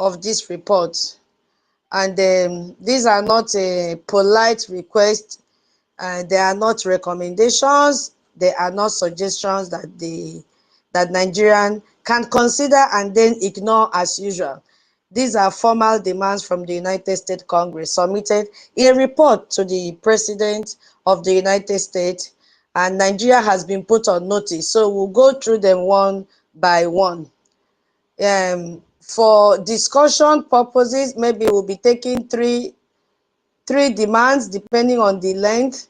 of this report. And these are not a polite request. They are not recommendations. They are not suggestions that Nigerian can consider and then ignore as usual. These are formal demands from the United States Congress submitted in a report to the President of the United States, and Nigeria has been put on notice. So we'll go through them one by one. For discussion purposes, maybe we'll be taking three demands depending on the length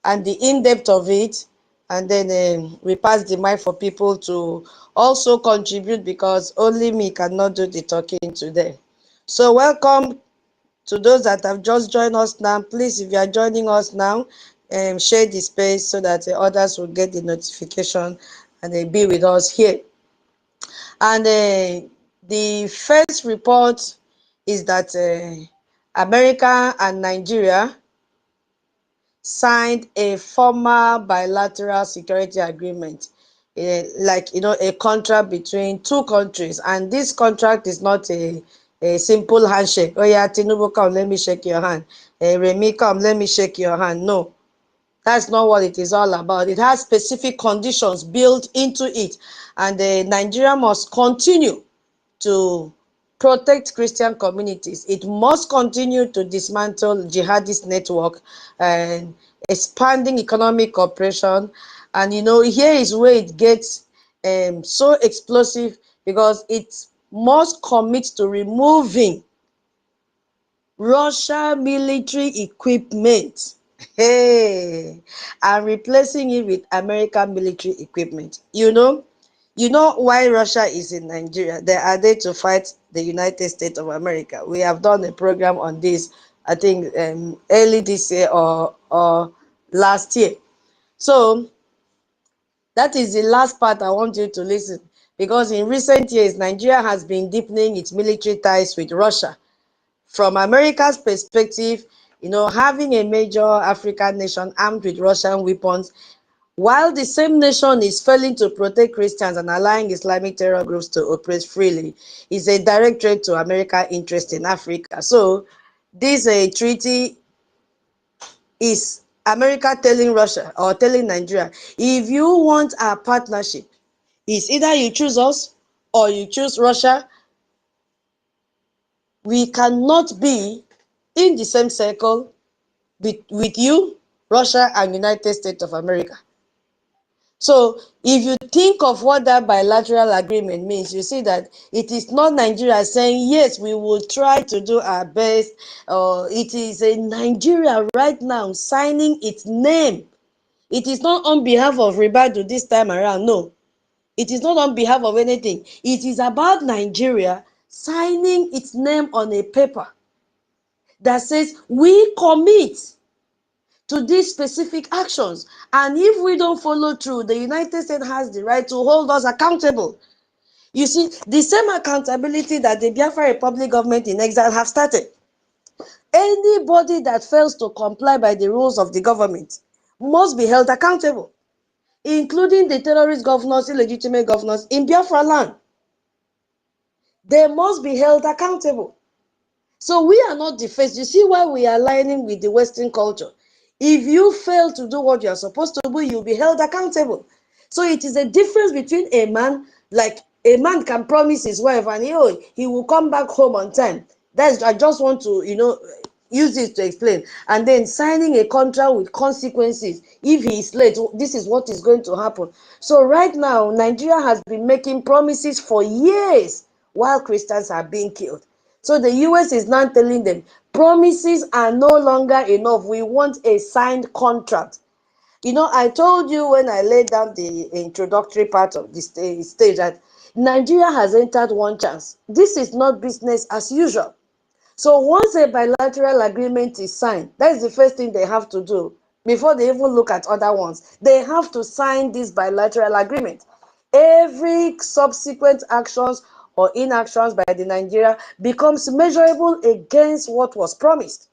and the in-depth of it, and then we pass the mic for people to also contribute, because only me cannot do the talking today. So welcome to those that have just joined us now. Please, if you are joining us now, share the space so that others will get the notification and they be with us here. And the first report is that America and Nigeria signed a formal bilateral security agreement, a contract between two countries. And this contract is not a simple handshake. Oh yeah, Tinubu, come, let me shake your hand. Remi, come, let me shake your hand. No, that's not what it is all about. It has specific conditions built into it. And Nigeria must continue to protect Christian communities. It must continue to dismantle jihadist network and expanding economic cooperation. And here is where it gets so explosive, because it must commit to removing Russian military equipment, and replacing it with American military equipment. You know why Russia is in Nigeria? They are there to fight the United States of America. We have done a program on this, I think, early this year or last year. So that is the last part I want you to listen, because in recent years, Nigeria has been deepening its military ties with Russia. From America's perspective, having a major African nation armed with Russian weapons, while the same nation is failing to protect Christians and allowing Islamic terror groups to operate freely, is a direct threat to America's interest in Africa. So this treaty is America telling Russia or telling Nigeria, if you want our partnership, it's either you choose us or you choose Russia. We cannot be in the same circle with you, Russia, and United States of America. So if you think of what that bilateral agreement means, you see that it is not Nigeria saying, yes, we will try to do our best. It is a Nigeria right now signing its name. It is not on behalf of Ribadu this time around. No, it is not on behalf of anything. It is about Nigeria signing its name on a paper that says we commit to these specific actions. And if we don't follow through, the United States has the right to hold us accountable. You see, the same accountability that the Biafra Republic government in exile have started. Anybody that fails to comply by the rules of the government must be held accountable, including the terrorist governors, illegitimate governors in Biafra land. They must be held accountable. So we are not defaced. You see why we are aligning with the Western culture. If you fail to do what you are supposed to do, you'll be held accountable. So it is a difference between a man, like a man can promise his wife and he will come back home on time. I just want to, use this to explain. And then signing a contract with consequences. If he is late, this is what is going to happen. So right now, Nigeria has been making promises for years while Christians are being killed. So the US is now telling them, promises are no longer enough. We want a signed contract. I told you when I laid down the introductory part of this stage that Nigeria has entered one chance. This is not business as usual. So once a bilateral agreement is signed, that's the first thing they have to do before they even look at other ones. They have to sign this bilateral agreement. Every subsequent actions or inactions by the Nigeria becomes measurable against what was promised.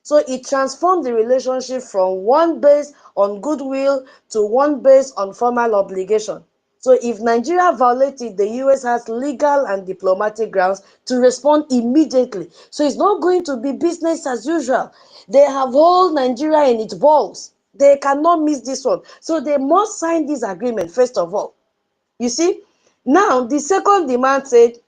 So it transformed the relationship from one based on goodwill to one based on formal obligation. So if Nigeria violates it, the US has legal and diplomatic grounds to respond immediately. So it's not going to be business as usual. They have all Nigeria in its balls. They cannot miss this one. So they must sign this agreement, first of all. You see? Now, the second demand said,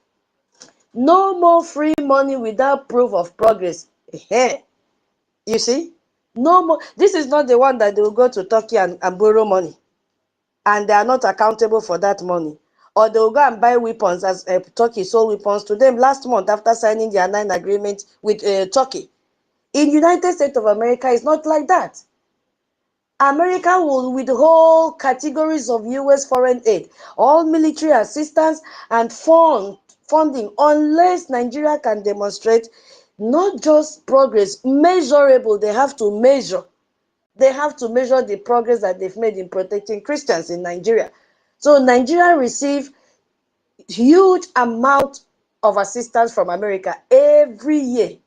no more free money without proof of progress. You see? No more. This is not the one that they will go to Turkey and borrow money, and they are not accountable for that money. Or they will go and buy weapons, as Turkey sold weapons to them last month after signing their 9 agreement with Turkey. In United States of America, it's not like that. America will withhold categories of US foreign aid, all military assistance and funding, unless Nigeria can demonstrate not just progress, measurable. They have to measure. They have to measure the progress that they've made in protecting Christians in Nigeria. So Nigeria received huge amount of assistance from America every year.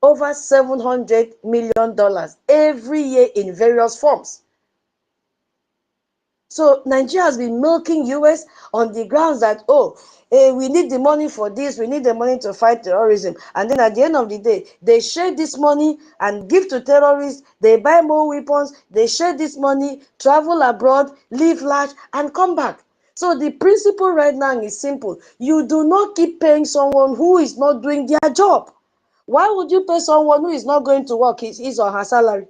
Over $700 million every year in various forms. So Nigeria has been milking US on the grounds that, we need the money for this, we need the money to fight terrorism. And then at the end of the day, they share this money and give to terrorists, they buy more weapons, they share this money, travel abroad, live large, and come back. So the principle right now is simple. You do not keep paying someone who is not doing their job. Why would you pay someone who is not going to work his or her salary?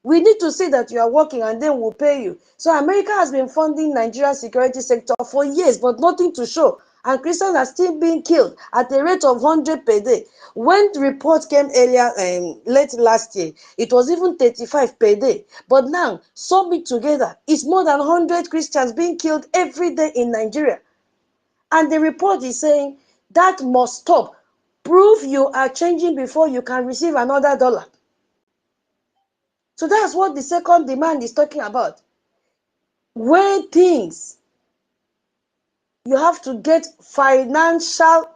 We need to see that you are working and then we'll pay you. So America has been funding Nigeria's security sector for years, but nothing to show. And Christians are still being killed at a rate of 100 per day. When the report came earlier, late last year, it was even 35 per day. But now, sum it together, it's more than 100 Christians being killed every day in Nigeria. And the report is saying that must stop. Prove you are changing before you can receive another dollar. So that's what the second demand is talking about. When things, you have to get financial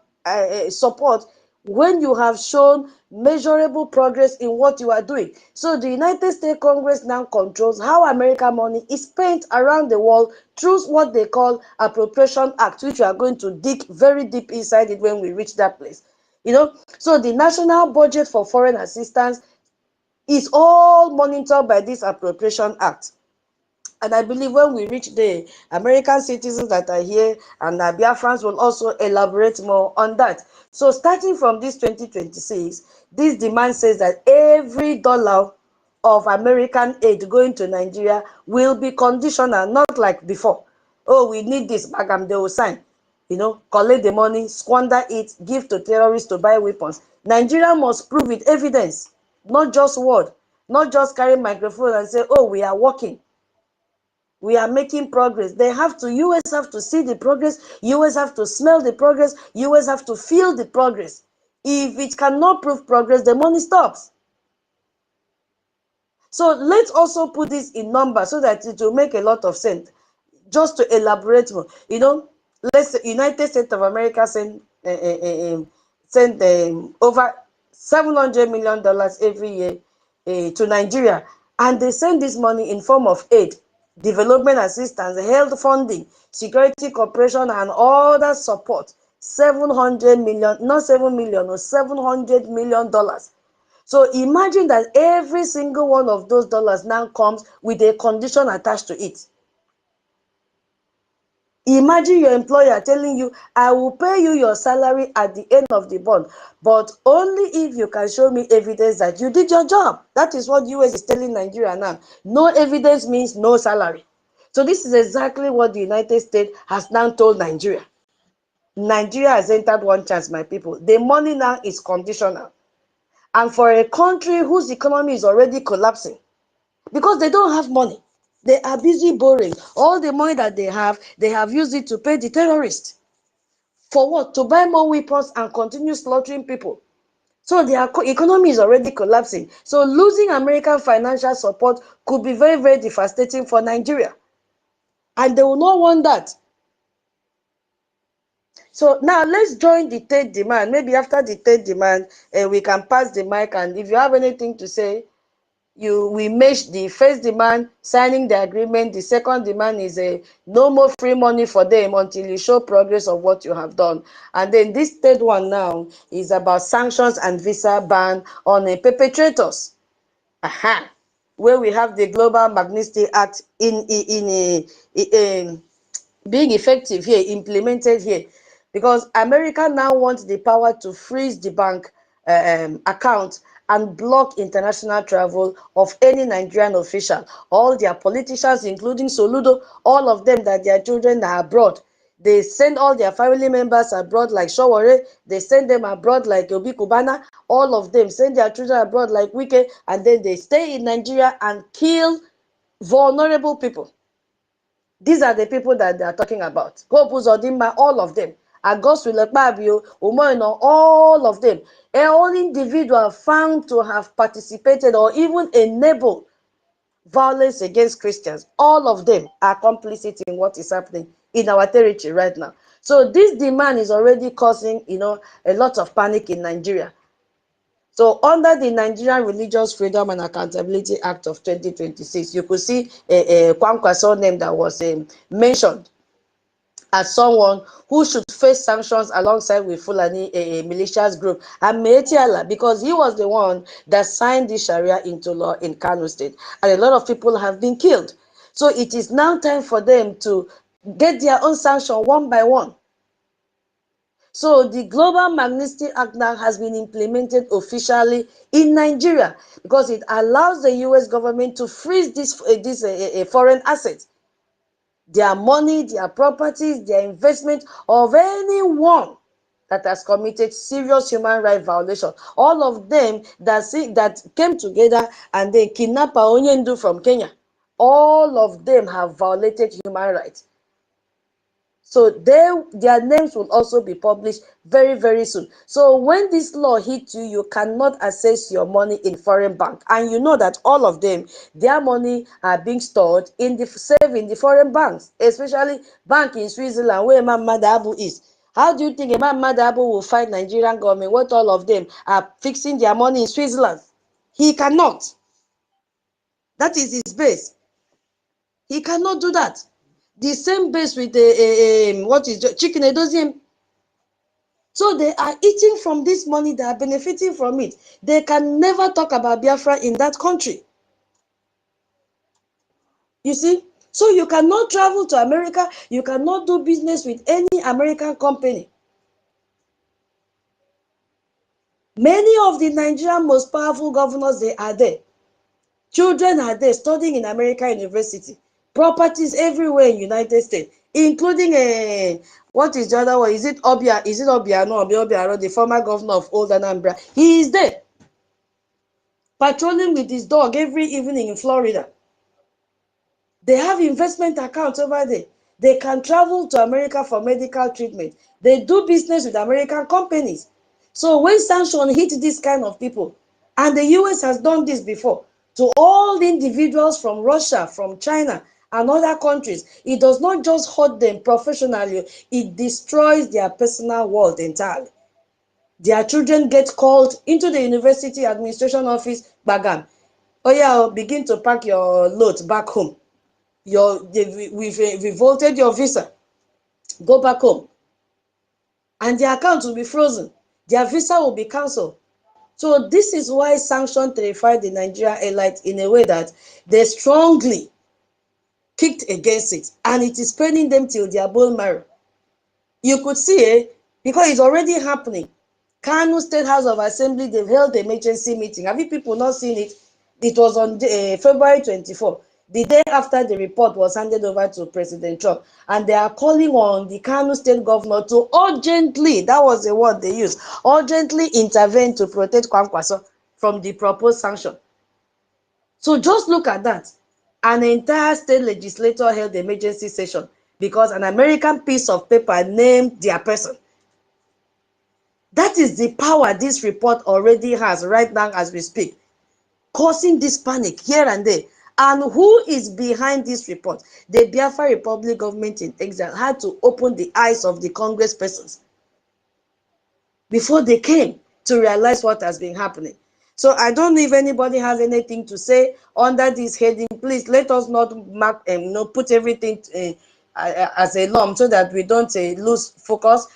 support when you have shown measurable progress in what you are doing. So the United States Congress now controls how American money is spent around the world through what they call Appropriation Act, which we are going to dig very deep inside it when we reach that place. So the national budget for foreign assistance is all monitored by this Appropriation Act. And I believe when we reach the American citizens that are here and Biafrans will also elaborate more on that. So starting from this 2026, this demand says that every dollar of American aid going to Nigeria will be conditional, not like before. Oh, we need this, bagam, they will sign. Collect the money, squander it, give to terrorists to buy weapons. Nigeria must prove with evidence, not just word, not just carry microphone and say, oh, we are working. We are making progress. US have to see the progress. US have to smell the progress. US have to feel the progress. If it cannot prove progress, the money stops. So let's also put this in numbers so that it will make a lot of sense. Just to elaborate more, let's say United States of America send over $700 million every year to Nigeria, and they send this money in form of aid, development assistance, health funding, security cooperation, and other support. 700 million, not 7 million, or $700 million. So imagine that every single one of those dollars now comes with a condition attached to it. Imagine your employer telling you, I will pay you your salary at the end of the month, but only if you can show me evidence that you did your job. That is what US is telling Nigeria now. No evidence means no salary. So this is exactly what the United States has now told Nigeria. Nigeria has entered one chance, my people. The money now is conditional. And for a country whose economy is already collapsing, because they don't have money, they are busy borrowing. All the money that they have used it to pay the terrorists. For what? To buy more weapons and continue slaughtering people. So their economy is already collapsing. So losing American financial support could be very, very devastating for Nigeria. And they will not want that. So now let's join the third demand. Maybe after the third demand, we can pass the mic. And if you have anything to say, we match the first demand, signing the agreement. The second demand is a no more free money for them until you show progress of what you have done. And then this third one now is about sanctions and visa ban on perpetrators. Aha. Where we have the Global Magnitsky Act in being effective here, implemented here, because America now wants the power to freeze the bank account and block international travel of any Nigerian official. All their politicians, including Soludo, all of them that their children are abroad. They send all their family members abroad like Showore. They send them abroad like Obi Kubana. All of them send their children abroad like Wike. And then they stay in Nigeria and kill vulnerable people. These are the people that they are talking about. Hope Uzodinma, all of them. Agoswile Kpabio, Umoino, all of them. All individual found to have participated or even enabled violence against Christians, all of them are complicit in what is happening in our territory right now. So this demand is already causing, a lot of panic in Nigeria. So under the Nigerian Religious Freedom and Accountability Act of 2026, you could see a Kwankwaso name that was mentioned as someone who should face sanctions alongside with Fulani militias group and Meetiala, because he was the one that signed the Sharia into law in Kano State. And a lot of people have been killed. So it is now time for them to get their own sanction one by one. So the Global Magnitsky Act now has been implemented officially in Nigeria because it allows the US government to freeze this foreign assets, their money, their properties, their investment of anyone that has committed serious human rights violation. All of them that came together and they kidnapped Onyendu from Kenya. All of them have violated human rights. So their names will also be published very, very soon. So when this law hits you, you cannot access your money in foreign bank. And you know that all of them, their money are being stored in the foreign banks, especially bank in Switzerland where Imam Madabu is. How do you think Imam Madabu will fight Nigerian government when all of them are fixing their money in Switzerland? He cannot. That is his base. He cannot do that. The same base with what is chicken edozium. So they are eating from this money, they are benefiting from it. They can never talk about Biafra in that country. You see? So you cannot travel to America, you cannot do business with any American company. Many of the Nigerian most powerful governors, they are there. Children are there studying in American University. Properties everywhere in United States, including what is the other one? Is it Obia? Is it Obiano? Obiaro, the former governor of Old Anambra? He is there, patrolling with his dog every evening in Florida. They have investment accounts over there. They can travel to America for medical treatment. They do business with American companies. So when sanctions hit this kind of people, and the US has done this before, to all the individuals from Russia, from China, and other countries, it does not just hurt them professionally, it destroys their personal world entirely. Their children get called into the university administration office, bagam. Oh yeah, begin to pack your load back home. We've revolted your visa. Go back home. And their account will be frozen. Their visa will be cancelled. So this is why sanctions terrified the Nigerian elites in a way that they strongly kicked against it. And it is paining them till their bone marrow. You could see, because it's already happening. KANU State House of Assembly, they've held an emergency meeting. Have you people not seen it? It was on February 24, the day after the report was handed over to President Trump. And they are calling on the KANU State governor to urgently, that was the word they used, urgently intervene to protect Kwankwaso from the proposed sanction. So just look at that. An entire state legislature held the emergency session because an American piece of paper named their person. That is the power this report already has right now as we speak, causing this panic here and there. And who is behind this report? The Biafra Republic government in exile had to open the eyes of the congresspersons before they came to realize what has been happening. So I don't know if anybody has anything to say under this heading. Please let us not mark put everything as a lump so that we don't lose focus.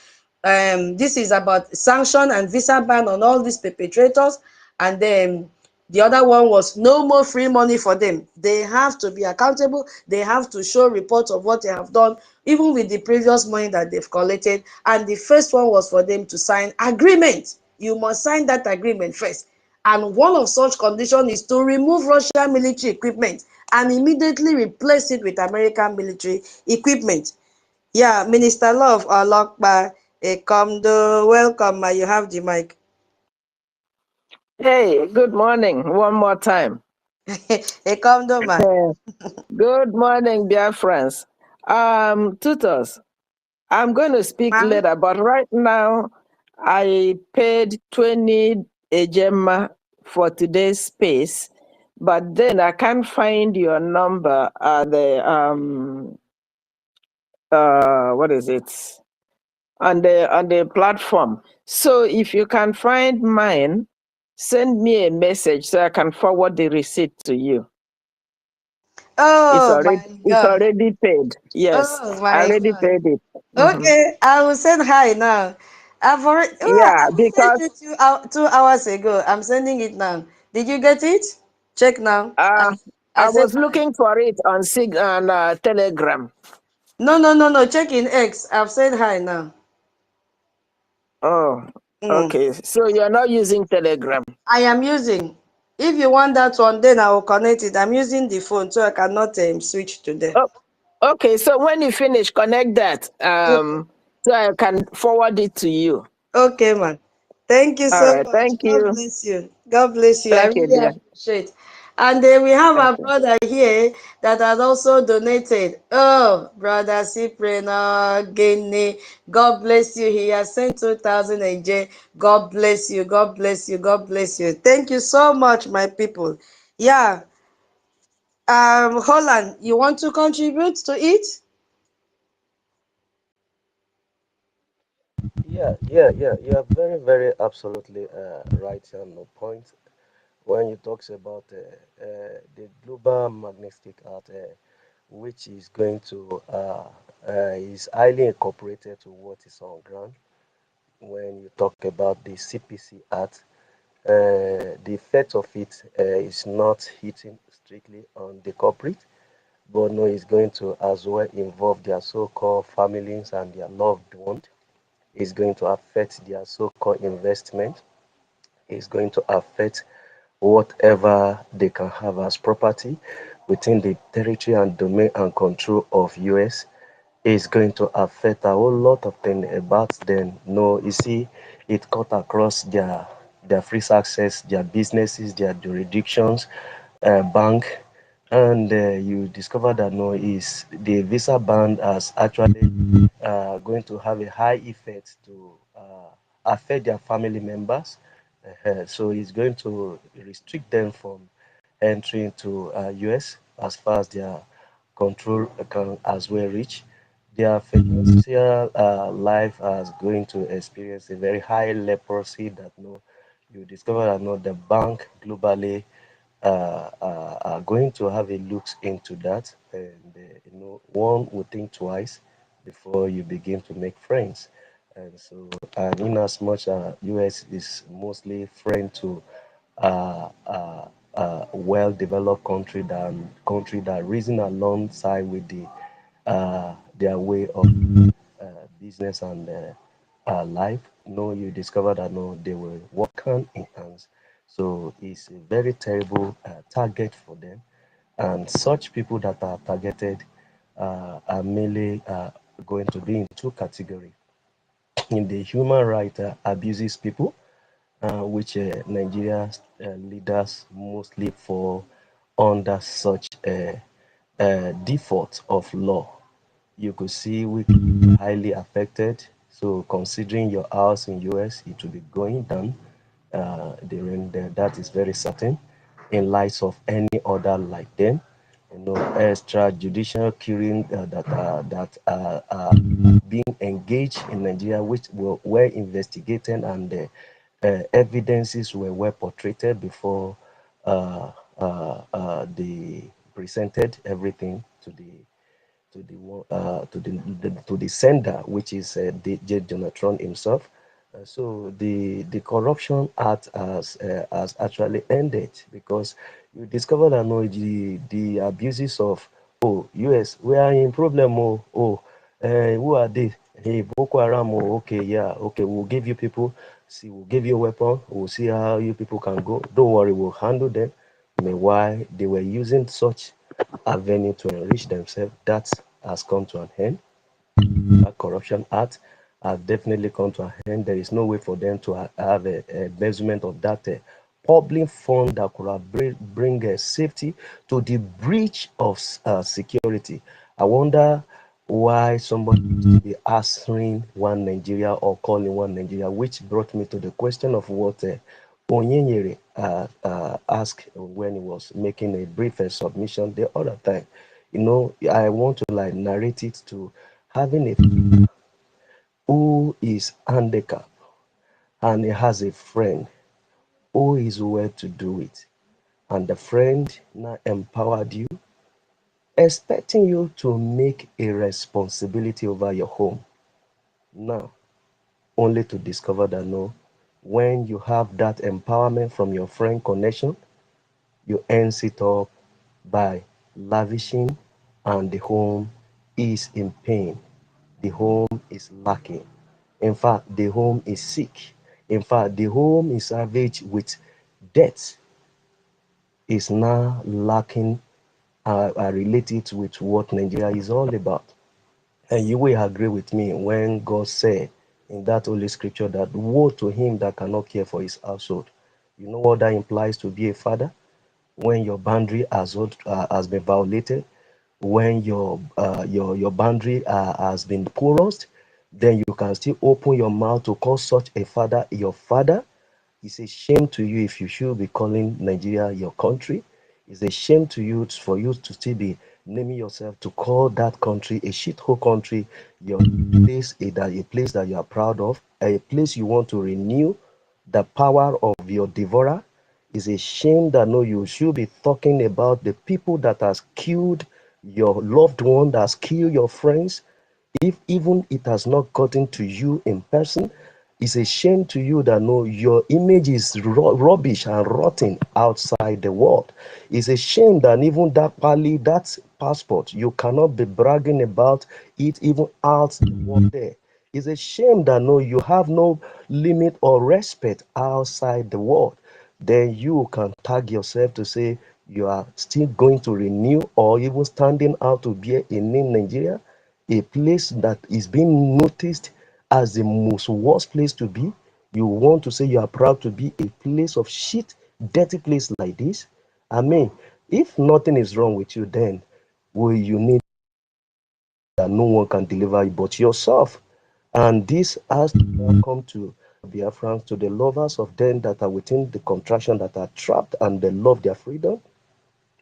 This is about sanction and visa ban on all these perpetrators, and then the other one was no more free money for them. They have to be accountable. They have to show reports of what they have done, even with the previous money that they've collected. And the first one was for them to sign agreement. You must sign that agreement first. And one of such conditions is to remove Russian military equipment and immediately replace it with American military equipment. Yeah, Minister Love Olokpa Ekomdo, welcome, you have the mic. Hey, good morning. One more time. Ekomdo, ma. Good morning, dear friends. Tutors, I'm going to speak later, but right now I paid 20 ejema for today's space, but then I can't find your number at the what is it? On the platform. So if you can find mine, send me a message so I can forward the receipt to you. Oh my God. It's already paid. Yes, Oh I my already God. paid it. Okay, I will send hi now. I've already Yeah, I sent because it 2 hours ago. I'm sending it now. Did you get it? Check now. I I said was hi. looking for it on Telegram. No. Check in X. I've said hi now. Oh, Mm. okay. So you're not using Telegram. I am using. If you want that one, then I will connect it. I'm using the phone, so I cannot switch to there. Oh, okay. So when you finish, connect that Okay. so I can forward it to you. Okay, man. Thank you All so right. much. Thank God you. bless you. God bless you. I Thank you, really dear. appreciate. And then we have Thank our you. brother here that has also donated. Oh, brother Cyprian Guinea. God bless you. He has sent 2,000 AJ. God bless you. God bless you. God bless you. Thank you so much, my people. Yeah. Holland, you want to contribute to it? Yeah. You are very, very absolutely right on the point when you talks about the global magnetic art, which is going to is highly incorporated to what is on ground. When you talk about the CPC art, the effect of it is not hitting strictly on the corporate, but no, it's going to as well involve their so-called families and their loved ones. It's going to affect their so-called investment. It's going to affect whatever they can have as property within the territory and domain and control of US. Is going to affect a whole lot of things about them. No, you see, it cut across their free access, their businesses, their jurisdictions, bank, and you discover that no, is the visa ban has actually going to have a high effect to affect their family members. So it's going to restrict them from entering to US as far as their control can as well reach. Their financial life is going to experience a very high leprosy that no, you discover that no, the bank globally are going to have a look into that, and one would think twice before you begin to make friends. And so, and in as much US is mostly friend to well-developed country that reason alongside with their way of business and life. No, you discover that no, they will work hand in hands. So it's a very terrible target for them. And such people that are targeted are mainly going to be in two categories. In the human rights abuses people, which Nigeria's leaders mostly fall under such a default of law. You could see we highly affected. So considering your house in US, it will be going down. That is very certain. In light of any other like them, extrajudicial killing that are being engaged in Nigeria, which were investigated and evidences were well portrayed before they presented everything to the sender, which is DJ Jonathan himself. So the corruption act has actually ended, because you discover that no, the abuses of, oh, US, we are in problem, who are they? Hey, Boko Haram, okay, yeah, okay, we'll give you people, see, we'll give you a weapon, we'll see how you people can go, don't worry, we'll handle them. Meanwhile, they were using such avenue to enrich themselves. That has come to an end. That corruption act has definitely come to an end. There is no way for them to have a measurement of that public fund that could have bring safety to the breach of security. I wonder why somebody used to be answering one Nigeria or calling one Nigeria, which brought me to the question of what Onyenyere asked when he was making a brief submission the other time. You know, I want to like narrate it to having a who is handicapped and he has a friend who is well to do it, and the friend now empowered you, expecting you to make a responsibility over your home. Now, only to discover that no, when you have that empowerment from your friend connection, you ends it up by lavishing, and the home is in pain. The home is lacking. In fact, the home is sick. In fact, the home is ravaged with death. Is now lacking related with what Nigeria is all about. And you will agree with me when God said in that holy scripture that woe to him that cannot care for his household. You know what that implies to be a father? When your boundary has been violated, when your boundary has been porous, then you can still open your mouth to call such a father your father. It's a shame to you if you should be calling Nigeria your country. It's a shame to you for you to still be naming yourself to call that country a shithole country, your place, a place that you are proud of, a place you want to renew the power of your devourer. It's a shame that no, you should be talking about the people that has killed your loved one, that has killed your friends, if even it has not gotten to you in person. It's a shame to you that no, your image is rubbish and rotten outside the world. It's a shame that even that pali, that passport, you cannot be bragging about it even out the world there. It's a shame that no, you have no limit or respect outside the world. Then you can tag yourself to say you are still going to renew or even standing out to be in Nigeria, a place that is being noticed as the most worst place to be. You want to say you are proud to be a place of shit, dirty place like this. I mean, if nothing is wrong with you, then will you need that no one can deliver you but yourself? And this has to come to Biafrans, to the lovers of them that are within the contraction, that are trapped and they love their freedom,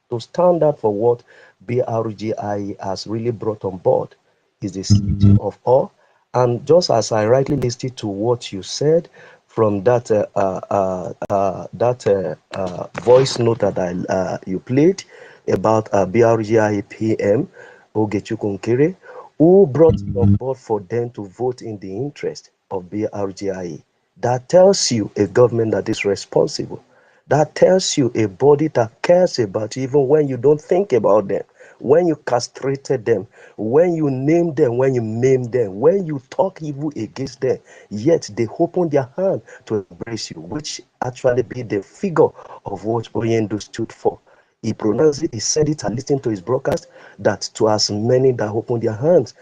to stand up for what BRGI has really brought on board is the city of all. And just as I rightly listened to what you said from that voice note that you played about BRGI PM Ogechukwu Nkere, who brought it on board for them to vote in the interest of BRGI. That tells you a government that is responsible. That tells you a body that cares about you even when you don't think about them, when you castrated them, when you name them, when you maim them, when you talk evil against them, yet they open their hand to embrace you, which actually be the figure of what Oyendo stood for. He pronounced it, he said it, I listened to his broadcast, that to as many that open their hands,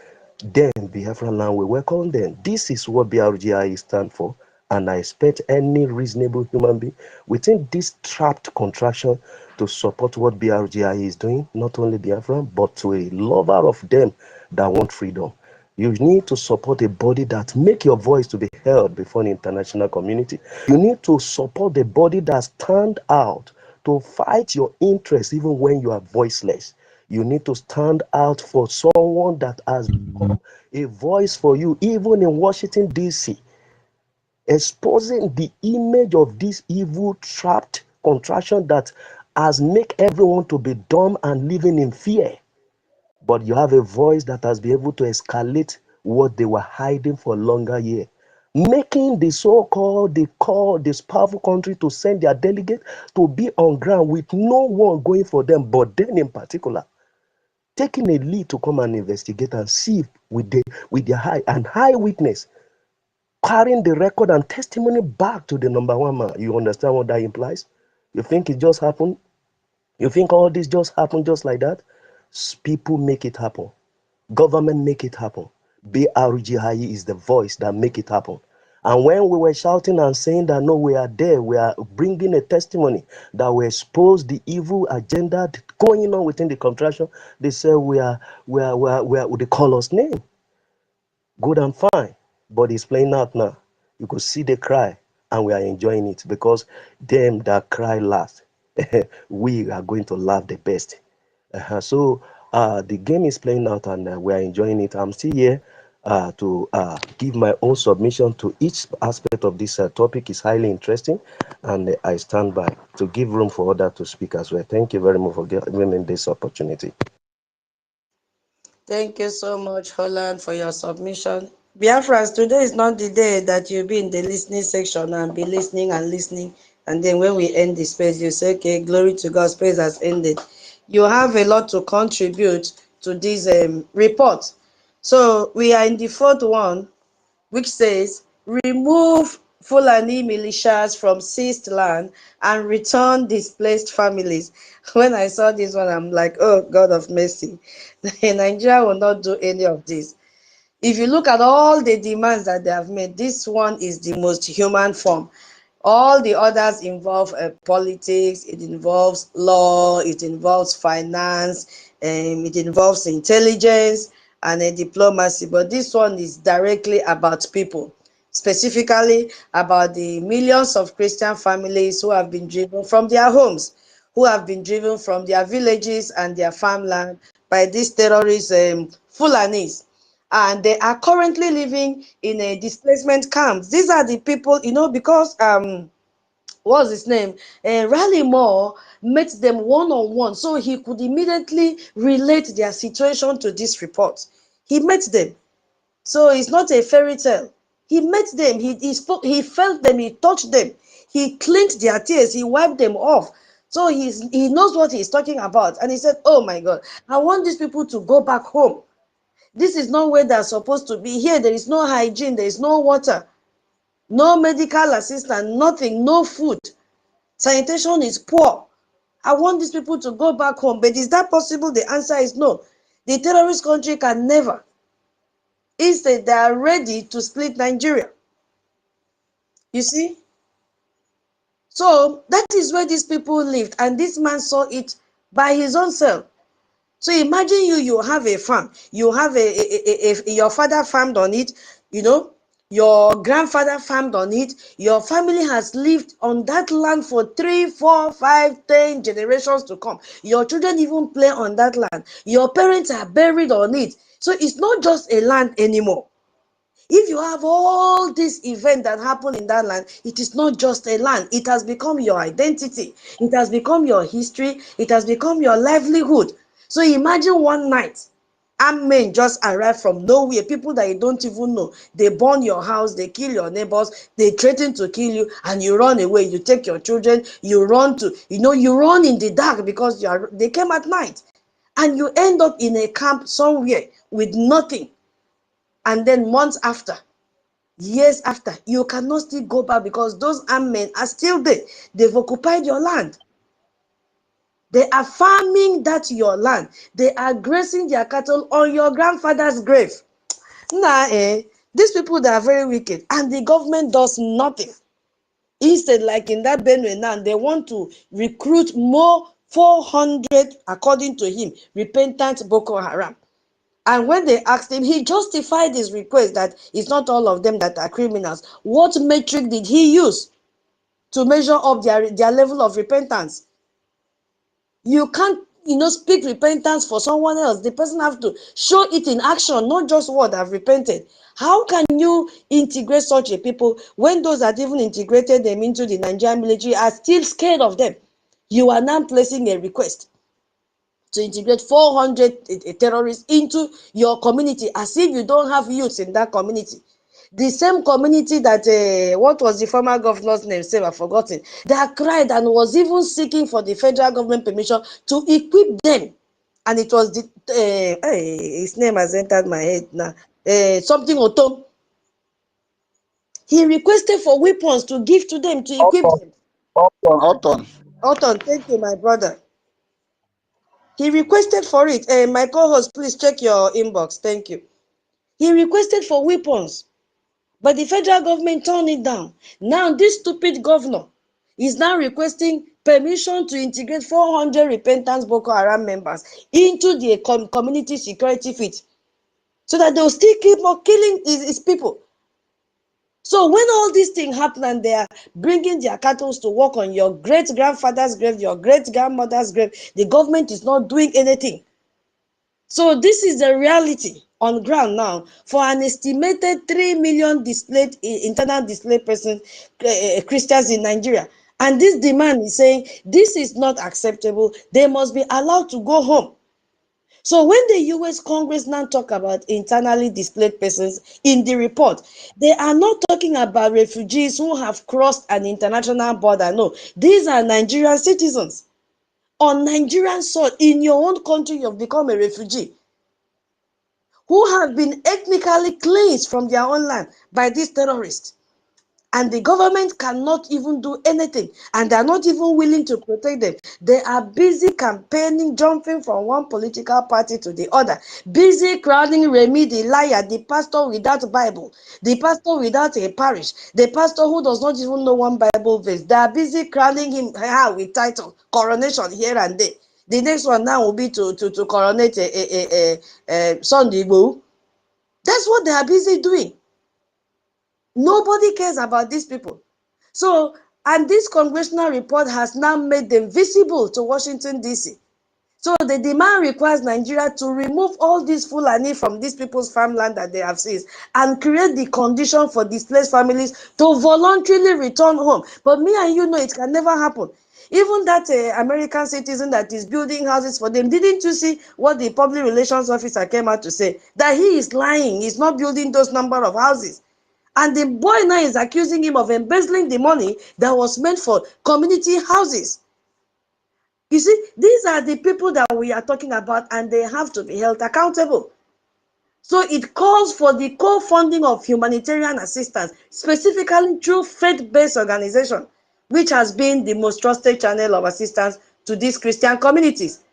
then Biafra land will welcome them. This is what BRGI stand for. And I expect any reasonable human being within this trapped contraction to support what BRGI is doing, not only Biafra, but to a lover of them that want freedom. You need to support a body that make your voice to be heard before the international community. You need to support the body that stand out to fight your interests even when you are voiceless. You need to stand out for someone that has become a voice for you, even in Washington, D.C., exposing the image of this evil trapped contraction that has make everyone to be dumb and living in fear. But you have a voice that has been able to escalate what they were hiding for longer year, making the so-called, they call this powerful country to send their delegate to be on ground with no one going for them, but then in particular, taking a lead to come and investigate and see with their high witness, carrying the record and testimony back to the number one man. You understand what that implies? You think it just happened? You think all this just happened just like that? People make it happen. Government make it happen. BRGIE is the voice that make it happen. And when we were shouting and saying that no, we are there, we are bringing a testimony that will expose the evil agenda going on within the contraction, they say they call us name. Good and fine, but it's playing out now. You could see the cry, and we are enjoying it because them that cry last, we are going to laugh the best. So the game is playing out, and we are enjoying it. I'm still here to give my own submission to each aspect of this topic. Is highly interesting, and I stand by to give room for others to speak as well. Thank you very much for giving me this opportunity. Thank you so much, Holland, for your submission. Biafrans, today is not the day that you'll be in the listening section and be listening and listening. And then when we end the space, you say, okay, glory to God, space has ended. You have a lot to contribute to this report. So we are in the fourth one, which says, remove Fulani militias from seized land and return displaced families. When I saw this one, I'm like, oh, God of mercy. Nigeria will not do any of this. If you look at all the demands that they have made, this one is the most human form. All the others involve politics, it involves law, it involves finance, it involves intelligence and diplomacy. But this one is directly about people, specifically about the millions of Christian families who have been driven from their homes, who have been driven from their villages and their farmland by these terrorist Fulanis. And they are currently living in a displacement camps. These are the people, because what's his name? Raleigh Moore met them one-on-one, so he could immediately relate their situation to this report. He met them. So it's not a fairy tale. He met them, he spoke, he felt them, he touched them, he cleaned their tears, he wiped them off. So he knows what he's talking about. And he said, oh my God, I want these people to go back home. This is not where they're supposed to be. Here, there is no hygiene, there is no water, no medical assistance, nothing, no food. Sanitation is poor. I want these people to go back home. But is that possible? The answer is no. The terrorist country can never. Instead, they are ready to split Nigeria. You see? So that is where these people lived. And this man saw it by his own self. So imagine you have a farm. You have your father farmed on it, your grandfather farmed on it. Your family has lived on that land for 3, 4, 5, 10 generations to come. Your children even play on that land. Your parents are buried on it. So it's not just a land anymore. If you have all these events that happen in that land, it is not just a land. It has become your identity. It has become your history. It has become your livelihood. So imagine one night, armed men just arrive from nowhere, people that you don't even know. They burn your house, they kill your neighbors, they threaten to kill you, and you run away. You take your children, you run you run in the dark because they came at night. And you end up in a camp somewhere with nothing. And then months after, years after, you cannot still go back because those armed men are still there. They've occupied your land. They are farming that your land. They are grazing their cattle on your grandfather's grave. These people, they are very wicked, and the government does nothing. Instead, like in that Benue now, they want to recruit more 400, according to him, repentant Boko Haram. And when they asked him, he justified his request that it's not all of them that are criminals. What metric did he use to measure up their level of repentance? You can't speak repentance for someone else. The person have to show it in action, not just word, I've repented. How can you integrate such a people when those that even integrated them into the Nigerian military are still scared of them? You are now placing a request to integrate 400 terrorists into your community as if you don't have youths in that community. The same community that, what was the former governor's name? Say, I've forgotten. That cried and was even seeking for the federal government permission to equip them. And it was the, his name has entered my head now. Something Otom. He requested for weapons to give to them to equip them. Autumn, thank you, my brother. He requested for it. My co-host, please check your inbox. Thank you. He requested for weapons, but the federal government turned it down. Now, this stupid governor is now requesting permission to integrate 400 repentant Boko Haram members into the community security fit so that they'll still keep on killing his people. So when all these things happen and they are bringing their cattle to work on your great-grandfather's grave, your great-grandmother's grave, the government is not doing anything. So this is the reality on ground now for an estimated 3 million displaced, internal displaced persons, Christians in Nigeria. And this demand is saying this is not acceptable. They must be allowed to go home. So when the US Congress now talk about internally displaced persons in the report, they are not talking about refugees who have crossed an international border. No, these are Nigerian citizens. On Nigerian soil, in your own country, you've become a refugee who have been ethnically cleansed from their own land by these terrorists. And the government cannot even do anything, and they are not even willing to protect them. They are busy campaigning, jumping from one political party to the other, busy crowding Remi the liar, the pastor without Bible, the pastor without a parish, the pastor who does not even know one Bible verse. They are busy crowding him with title, coronation here and there. The next one now will be to coronate Sunday Igboho. That's what they are busy doing. Nobody cares about these people. So, and this congressional report has now made them visible to Washington, D.C. So the demand requires Nigeria to remove all these Fulani from these people's farmland that they have seized and create the condition for displaced families to voluntarily return home. But me and you know it can never happen. Even that American citizen that is building houses for them, didn't you see what the public relations officer came out to say? That he is lying, he's not building those number of houses. And the boy now is accusing him of embezzling the money that was meant for community houses. You see, these are the people that we are talking about, and they have to be held accountable. So it calls for the co-funding of humanitarian assistance, specifically through faith-based organization, which has been the most trusted channel of assistance to these Christian communities.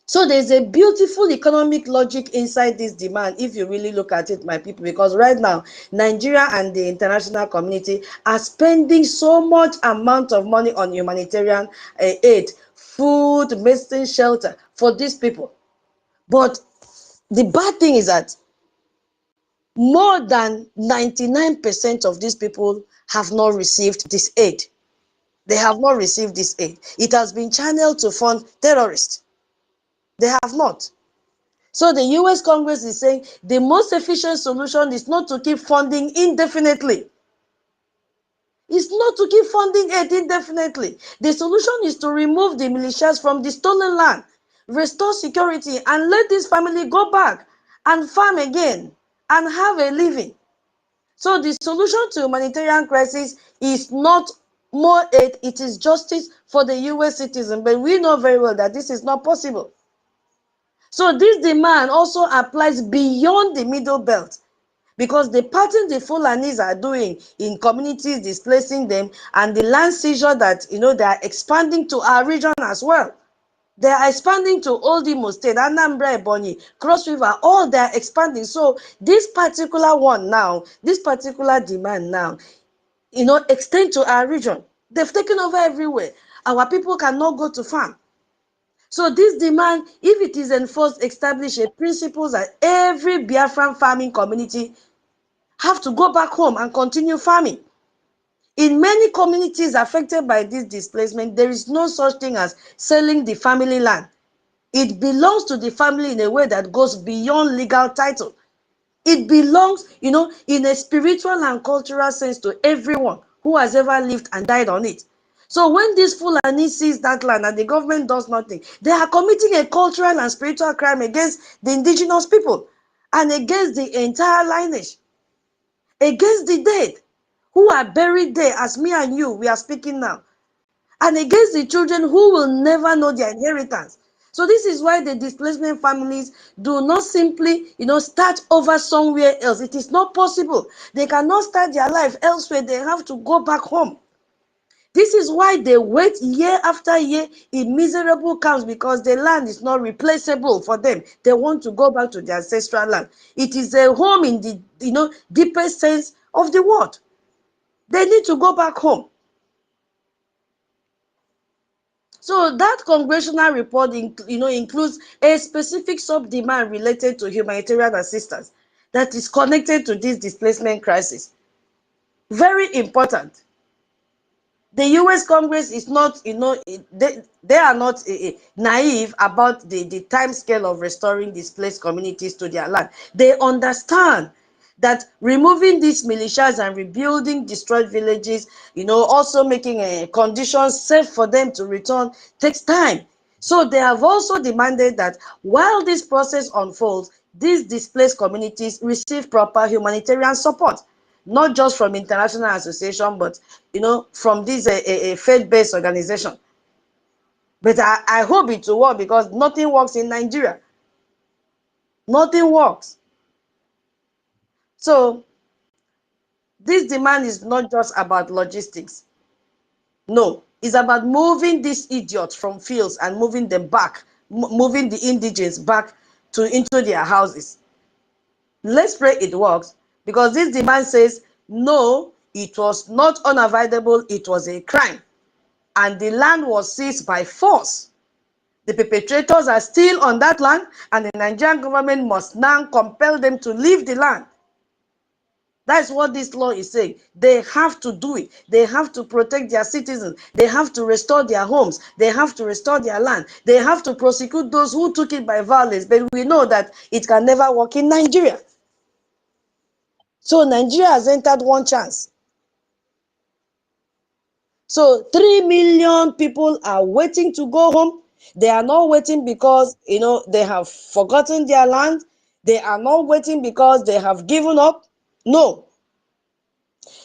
So there's a beautiful economic logic inside this demand, if you really look at it, my people, because right now, Nigeria and the international community are spending so much amount of money on humanitarian aid, food, medicine, shelter for these people. But the bad thing is that more than 99% of these people have not received this aid. They have not received this aid. It has been channeled to fund terrorists. They have not. So the US Congress is saying the most efficient solution is not to keep funding indefinitely. It's not to keep funding aid indefinitely. The solution is to remove the militias from the stolen land, restore security, and let this family go back and farm again and have a living. So the solution to humanitarian crisis is not more aid, it is justice for the US citizen. But we know very well that this is not possible. So this demand also applies beyond the Middle Belt, because the pattern the Fulanis are doing in communities, displacing them, and the land seizure that, they are expanding to our region as well. They are expanding to Old Imo State, Anambra, Ebonyi, Cross River, all they are expanding. So this particular one now, this particular demand now, extend to our region. They've taken over everywhere. Our people cannot go to farm. So this demand, if it is enforced, establish a principle that every Biafran farming community have to go back home and continue farming. In many communities affected by this displacement, there is no such thing as selling the family land. It belongs to the family in a way that goes beyond legal title. It belongs, in a spiritual and cultural sense to everyone who has ever lived and died on it. So when this Fulani sees that land and the government does nothing, they are committing a cultural and spiritual crime against the indigenous people and against the entire lineage, against the dead who are buried there as me and you, we are speaking now, and against the children who will never know their inheritance. So this is why the displacement families do not simply, start over somewhere else. It is not possible. They cannot start their life elsewhere. They have to go back home. This is why they wait year after year in miserable camps, because the land is not replaceable for them. They want to go back to their ancestral land. It is a home in the deepest sense of the word. They need to go back home. So that congressional report, includes a specific sub-demand related to humanitarian assistance that is connected to this displacement crisis. Very important. The U.S. Congress is not, they are not naive about the time scale of restoring displaced communities to their land. They understand that removing these militias and rebuilding destroyed villages, also making conditions safe for them to return takes time. So they have also demanded that while this process unfolds, these displaced communities receive proper humanitarian support, not just from international association, but from this faith-based organization. But I hope it will work, because nothing works in Nigeria. Nothing works. So this demand is not just about logistics. No, it's about moving these idiots from fields and moving them back, moving the indigents back into their houses. Let's pray it works, because this demand says, no, it was not unavoidable, it was a crime, and the land was seized by force. The perpetrators are still on that land, and the Nigerian government must now compel them to leave the land. That's what this law is saying. They have to do it. They have to protect their citizens. They have to restore their homes. They have to restore their land. They have to prosecute those who took it by violence. But we know that it can never work in Nigeria. So Nigeria has entered one chance. So 3 million people are waiting to go home. They are not waiting because, they have forgotten their land. They are not waiting because they have given up. No.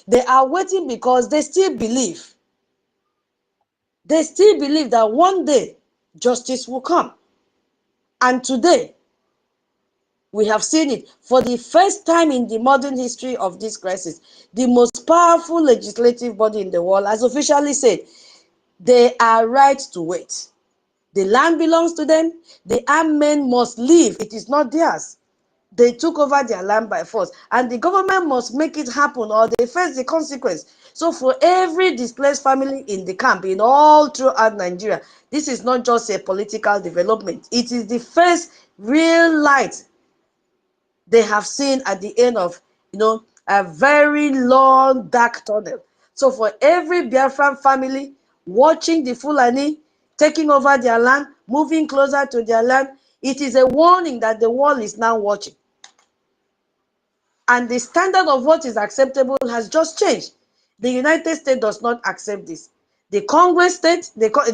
They are waiting because they still believe. They still believe that one day justice will come. And today, we have seen it. For the first time in the modern history of this crisis, the most powerful legislative body in the world has officially said they are right to wait. The land belongs to them. The armed men must leave. It is not theirs. They took over their land by force, and the government must make it happen, or they face the consequence. So for every displaced family in the camp, in all throughout Nigeria, this is not just a political development. It is the first real light they have seen at the end of, a very long, dark tunnel. So for every Biafran family watching the Fulani taking over their land, moving closer to their land, it is a warning that the world is now watching. And the standard of what is acceptable has just changed. The United States does not accept this. The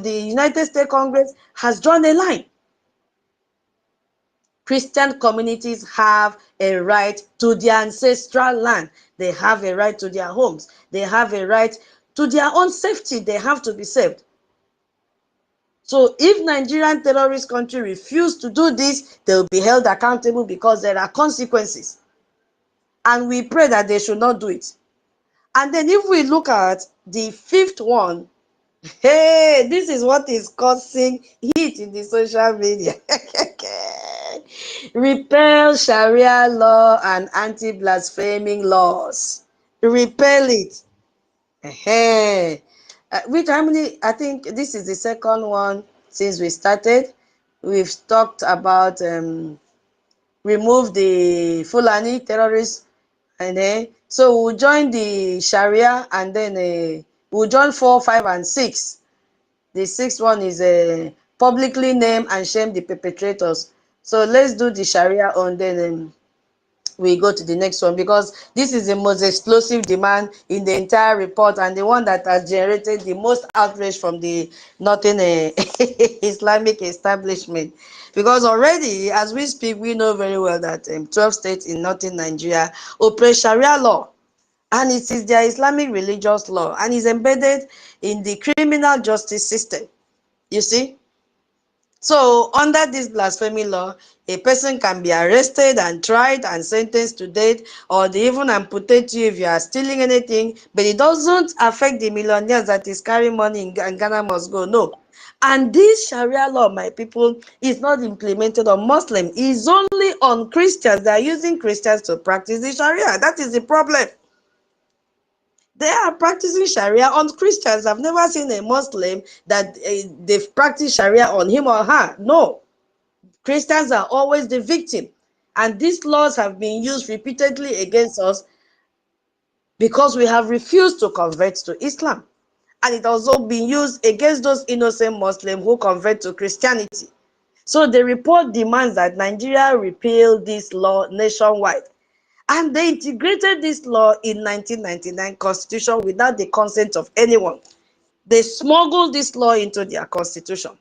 the United States Congress has drawn a line. Christian communities have a right to their ancestral land. They have a right to their homes. They have a right to their own safety. They have to be saved. So if Nigerian terrorist country refuse to do this, they will be held accountable, because there are consequences. And we pray that they should not do it. And then if we look at the fifth one, hey, this is what is causing heat in the social media. Repeal Sharia law and anti-blaspheming laws. Repeal it. Hey. I think this is the second one since we started. We've talked about remove the Fulani terrorists And so we'll join the Sharia, and then we'll join 4, 5, and 6. The 6th one is publicly name and shame the perpetrators. So let's do the Sharia on, then we go to the next one, because this is the most explosive demand in the entire report, and the one that has generated the most outrage from the northern Islamic establishment. Because already, as we speak, we know very well that 12 states in northern Nigeria operate Sharia law, and it is their Islamic religious law, and is embedded in the criminal justice system. You see? So under this blasphemy law, a person can be arrested and tried and sentenced to death, or they even amputate you if you are stealing anything, but it doesn't affect the millionaires that is carrying money in Ghana must go. No. And this Sharia law, my people, is not implemented on Muslims. It's only on Christians. They are using Christians to practice the Sharia. That is the problem. They are practicing Sharia on Christians. I've never seen a Muslim that they've practiced Sharia on him or her. No. Christians are always the victim. And these laws have been used repeatedly against us because we have refused to convert to Islam. And it also been used against those innocent Muslims who convert to Christianity. So the report demands that Nigeria repeal this law nationwide. And they integrated this law in 1999 Constitution without the consent of anyone. They smuggled this law into their constitution.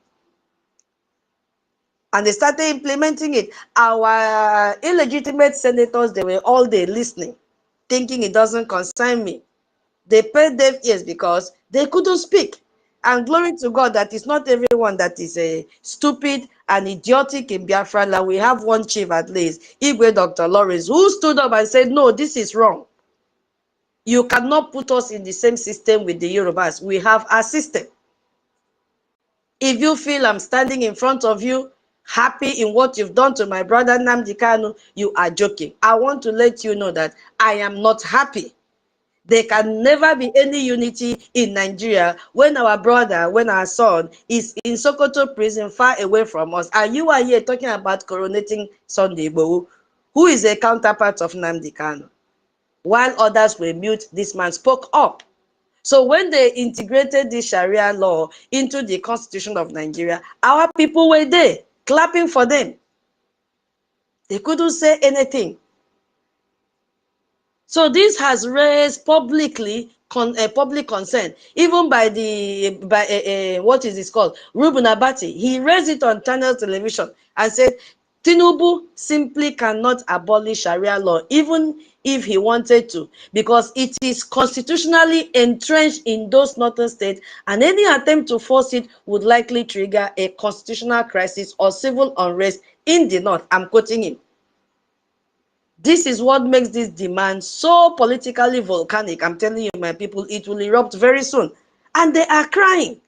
And they started implementing it. Our illegitimate senators, they were all day listening, thinking it doesn't concern me. They paid deaf ears because they couldn't speak. And glory to God that it's not everyone that is stupid and idiotic in Biafra land. We have one chief at least, Igwe Dr. Lawrence, who stood up and said, no, this is wrong. You cannot put us in the same system with the Yorubas. We have our system. If you feel I'm standing in front of you, happy in what you've done to my brother NNAMDI KANU, you are joking. I want to let you know that I am not happy. There can never be any unity in Nigeria when our brother, when our son is in Sokoto prison far away from us. And you are here talking about coronating Sunday Igboho, who is a counterpart of NNAMDI KANU. While others were mute, this man spoke up. So when they integrated the Sharia law into the Constitution of Nigeria, our people were there, clapping for them. They couldn't say anything. So this has raised publicly public concern, even by what is this called, Reuben Abati. He raised it on channel television and said Tinubu simply cannot abolish Sharia law, even if he wanted to, because it is constitutionally entrenched in those northern states, and any attempt to force it would likely trigger a constitutional crisis or civil unrest in the north. I'm quoting him. This is what makes this demand so politically volcanic. I'm telling you, my people, it will erupt very soon. And they are crying.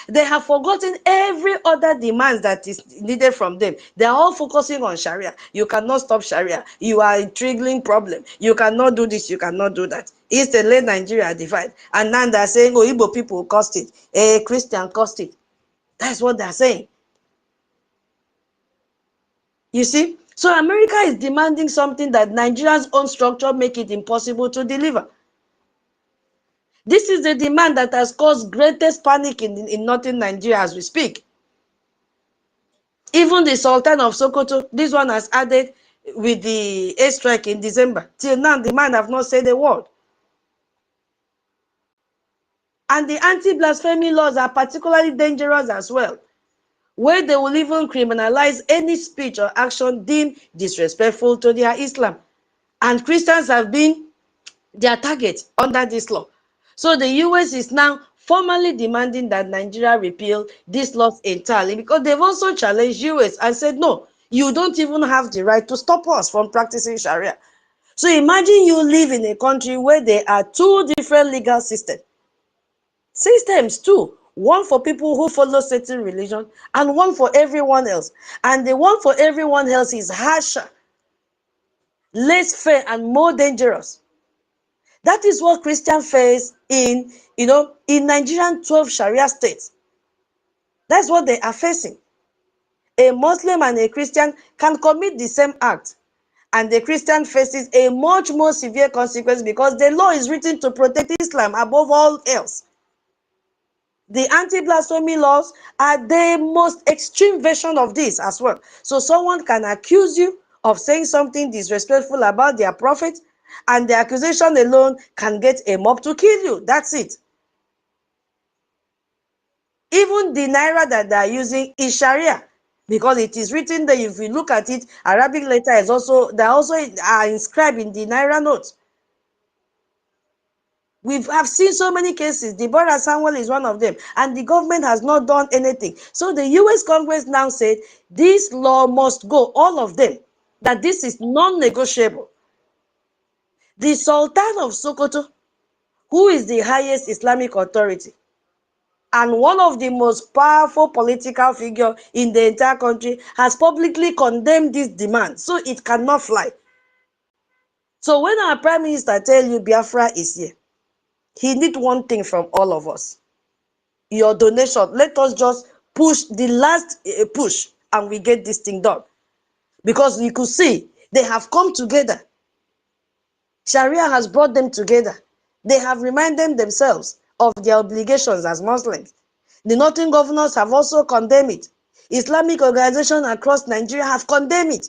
They have forgotten every other demand that is needed from them. They are all focusing on Sharia. You cannot stop Sharia. You are a triggering problem. You cannot do this. You cannot do that. Instead, let Nigeria divide. And now they're saying, oh, Igbo people caused it. Christian caused it. That's what they're saying. You see? So America is demanding something that Nigeria's own structure make it impossible to deliver. This is the demand that has caused greatest panic in northern Nigeria as we speak. Even the Sultan of Sokoto, this one has added with the airstrike in December. Till now, the man have not said a word. And the anti-blasphemy laws are particularly dangerous as well, where they will even criminalize any speech or action deemed disrespectful to their Islam. And Christians have been their target under this law. So the US is now formally demanding that Nigeria repeal these laws entirely, because they've also challenged US and said, no, you don't even have the right to stop us from practicing Sharia. So imagine you live in a country where there are two different legal systems too. One for people who follow certain religion and one for everyone else. And the one for everyone else is harsher, less fair, and more dangerous. That is what Christians face in Nigerian 12 Sharia states. That's what they are facing. A Muslim and a Christian can commit the same act, and the Christian faces a much more severe consequence because the law is written to protect Islam above all else. The anti-blasphemy laws are the most extreme version of this as well. So someone can accuse you of saying something disrespectful about their prophet, and the accusation alone can get a mob to kill you. That's it. Even the naira that they are using is Sharia, because it is written there. If you look at it, Arabic letter is also, they also are inscribed in the naira notes. We have seen so many cases. Deborah Samuel is one of them, and the government has not done anything. So the US Congress now said this law must go, all of them, that this is non-negotiable. The Sultan of Sokoto, who is the highest Islamic authority and one of the most powerful political figures in the entire country, has publicly condemned this demand. So it cannot fly. So when our Prime Minister tells you Biafra is here, he needs one thing from all of us: your donation. Let us just push the last push and we get this thing done. Because you could see they have come together. Sharia has brought them together. They have reminded themselves of their obligations as Muslims. The northern governors have also condemned it. Islamic organizations across Nigeria have condemned it.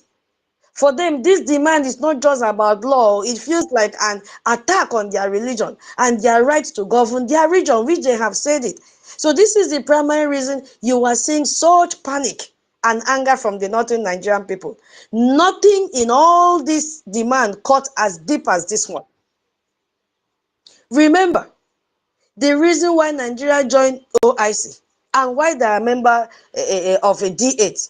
For them, this demand is not just about law. It feels like an attack on their religion and their right to govern their region, which they have said it. So this is the primary reason you are seeing such panic and anger from the northern Nigerian people. Nothing in all this demand cut as deep as this one. Remember, the reason why Nigeria joined OIC and why they are a member of a D8,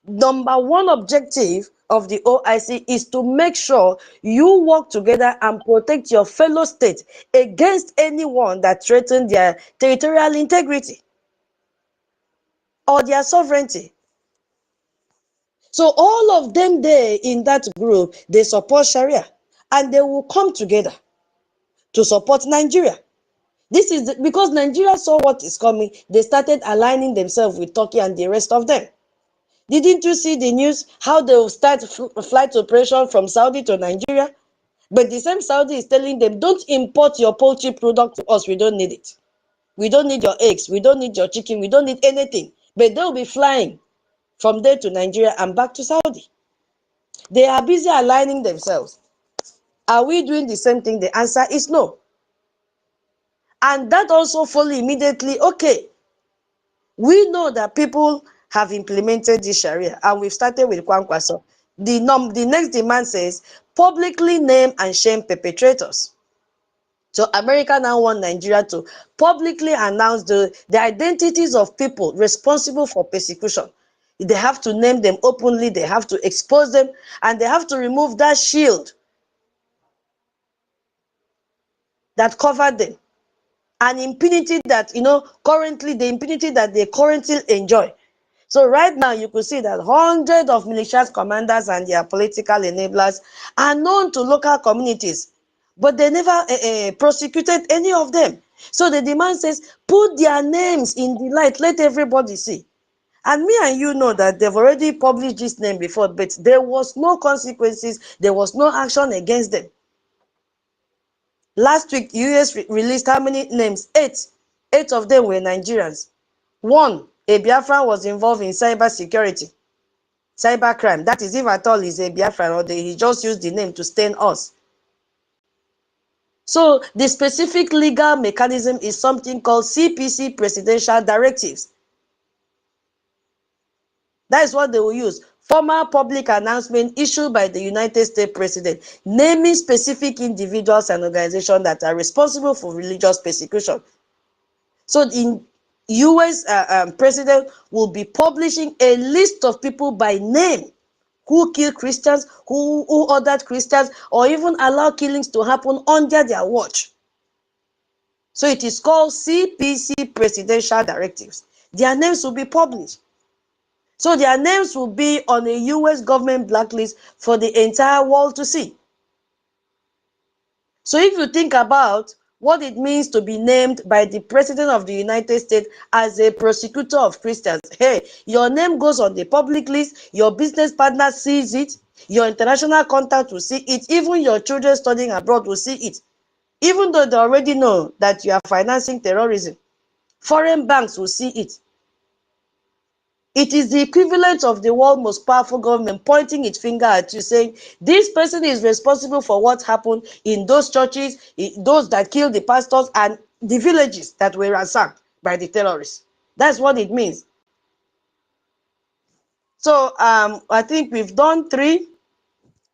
number one objective of the OIC is to make sure you work together and protect your fellow states against anyone that threatens their territorial integrity or their sovereignty. So all of them there in that group, they support Sharia, and they will come together to support Nigeria. This is because Nigeria saw what is coming. They started aligning themselves with Turkey and the rest of them. Didn't you see the news how they will start flight operation from Saudi to Nigeria? But the same Saudi is telling them, don't import your poultry product to us. We don't need it. We don't need your eggs. We don't need your chicken. We don't need anything. But they'll be flying from there to Nigeria and back to Saudi. They are busy aligning themselves. Are we doing the same thing? The answer is no. And that also follow immediately, okay, we know that people have implemented the Sharia, and we've started with Kwankwaso. The next demand says, publicly name and shame perpetrators. So America now want Nigeria to publicly announce the identities of people responsible for persecution. They have to name them openly, they have to expose them, and they have to remove that shield that covered them. And impunity that, currently, the impunity that they currently enjoy. So right now, you could see that hundreds of militias commanders and their political enablers are known to local communities, but they never prosecuted any of them. So the demand says, put their names in the light, let everybody see. And me and you know that they've already published this name before, but there was no consequences, there was no action against them. Last week, US released how many names? 8. 8 of them were Nigerians. 1, a Biafran, was involved in cyber security, cyber crime. That is, if at all he's a Biafran, or he just used the name to stain us. So the specific legal mechanism is something called CPC Presidential Directives. That is what they will use. Formal public announcement issued by the United States President, naming specific individuals and organizations that are responsible for religious persecution. So the US president will be publishing a list of people by name who kill Christians, who ordered Christians, or even allow killings to happen under their watch. So it is called CPC Presidential Directives. Their names will be published. So their names will be on a US government blacklist for the entire world to see. So if you think about what it means to be named by the President of the United States as a prosecutor of Christians, hey, your name goes on the public list, your business partner sees it, Your international contact will see it. Even your children studying abroad will see it. Even though they already know that you are financing terrorism, foreign banks will see it. It is the equivalent of the world's most powerful government pointing its finger at you, saying, this person is responsible for what happened in those churches, those that killed the pastors, and the villages that were ransacked by the terrorists. That's what it means. So I think we've done 3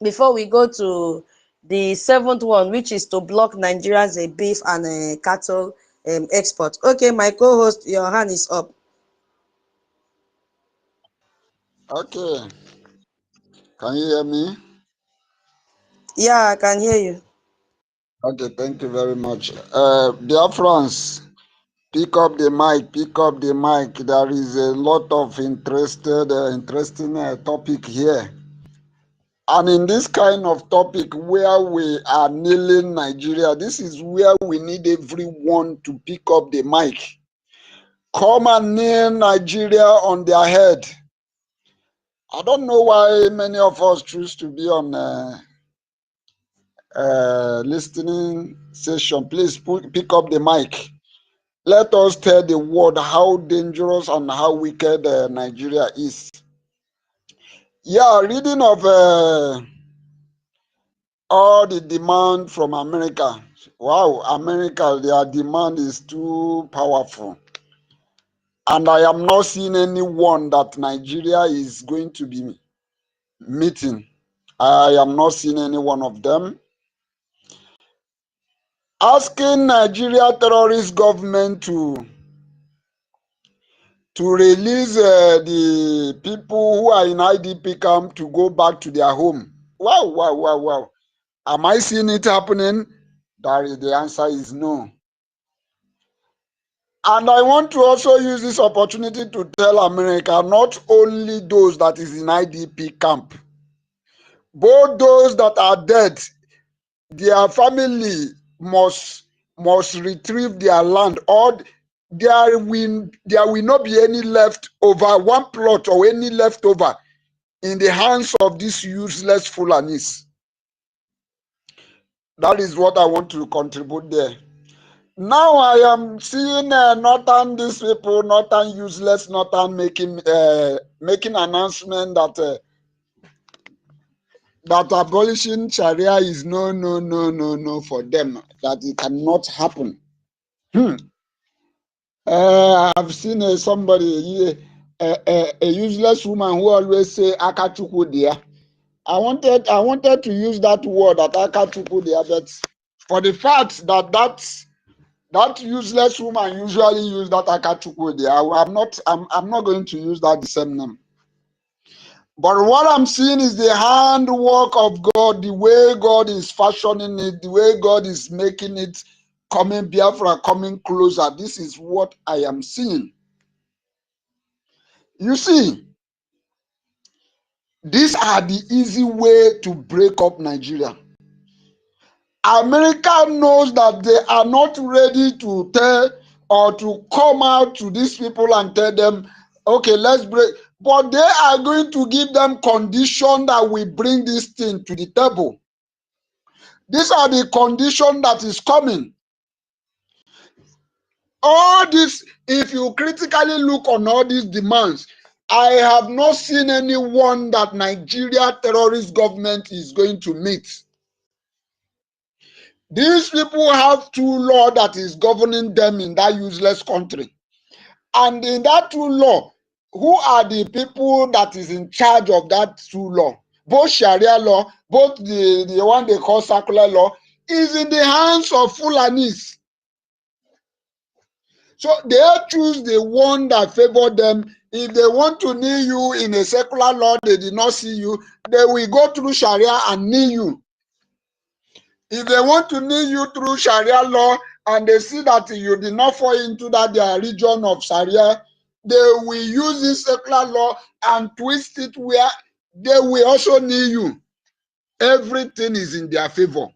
before we go to the 7th one, which is to block Nigeria's beef and cattle export. Okay, my co-host, your hand is up. Okay. Can you hear me? Yeah, I can hear you. Okay, thank you very much. Dear friends, pick up the mic, pick up the mic. There is a lot of interesting topic here. And in this kind of topic where we are kneeling Nigeria, this is where we need everyone to pick up the mic. Come and kneel Nigeria on their head. I don't know why many of us choose to be on listening session. Please pick up the mic. Let us tell the world how dangerous and how wicked Nigeria is. Yeah, reading of all the demand from America. Wow, America, their demand is too powerful. And I am not seeing anyone that Nigeria is going to be meeting. I am not seeing any one of them. Asking Nigeria terrorist government to release the people who are in IDP camp to go back to their home. Wow, wow, wow, wow. Am I seeing it happening? The answer is no. And I want to also use this opportunity to tell America, not only those that is in IDP camp, both those that are dead, their family must retrieve their land, or there will not be any left over, one plot or any leftover in the hands of these useless Fulanis. That is what I want to contribute there. Now I am seeing Northern, these people, Northern useless, Northern making announcement that that abolishing Sharia is no for them, that it cannot happen. I've seen somebody, a useless woman who always say Akachukwu dear. I wanted to use that word at Akachukwu dear, but for the fact that that useless woman usually use that Akachukwu dear, I'm not going to use that the same name. But what I'm seeing is the handwork of God, the way God is fashioning it, the way God is making it coming, Biafra coming closer. This is what I am seeing. You see, these are the easy way to break up Nigeria. America knows that they are not ready to tell or to come out to these people and tell them, okay, let's break. But they are going to give them condition that we bring this thing to the table. These are the condition that is coming. All this, if you critically look on all these demands, I have not seen anyone that Nigeria terrorist government is going to meet. These people have two laws that is governing them in that useless country. And in that two law, who are the people that is in charge of that two law? Both Sharia law, both the one they call secular law, is in the hands of Fulanis. So they choose the one that favor them. If they want to kneel you in a secular law, they did not see you, they will go through Sharia and kneel you. If they want to kneel you through Sharia law and they see that you did not fall into that their region of Sharia, they will use this secular law and twist it where they will also kneel you. Everything is in their favor.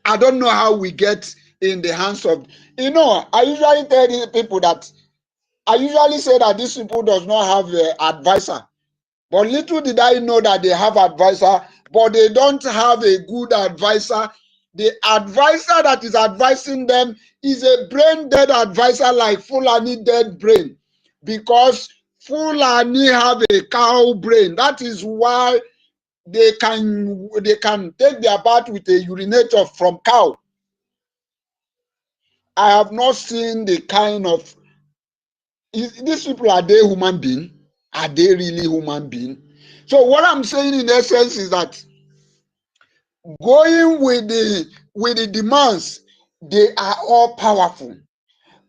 I don't know how we get in the hands of, I usually tell these people that I usually say that these people does not have an advisor. But little did I know that they have advisor, but they don't have a good advisor. The advisor that is advising them is a brain dead advisor like Fulani dead brain, because Fulani have a cow brain. That is why they can take their bath with a urinator from cow. I have not seen the kind of these people. Are they human being? Are they really human being? So what I'm saying in essence is that going with the demands, they are all powerful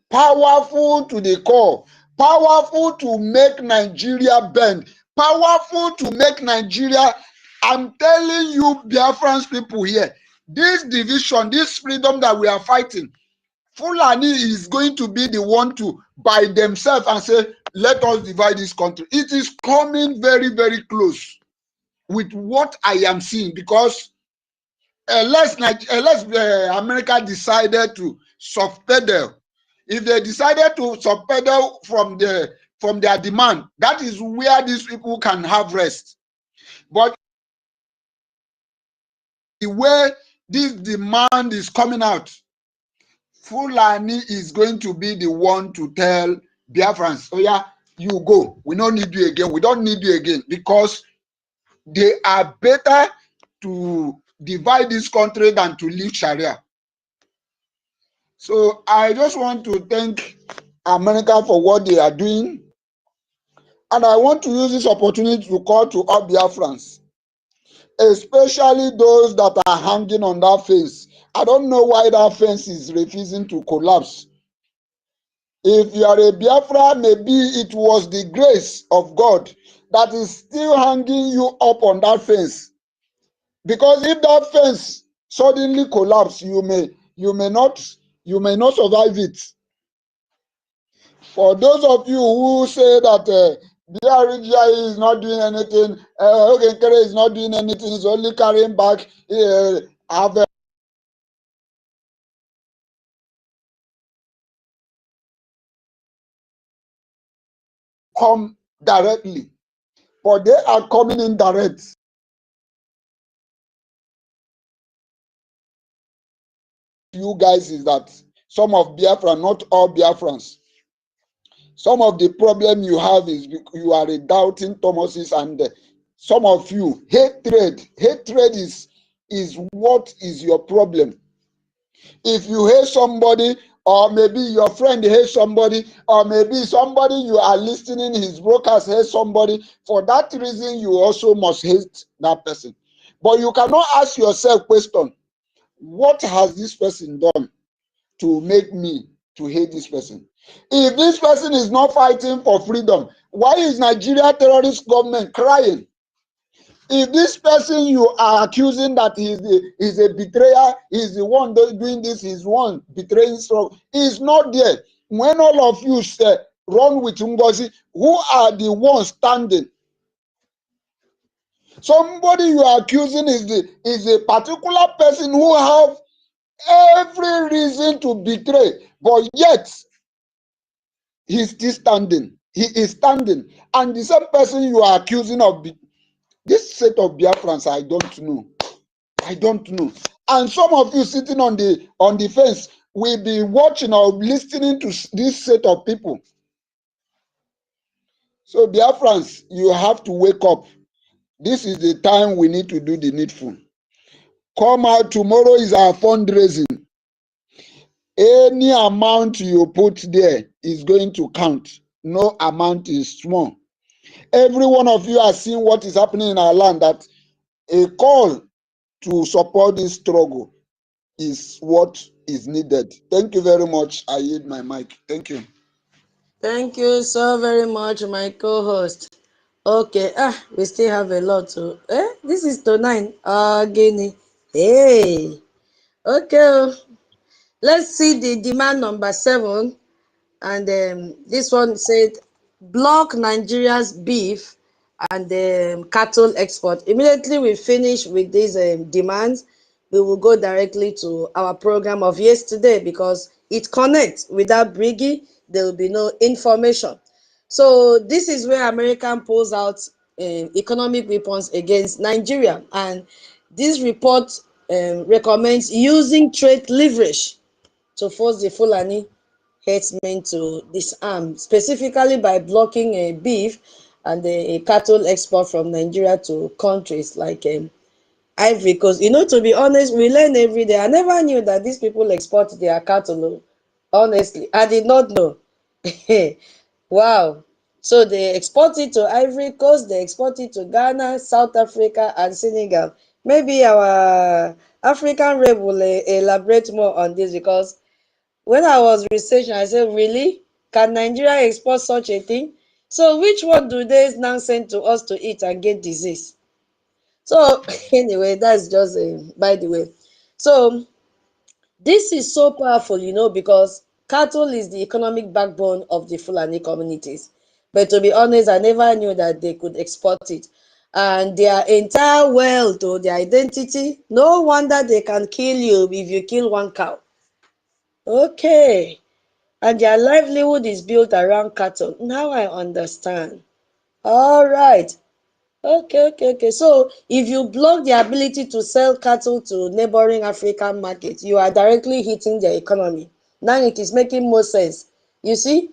to the core, powerful to make Nigeria bend, powerful to make Nigeria. I'm telling you, Biafran people here, this division, this freedom that we are fighting, Fulani is going to be the one to by themselves and say, let us divide this country. It is coming very, very close with what I am seeing, because unless America decided to soft pedal, if they decided to soft pedal from their demand, that is where these people can have rest. But the way this demand is coming out, Fulani is going to be the one to tell Biafrans, oh yeah, you go. We don't need you again. We don't need you again, because they are better to divide this country than to leave Sharia. So I just want to thank America for what they are doing. And I want to use this opportunity to call to all Biafrans, especially those that are hanging on that fence. I don't know why that fence is refusing to collapse. If you are a Biafra, maybe it was the grace of God that is still hanging you up on that fence. Because if that fence suddenly collapse, you may not survive it. For those of you who say that BRGI is not doing anything, NKERE is not doing anything, it's only carrying back, have come directly, but they are coming in direct. You guys is that some of Biafra, not all Biafrans, some of the problem you have is you are a doubting Thomases, and some of you hatred is what is your problem. If you hate somebody, or maybe your friend hates somebody, or maybe somebody you are listening his broadcast hates somebody, for that reason you also must hate that person. But you cannot ask yourself question, what has this person done to make me to hate this person? If this person is not fighting for freedom, why is Nigeria terrorist government crying? If this person you are accusing that is a betrayer, is the one doing this, is one betraying strong, is not there. When all of you say, run with Ngozi, who are the ones standing? Somebody you are accusing is a particular person who have every reason to betray, but yet he's still standing. He is standing. And the same person you are accusing of this set of Biafrans, I don't know. I don't know. And some of you sitting on the fence will be watching or listening to this set of people. So Biafrans, you have to wake up. This is the time we need to do the needful. Come out. Tomorrow is our fundraising. Any amount you put there is going to count. No amount is small. Every one of you are seeing what is happening in our land, that a call to support this struggle is what is needed. Thank you very much. I yield my mic. Thank you. Thank you so very much, my co-host. Okay, we still have a lot to. This is to 9. Guinea. Hey. Okay. Let's see the demand number 7. And this one said, block Nigeria's beef and cattle export. Immediately we finish with these demands, we will go directly to our program of yesterday, because it connects. Without Briggy, there will be no information. So this is where American pulls out economic weapons against Nigeria. And this report recommends using trade leverage to force the Fulani herdsmen to disarm, specifically by blocking a beef and a cattle export from Nigeria to countries like Ivory Coast. To be honest, we learn every day. I never knew that these people export their cattle. Honestly, I did not know. Wow. So they export it to Ivory Coast, they export it to Ghana, South Africa, and Senegal. Maybe our African rep will elaborate more on this, because when I was researching, I said, really? Can Nigeria export such a thing? So which one do they now send to us to eat and get disease? So anyway, that's just by the way. So this is so powerful, because cattle is the economic backbone of the Fulani communities. But to be honest, I never knew that they could export it. And their entire wealth or their identity, no wonder they can kill you if you kill one cow. Okay. And their livelihood is built around cattle. Now I understand. All right. Okay. So if you block the ability to sell cattle to neighboring African markets, you are directly hitting their economy. Now it is making more sense. You see?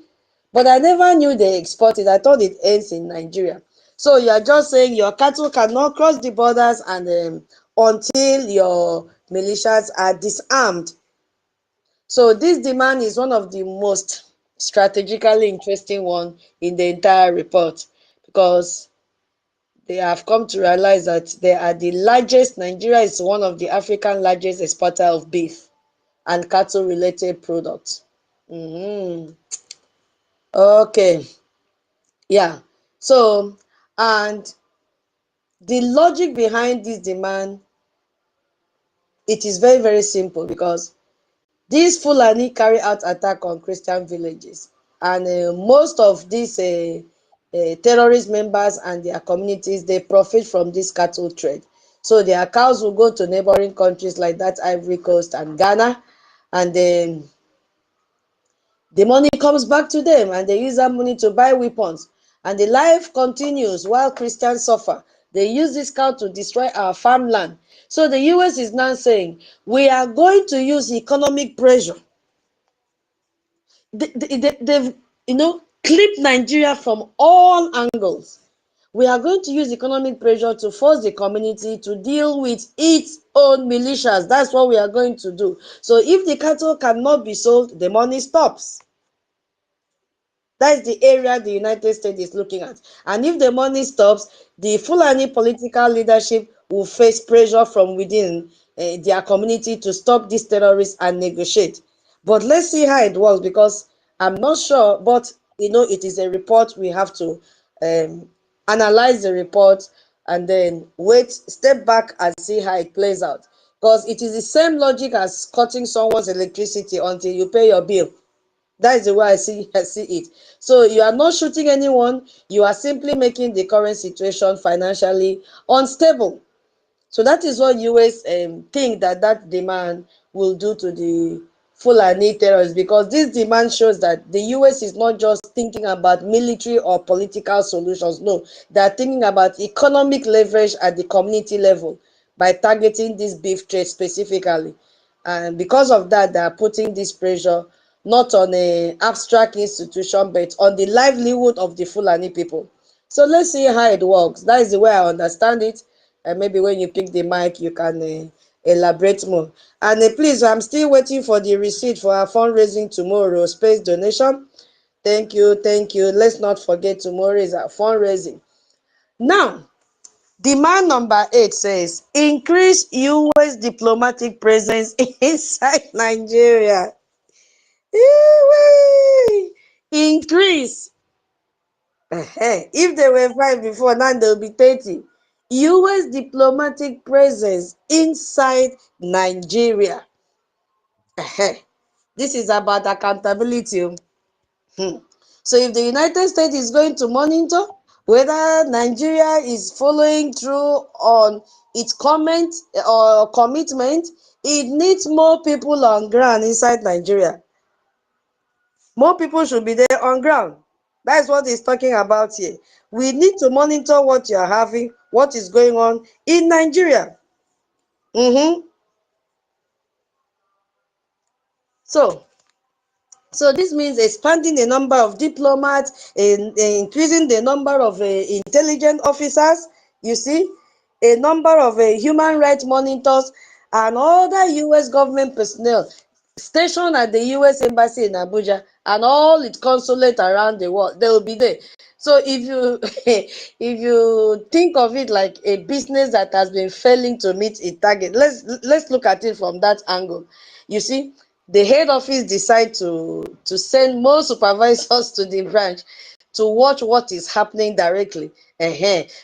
But I never knew they export it. I thought it ends in Nigeria. So you are just saying your cattle cannot cross the borders and until your militias are disarmed. So this demand is one of the most strategically interesting one in the entire report, because they have come to realize that they are the largest. Nigeria is one of the African largest exporter of beef and cattle related products. Okay. Yeah. So, and the logic behind this demand, it is very, very simple, because these Fulani carry out attack on Christian villages, and most of these terrorist members and their communities, they profit from this cattle trade. So their cows will go to neighboring countries like that Ivory Coast and Ghana, and then the money comes back to them, and they use that money to buy weapons. And the life continues while Christians suffer. They use this cow to destroy our farmland. So the US is now saying, we are going to use economic pressure. They've, clipped Nigeria from all angles. We are going to use economic pressure to force the community to deal with its own militias. That's what we are going to do. So if the cattle cannot be sold, the money stops. That's the area the United States is looking at. And if the money stops, the Fulani political leadership will face pressure from within their community to stop these terrorists and negotiate. But let's see how it works, because I'm not sure, but it is a report. We have to analyze the report and then step back and see how it plays out. Because it is the same logic as cutting someone's electricity until you pay your bill. That is the way I see it. So you are not shooting anyone. You are simply making the current situation financially unstable. So that is what US think that demand will do to the Fulani terrorists, because this demand shows that the US is not just thinking about military or political solutions. No, they are thinking about economic leverage at the community level by targeting this beef trade specifically. And because of that, they are putting this pressure not on an abstract institution, but on the livelihood of the Fulani people. So let's see how it works. That is the way I understand it. And maybe when you pick the mic, you can elaborate more. And please, I'm still waiting for the receipt for our fundraising tomorrow, space donation. Thank you. Let's not forget, tomorrow is our fundraising. Now, demand number 8 says, increase US diplomatic presence inside Nigeria. Increase. If they were 5 before, now they'll be 30. US diplomatic presence inside Nigeria. This is about accountability. So if the United States is going to monitor whether Nigeria is following through on its comment or commitment, it needs more people on ground inside Nigeria. More people should be there on ground. That's what he's talking about here. We need to monitor what you are having, what is going on in Nigeria. So this means expanding the number of diplomats, increasing the number of intelligence officers, you see, a number of human rights monitors, and other U.S. government personnel stationed at the U.S. Embassy in Abuja and all its consulate around the world. They will be there. So if you if you think of it like a business that has been failing to meet its target, let's look at it from that angle. You see, the head office decide to send more supervisors to the branch to watch what is happening directly,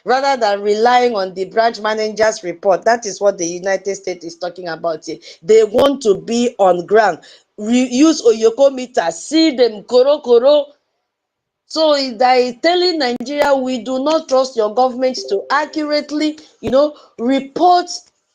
rather than relying on the branch manager's report. That is what the United States is talking about here. They want to be on ground, use Oyoko meter, see them koro. So they telling Nigeria, we do not trust your government to accurately, report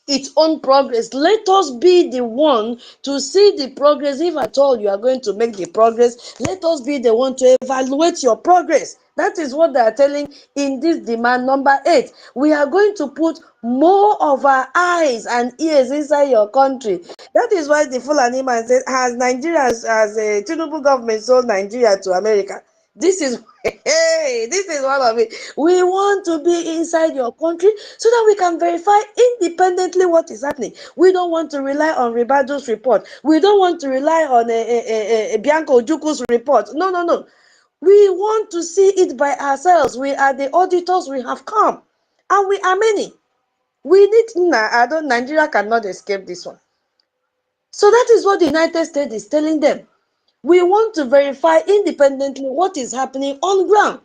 its own progress. Let us be the one to see the progress. If at all you are going to make the progress, let us be the one to evaluate your progress. That is what they are telling in this demand number 8. We are going to put more of our eyes and ears inside your country. That is why the Fulani man said, has Nigeria, as a Tinubu government sold Nigeria to America? This is this is one of it. We want to be inside your country so that we can verify independently what is happening. We don't want to rely on Ribado's report. We don't want to rely on a Bianco Ojuku's report. No. We want to see it by ourselves. We are the auditors. We have come, and we are many. We need Nigeria cannot escape this one. So that is what the United States is telling them. We want to verify independently what is happening on ground.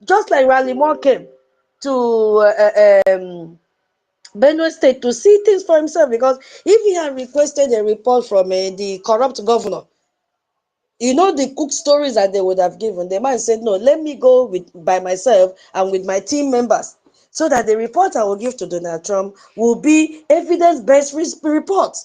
Just like Raleigh Moore came to Benue State to see things for himself, because if he had requested a report from the corrupt governor, the cook stories that they would have given, the man said, no, let me go by myself and with my team members, so that the report I will give to Donald Trump will be evidence-based report.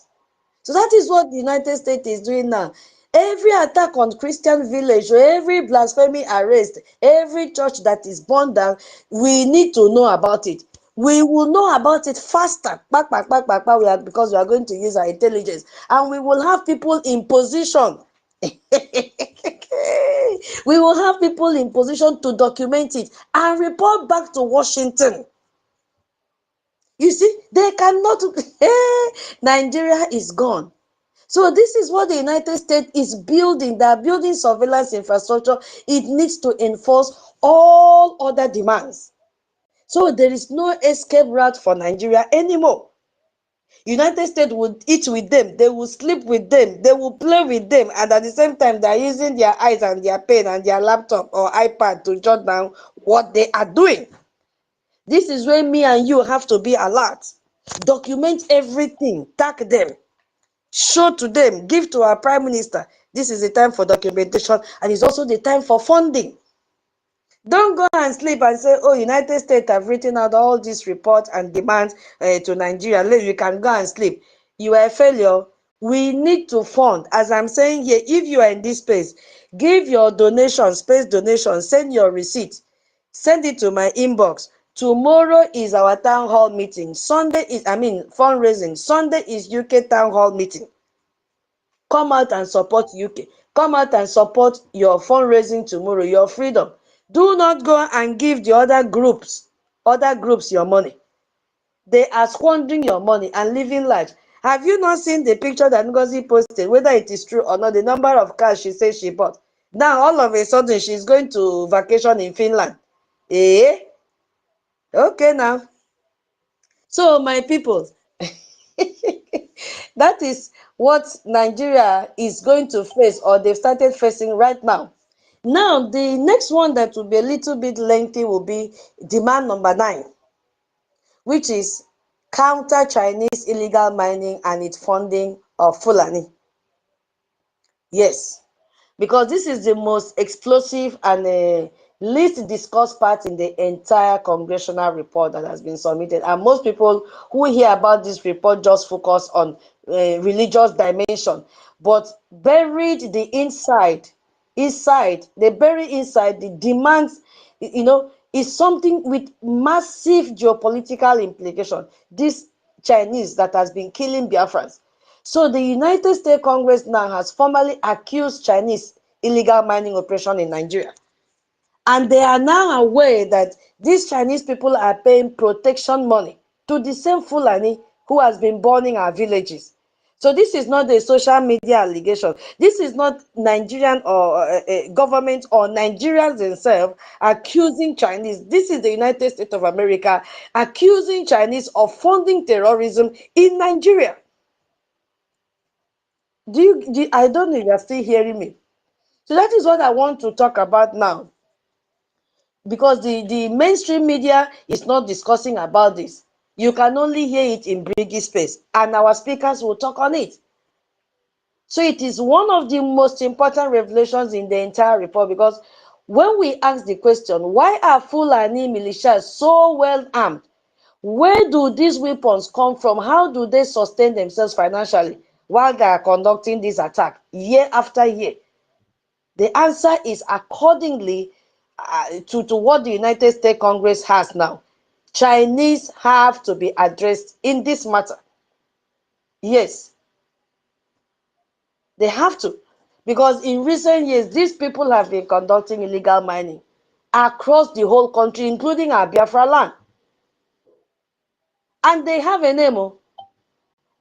So that is what the United States is doing now. Every attack on Christian village, or every blasphemy arrest, every church that is burned down, we need to know about it. We will know about it faster, because we are going to use our intelligence, and we will have people in position. We will have people in position to document it and report back to Washington. You see, they cannot. Nigeria is gone. So this is what the United States is building. They are building surveillance infrastructure. It needs to enforce all other demands. So there is no escape route for Nigeria anymore. United States would eat with them. They will sleep with them. They will play with them. And at the same time, they are using their eyes and their pen and their laptop or iPad to jot down what they are doing. This is where me and you have to be alert. Document everything. Tag them. Show to them, give to our Prime Minister. This is the time for documentation, and it's also the time for funding. Don't go and sleep and say, oh, United States have written out all these reports and demands to Nigeria. You can go and sleep. You are a failure. We need to fund. As I'm saying here, if you are in this space, give your donation, space donation, send your receipt. Send it to my inbox. Tomorrow is our town hall meeting. Fundraising. Sunday is UK town hall meeting. Come out and support UK. Come out and support your fundraising tomorrow, your freedom. Do not go and give the other groups your money. They are squandering your money and living life. Have you not seen the picture that Ngozi posted, whether it is true or not, the number of cars she says she bought? Now, all of a sudden, she's going to vacation in Finland. Okay, now. So, my people, that is what Nigeria is going to face, or they've started facing right now. Now, the next one that will be a little bit lengthy will be demand number 9, which is counter Chinese illegal mining and its funding of Fulani. Yes, because this is the most explosive and least discussed part in the entire congressional report that has been submitted. And most people who hear about this report just focus on religious dimension, but buried the inside inside, they bury inside the demands, is something with massive geopolitical implication. This Chinese that has been killing Biafrans. So the United States Congress now has formally accused Chinese illegal mining operation in Nigeria. And they are now aware that these Chinese people are paying protection money to the same Fulani who has been burning our villages. So this is not a social media allegation. This is not Nigerian or government or Nigerians themselves accusing Chinese. This is the United States of America accusing Chinese of funding terrorism in Nigeria. I don't know if you're still hearing me. So that is what I want to talk about now. Because the mainstream media is not discussing about this. You can only hear it in Briggy space, and our speakers will talk on it. So it is one of the most important revelations in the entire report, because when we ask the question, why are Fulani militias so well armed? Where do these weapons come from? How do they sustain themselves financially while they are conducting this attack year after year? The answer is accordingly to what the United States Congress has now. Chinese have to be addressed in this matter. Yes, they have to. Because in recent years, these people have been conducting illegal mining across the whole country, including our Biafra land. And they have a name,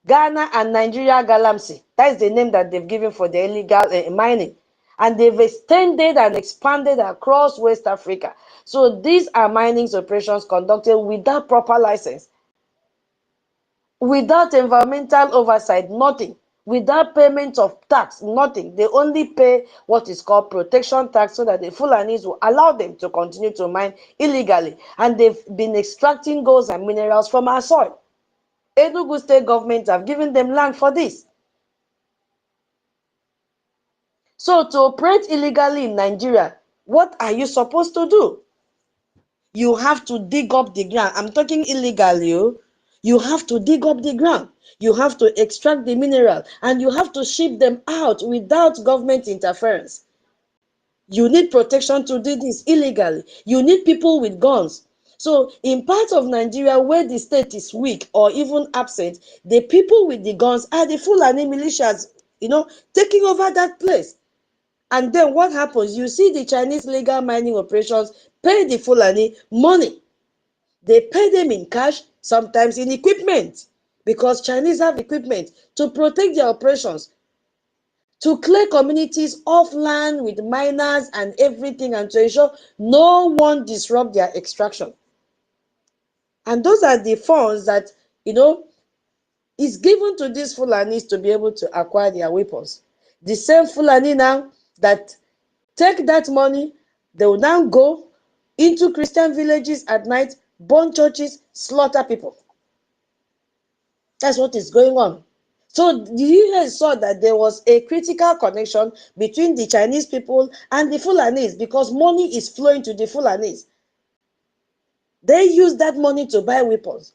Ghana and Nigeria Galamsey. That is the name that they've given for the illegal mining. And they've extended and expanded across West Africa. So these are mining operations conducted without proper license, without environmental oversight, nothing, without payment of tax, nothing. They only pay what is called protection tax so that the Fulanis will allow them to continue to mine illegally. And they've been extracting gold and minerals from our soil. Enugu state government have given them land for this. So to operate illegally in Nigeria, what are you supposed to do? You have to dig up the ground. I'm talking illegally. You have to dig up the ground. You have to extract the mineral, and you have to ship them out without government interference. You need protection to do this illegally. You need people with guns. So in parts of Nigeria where the state is weak or even absent, the people with the guns are the Fulani militias, taking over that place. And then what happens? You see the Chinese legal mining operations pay the Fulani money. They pay them in cash, sometimes in equipment, because Chinese have equipment to protect their operations, to clear communities off land with miners and everything, and to ensure no one disrupt their extraction. And those are the funds that, is given to these Fulanis to be able to acquire their weapons. The same Fulani now that take that money, they will now go into Christian villages at night, burn churches, slaughter people. That's what is going on. So the US saw that there was a critical connection between the Chinese people and the Fulanis, because money is flowing to the Fulanis. They use that money to buy weapons.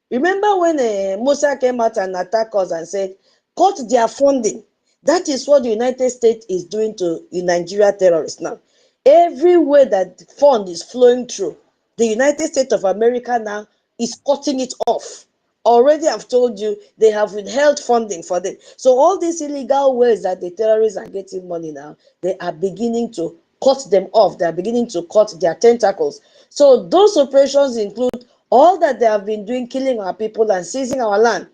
Remember when Musa came out and attacked us and said, cut their funding. That is what the United States is doing to Nigeria terrorists now. Everywhere that fund is flowing through, the United States of America now is cutting it off. Already I've told you, they have withheld funding for them. So all these illegal ways that the terrorists are getting money now, they are beginning to cut them off. They are beginning to cut their tentacles. So those operations include all that they have been doing, killing our people and seizing our land.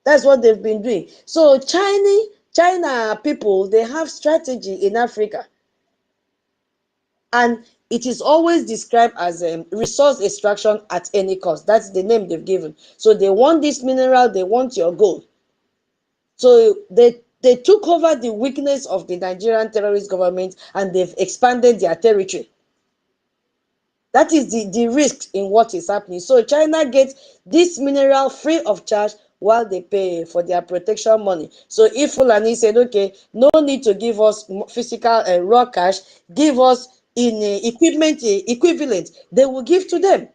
That's what they've been doing. So China people, they have strategy in Africa. And it is always described as resource extraction at any cost. That's the name they've given. So they want this mineral, they want your gold. So they took over the weakness of the Nigerian terrorist government, and they've expanded their territory. That is the risk in what is happening. So China gets this mineral free of charge while they pay for their protection money. So if Fulani said, okay, no need to give us physical raw cash, give us in equipment equivalent, they will give to them.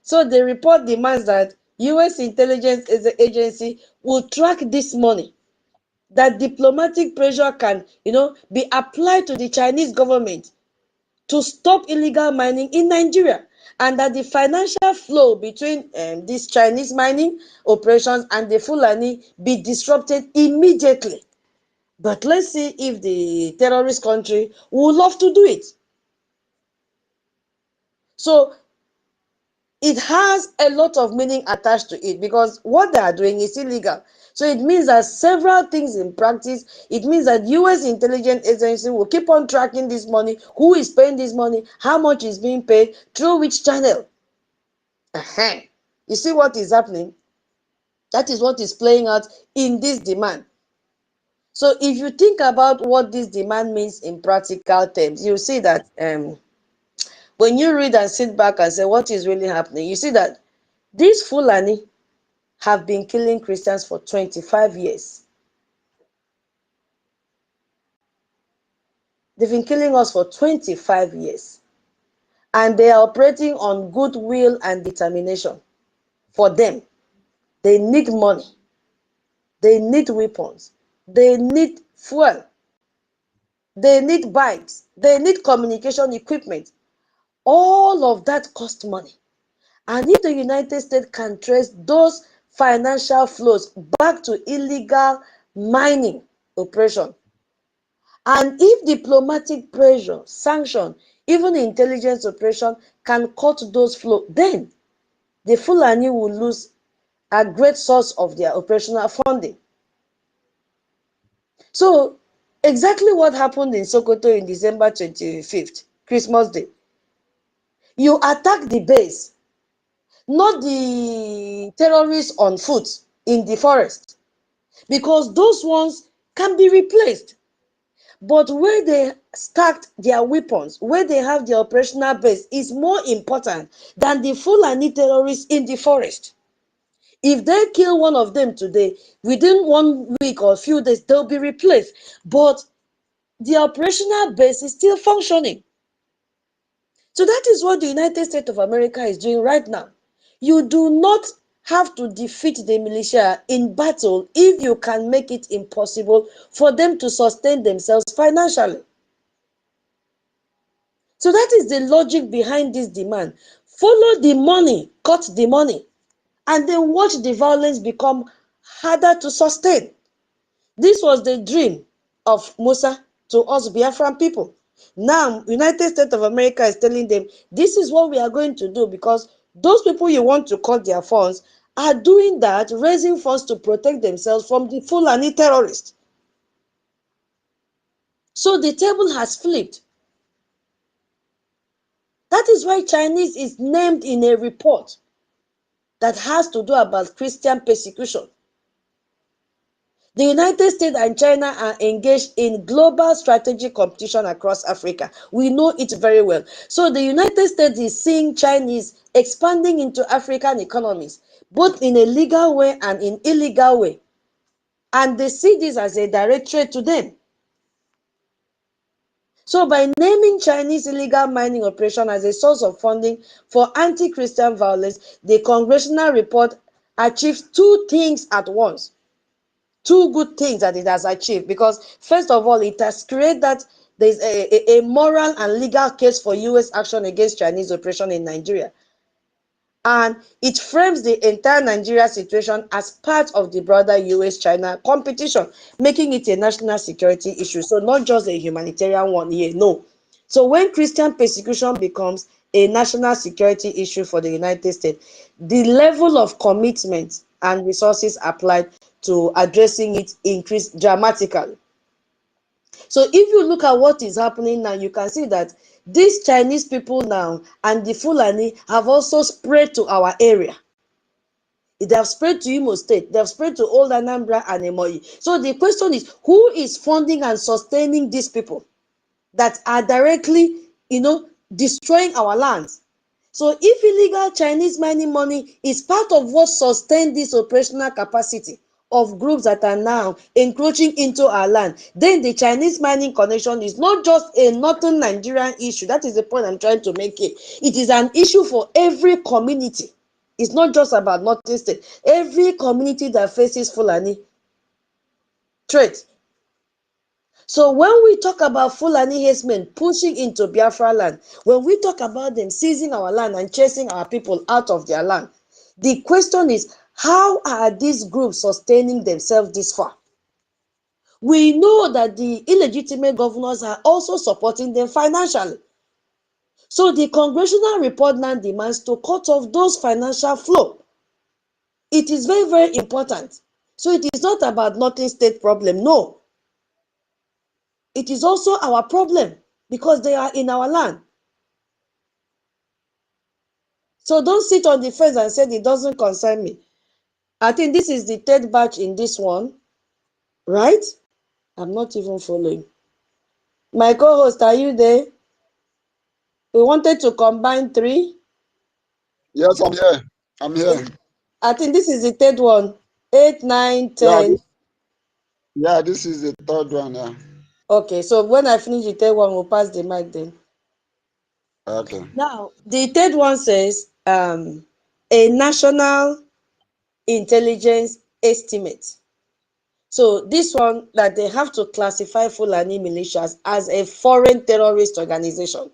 So the report demands that US intelligence agency will track this money. that diplomatic pressure can, be applied to the Chinese government to stop illegal mining in Nigeria, and that the financial flow between these Chinese mining operations and the Fulani be disrupted immediately. But let's see if the terrorist country would love to do it. So it has a lot of meaning attached to it, because what they are doing is illegal. So it means that several things in practice. It means that US intelligence agency will keep on tracking this money, who is paying this money, how much is being paid, through which channel. You see what is happening? That is what is playing out in this demand. So if you think about what this demand means in practical terms, you see that when you read and sit back and say what is really happening, you see that these Fulani have been killing Christians for 25 years. They've been killing us for 25 years. And they are operating on goodwill and determination. For them, they need money. They need weapons. They need fuel. They need bikes. They need communication equipment. All of that costs money. And if the United States can trace those financial flows back to illegal mining operation, and if diplomatic pressure, sanction, even intelligence operation can cut those flows, then the Fulani will lose a great source of their operational funding. So exactly what happened in Sokoto in December 25th, Christmas Day. You attack the base, not the terrorists on foot in the forest, because those ones can be replaced. But where they stacked their weapons, where they have their operational base, is more important than the Fulani terrorists in the forest. If they kill one of them today, within 1 week or a few days, they'll be replaced. But the operational base is still functioning. So that is what the United States of America is doing right now. You do not have to defeat the militia in battle if you can make it impossible for them to sustain themselves financially. So that is the logic behind this demand. Follow the money, cut the money, and then watch the violence become harder to sustain. This was the dream of Musa to us Biafran people. Now, United States of America is telling them, this is what we are going to do, because those people you want to cut their funds are doing that, raising funds to protect themselves from the Fulani terrorists. So the table has flipped. That is why Chinese is named in a report that has to do about Christian persecution. The United States and China are engaged in global strategic competition across Africa. We know it very well. So the United States is seeing Chinese expanding into African economies, both in a legal way and in illegal way. And they see this as a direct threat to them. So by naming Chinese illegal mining operation as a source of funding for anti-Christian violence, the congressional report achieves two things at once. Two good things that it has achieved, because first of all, it has created that there's a moral and legal case for US action against Chinese operation in Nigeria. And it frames the entire Nigeria situation as part of the broader US-China competition, making it a national security issue. So not just a humanitarian one here, no. So when Christian persecution becomes a national security issue for the United States, the level of commitment and resources applied to addressing it increased dramatically. So if you look at what is happening now, you can see that these Chinese people now and the Fulani have also spread to our area. They have spread to Imo State, they have spread to Old Anambra and Emoyi. So the question is, who is funding and sustaining these people that are directly, destroying our lands? So if illegal Chinese mining money is part of what sustains this operational capacity of groups that are now encroaching into our land, then the Chinese mining connection is not just a northern Nigerian issue. That is the point I'm trying to make here. It is an issue for every community. It's not just about northern state. Every community that faces Fulani straight. So when we talk about Fulani herdsmen pushing into Biafra land, when we talk about them seizing our land and chasing our people out of their land, the question is, how are these groups sustaining themselves this far? We know that the illegitimate governors are also supporting them financially. So the congressional report now demands to cut off those financial flow. It is very, very important. So it is not about Northern state problem, no. It is also our problem because they are in our land. So don't sit on the fence and say it doesn't concern me. I think this is the third batch in this one, right? I'm not even following. My co-host, are you there? We wanted to combine 3. Yes, I'm here. I'm here. I think this is the third one. 8, 9, 10. Yeah, this is the third one. Yeah. Okay, so when I finish the third one, we'll pass the mic then. Okay. Now, the third one says a national intelligence estimate. So this one, that they have to classify Fulani militias as a foreign terrorist organization.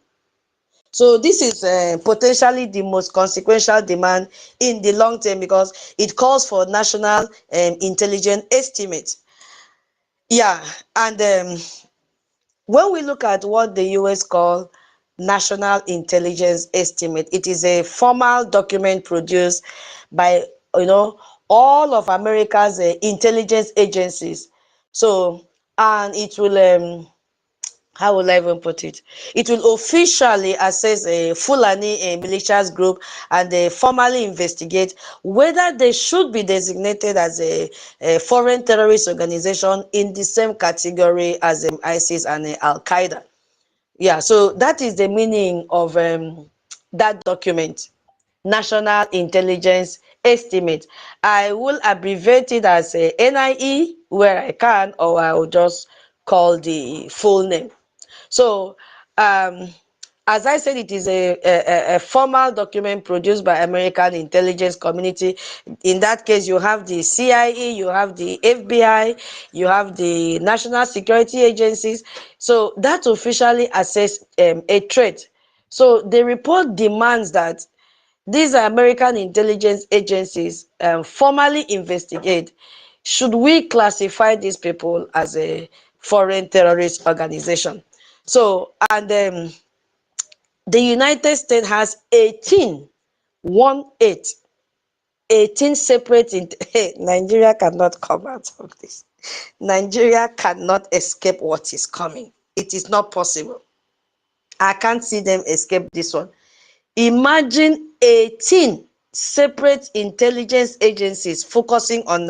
So this is potentially the most consequential demand in the long term because it calls for national intelligence estimate. Yeah, and when we look at what the US call National Intelligence Estimate, it is a formal document produced by all of America's intelligence agencies. So, and it will how will I even put it? It will officially assess a Fulani militias group and formally investigate whether they should be designated as a foreign terrorist organization in the same category as ISIS and Al Qaeda. Yeah, so that is the meaning of that document, National Intelligence Estimate. I will abbreviate it as NIE where I can, or I will just call the full name. So, as I said, it is a formal document produced by American intelligence community. In that case, you have the CIA, you have the FBI, you have the national security agencies. So that officially assess a threat. So the report demands that these American intelligence agencies formally investigate, should we classify these people as a foreign terrorist organization? So, and the United States has 18 separate, Nigeria cannot come out of this. Nigeria cannot escape what is coming. It is not possible. I can't see them escape this one. Imagine 18 separate intelligence agencies focusing on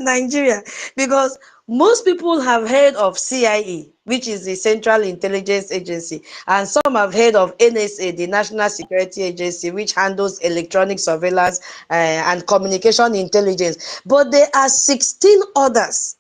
Nigeria, because most people have heard of CIA, which is the Central Intelligence Agency, and some have heard of NSA, the National Security Agency, which handles electronic surveillance and communication intelligence. But there are 16 others.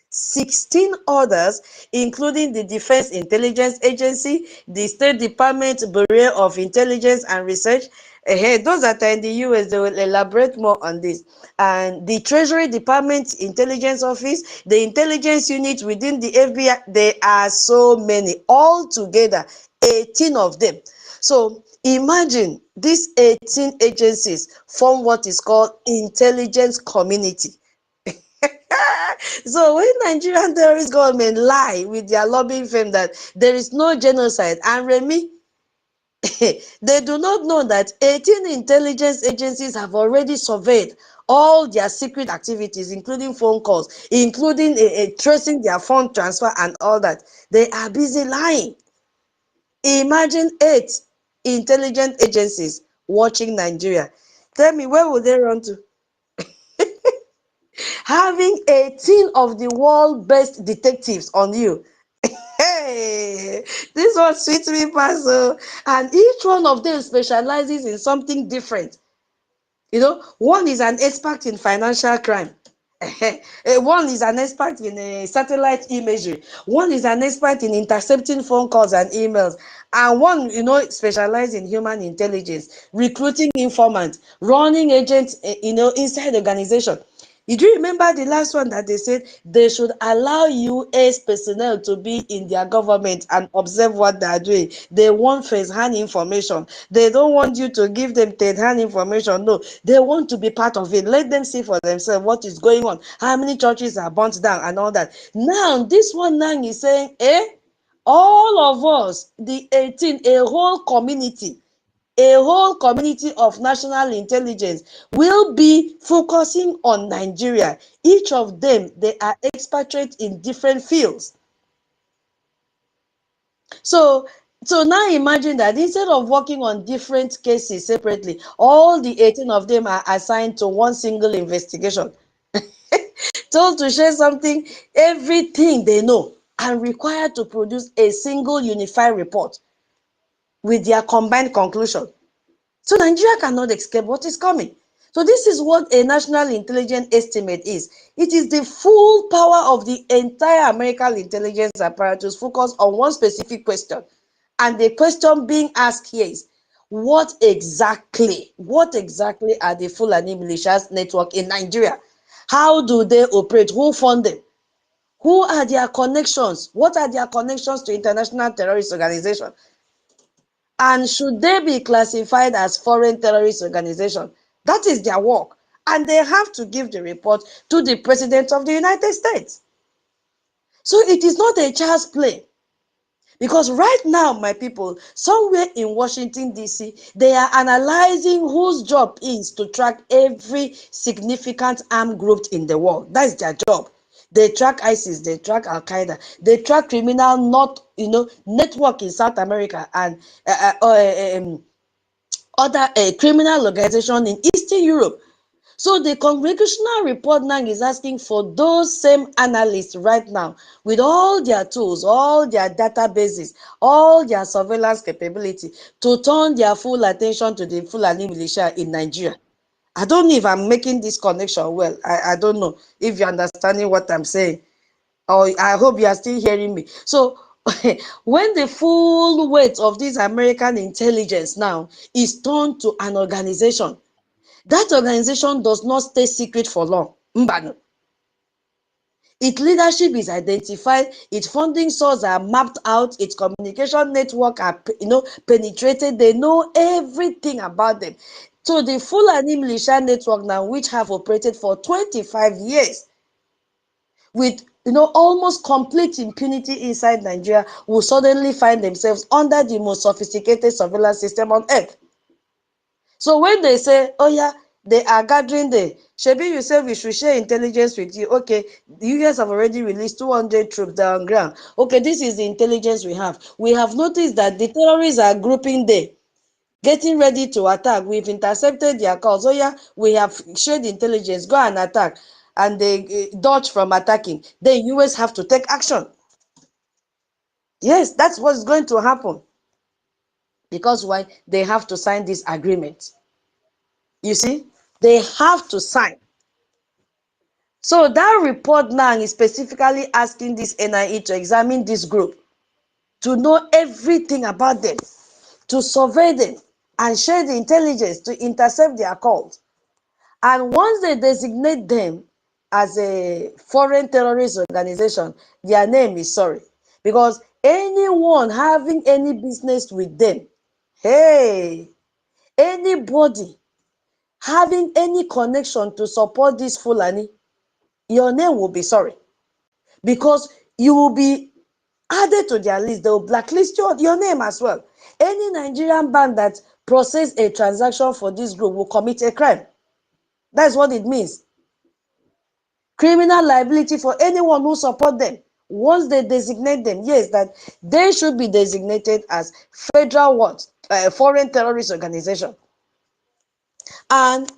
16 others, including the Defense Intelligence Agency, the State Department Bureau of Intelligence and Research. Those that are in the US, they will elaborate more on this. And the Treasury Department Intelligence Office, the intelligence unit within the FBI, there are so many. All together, 18 of them. So imagine these 18 agencies form what is called intelligence community. So when Nigerian terrorist government lie with their lobbying firm that there is no genocide, and Remy, they do not know that 18 intelligence agencies have already surveyed all their secret activities, including phone calls, including tracing their fund transfer and all that. They are busy lying. Imagine 8 intelligence agencies watching Nigeria. Tell me, where would they run to? Having 18 of the world's best detectives on you. Hey, this one sweet me pass. And each one of them specializes in something different. One is an expert in financial crime. One is an expert in satellite imagery. One is an expert in intercepting phone calls and emails. And one, specialized in human intelligence, recruiting informants, running agents, inside the organization. You do remember the last one that they said they should allow US personnel to be in their government and observe what they are doing. They want first-hand information. They don't want you to give them third-hand information. No, they want to be part of it. Let them see for themselves what is going on, how many churches are burnt down and all that. Now, this one now is saying, all of us, the 18, a whole community of national intelligence will be focusing on Nigeria. Each of them, they are expatriates in different fields. So now imagine that instead of working on different cases separately, all the 18 of them are assigned to one single investigation. Told to share something, everything they know, and required to produce a single unified report with their combined conclusion. So Nigeria cannot escape what is coming. So this is what a national intelligence estimate is. It is the full power of the entire American intelligence apparatus focused on one specific question. And the question being asked here is, what exactly are the Fulani militias network in Nigeria? How do they operate? Who fund them? Who are their connections? What are their connections to international terrorist organizations? And should they be classified as foreign terrorist organization? That is their work. And they have to give the report to the President of the United States. So it is not a child's play. Because right now, my people, somewhere in Washington, D.C., they are analyzing whose job is to track every significant armed group in the world. That's their job. They track ISIS, they track Al-Qaeda, they track criminal network in South America and other criminal organization in Eastern Europe. So the congregational report now is asking for those same analysts right now with all their tools, all their databases, all their surveillance capability to turn their full attention to the Fulani militia in Nigeria. I don't know if I'm making this connection well. I don't know if you're understanding what I'm saying. Or I hope you are still hearing me. So when the full weight of this American intelligence now is turned to an organization, that organization does not stay secret for long. Mbano. Its leadership is identified, its funding sources are mapped out, its communication network are penetrated. They know everything about them. So the Fulani militia network now, which have operated for 25 years with almost complete impunity inside Nigeria, will suddenly find themselves under the most sophisticated surveillance system on earth. So when they say, oh yeah, they are gathering the Shebi, you say we should share intelligence with you. Okay, the US have already released 200 troops down ground. Okay, this is the intelligence we have. We have noticed that the terrorists are grouping there, getting ready to attack. We've intercepted their calls. Oh yeah, we have shared intelligence. Go and attack. And they dodge from attacking. The US have to take action. Yes, that's what's going to happen. Because why? They have to sign this agreement. You see, they have to sign. So that report now is specifically asking this NIE to examine this group, to know everything about them, to survey them, and share the intelligence to intercept their calls. And once they designate them as a foreign terrorist organization, their name is sorry. Because anyone having any business with them, hey, anybody having any connection to support this Fulani, your name will be sorry. Because you will be added to their list. They will blacklist your name as well. Any Nigerian bank that process a transaction for this group will commit a crime. That's what it means. Criminal liability for anyone who support them. Once they designate them, yes, that they should be designated as federal what? Foreign terrorist organization. And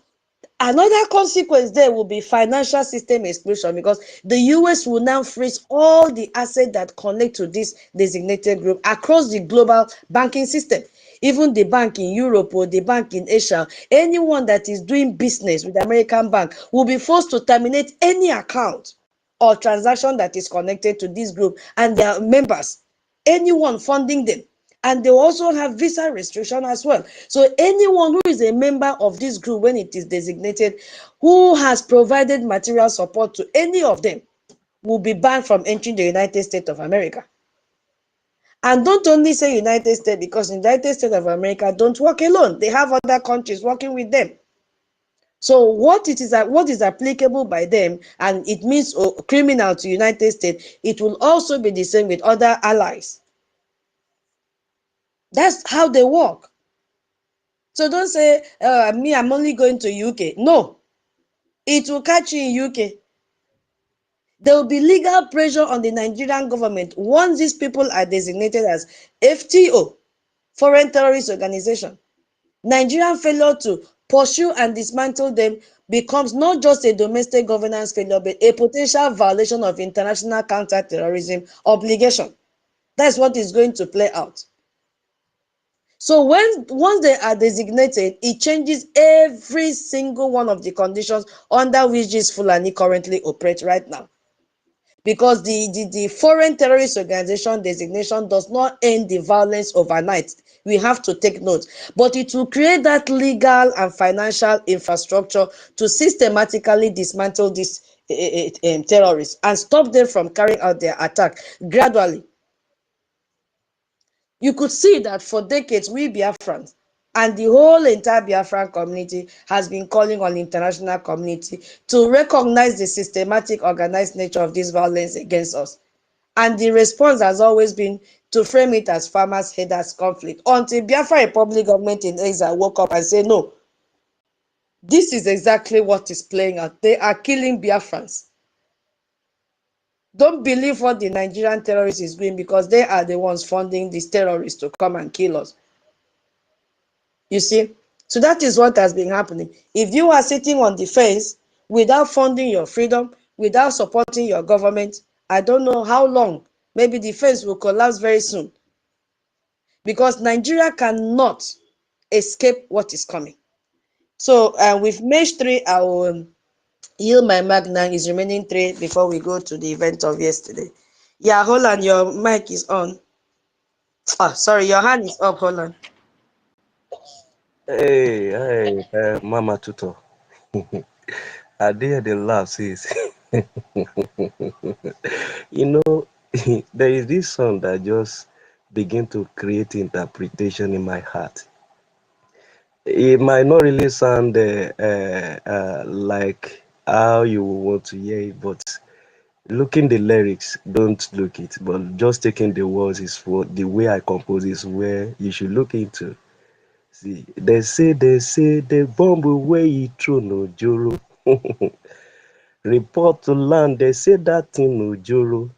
another consequence there will be financial system explosion, because the US will now freeze all the assets that connect to this designated group across the global banking system. Even the bank in Europe or the bank in Asia, anyone that is doing business with the American bank will be forced to terminate any account or transaction that is connected to this group and their members, anyone funding them. And they also have visa restriction as well. So anyone who is a member of this group, when it is designated, who has provided material support to any of them, will be banned from entering the United States of America. And don't only say United States, because United States of America don't work alone. They have other countries working with them. So what is applicable by them, and it means criminal to United States, it will also be the same with other allies. That's how they work. So don't say, me, I'm only going to UK. No, it will catch you in UK. There will be legal pressure on the Nigerian government once these people are designated as FTO, Foreign Terrorist Organization. Nigerian failure to pursue and dismantle them becomes not just a domestic governance failure, but a potential violation of international counter-terrorism obligation. That's what is going to play out. So once they are designated, it changes every single one of the conditions under which this Fulani currently operate right now. Because the foreign terrorist organization designation does not end the violence overnight. We have to take note. But it will create that legal and financial infrastructure to systematically dismantle these terrorists and stop them from carrying out their attack gradually. You could see that for decades, we Biafrans and the whole entire Biafran community has been calling on the international community to recognize the systematic, organized nature of this violence against us. And the response has always been to frame it as farmers' headers conflict, until Biafra Republic government in exile woke up and said, no, this is exactly what is playing out. They are killing Biafrans. Don't believe what the Nigerian terrorists is doing, because they are the ones funding these terrorists to come and kill us. You see? So that is what has been happening. If you are sitting on the fence without funding your freedom, without supporting your government, I don't know how long. Maybe the fence will collapse very soon. Because Nigeria cannot escape what is coming. So with match 3, I will yield my mic now. Is remaining 3 before we go to the event of yesterday. Yeah, Holland, your mic is on. Oh, sorry, your hand is up, Holland. Hey, Mama Tuto. I dare the laugh, sis. You know, there is this song that just begin to create interpretation in my heart. It might not really sound like how you want to hear it, but looking the lyrics, don't look it. But just taking the words is what the way I compose is where you should look into. See, they say the bomb where he throw no joro. Report to land, they say that thing no joro.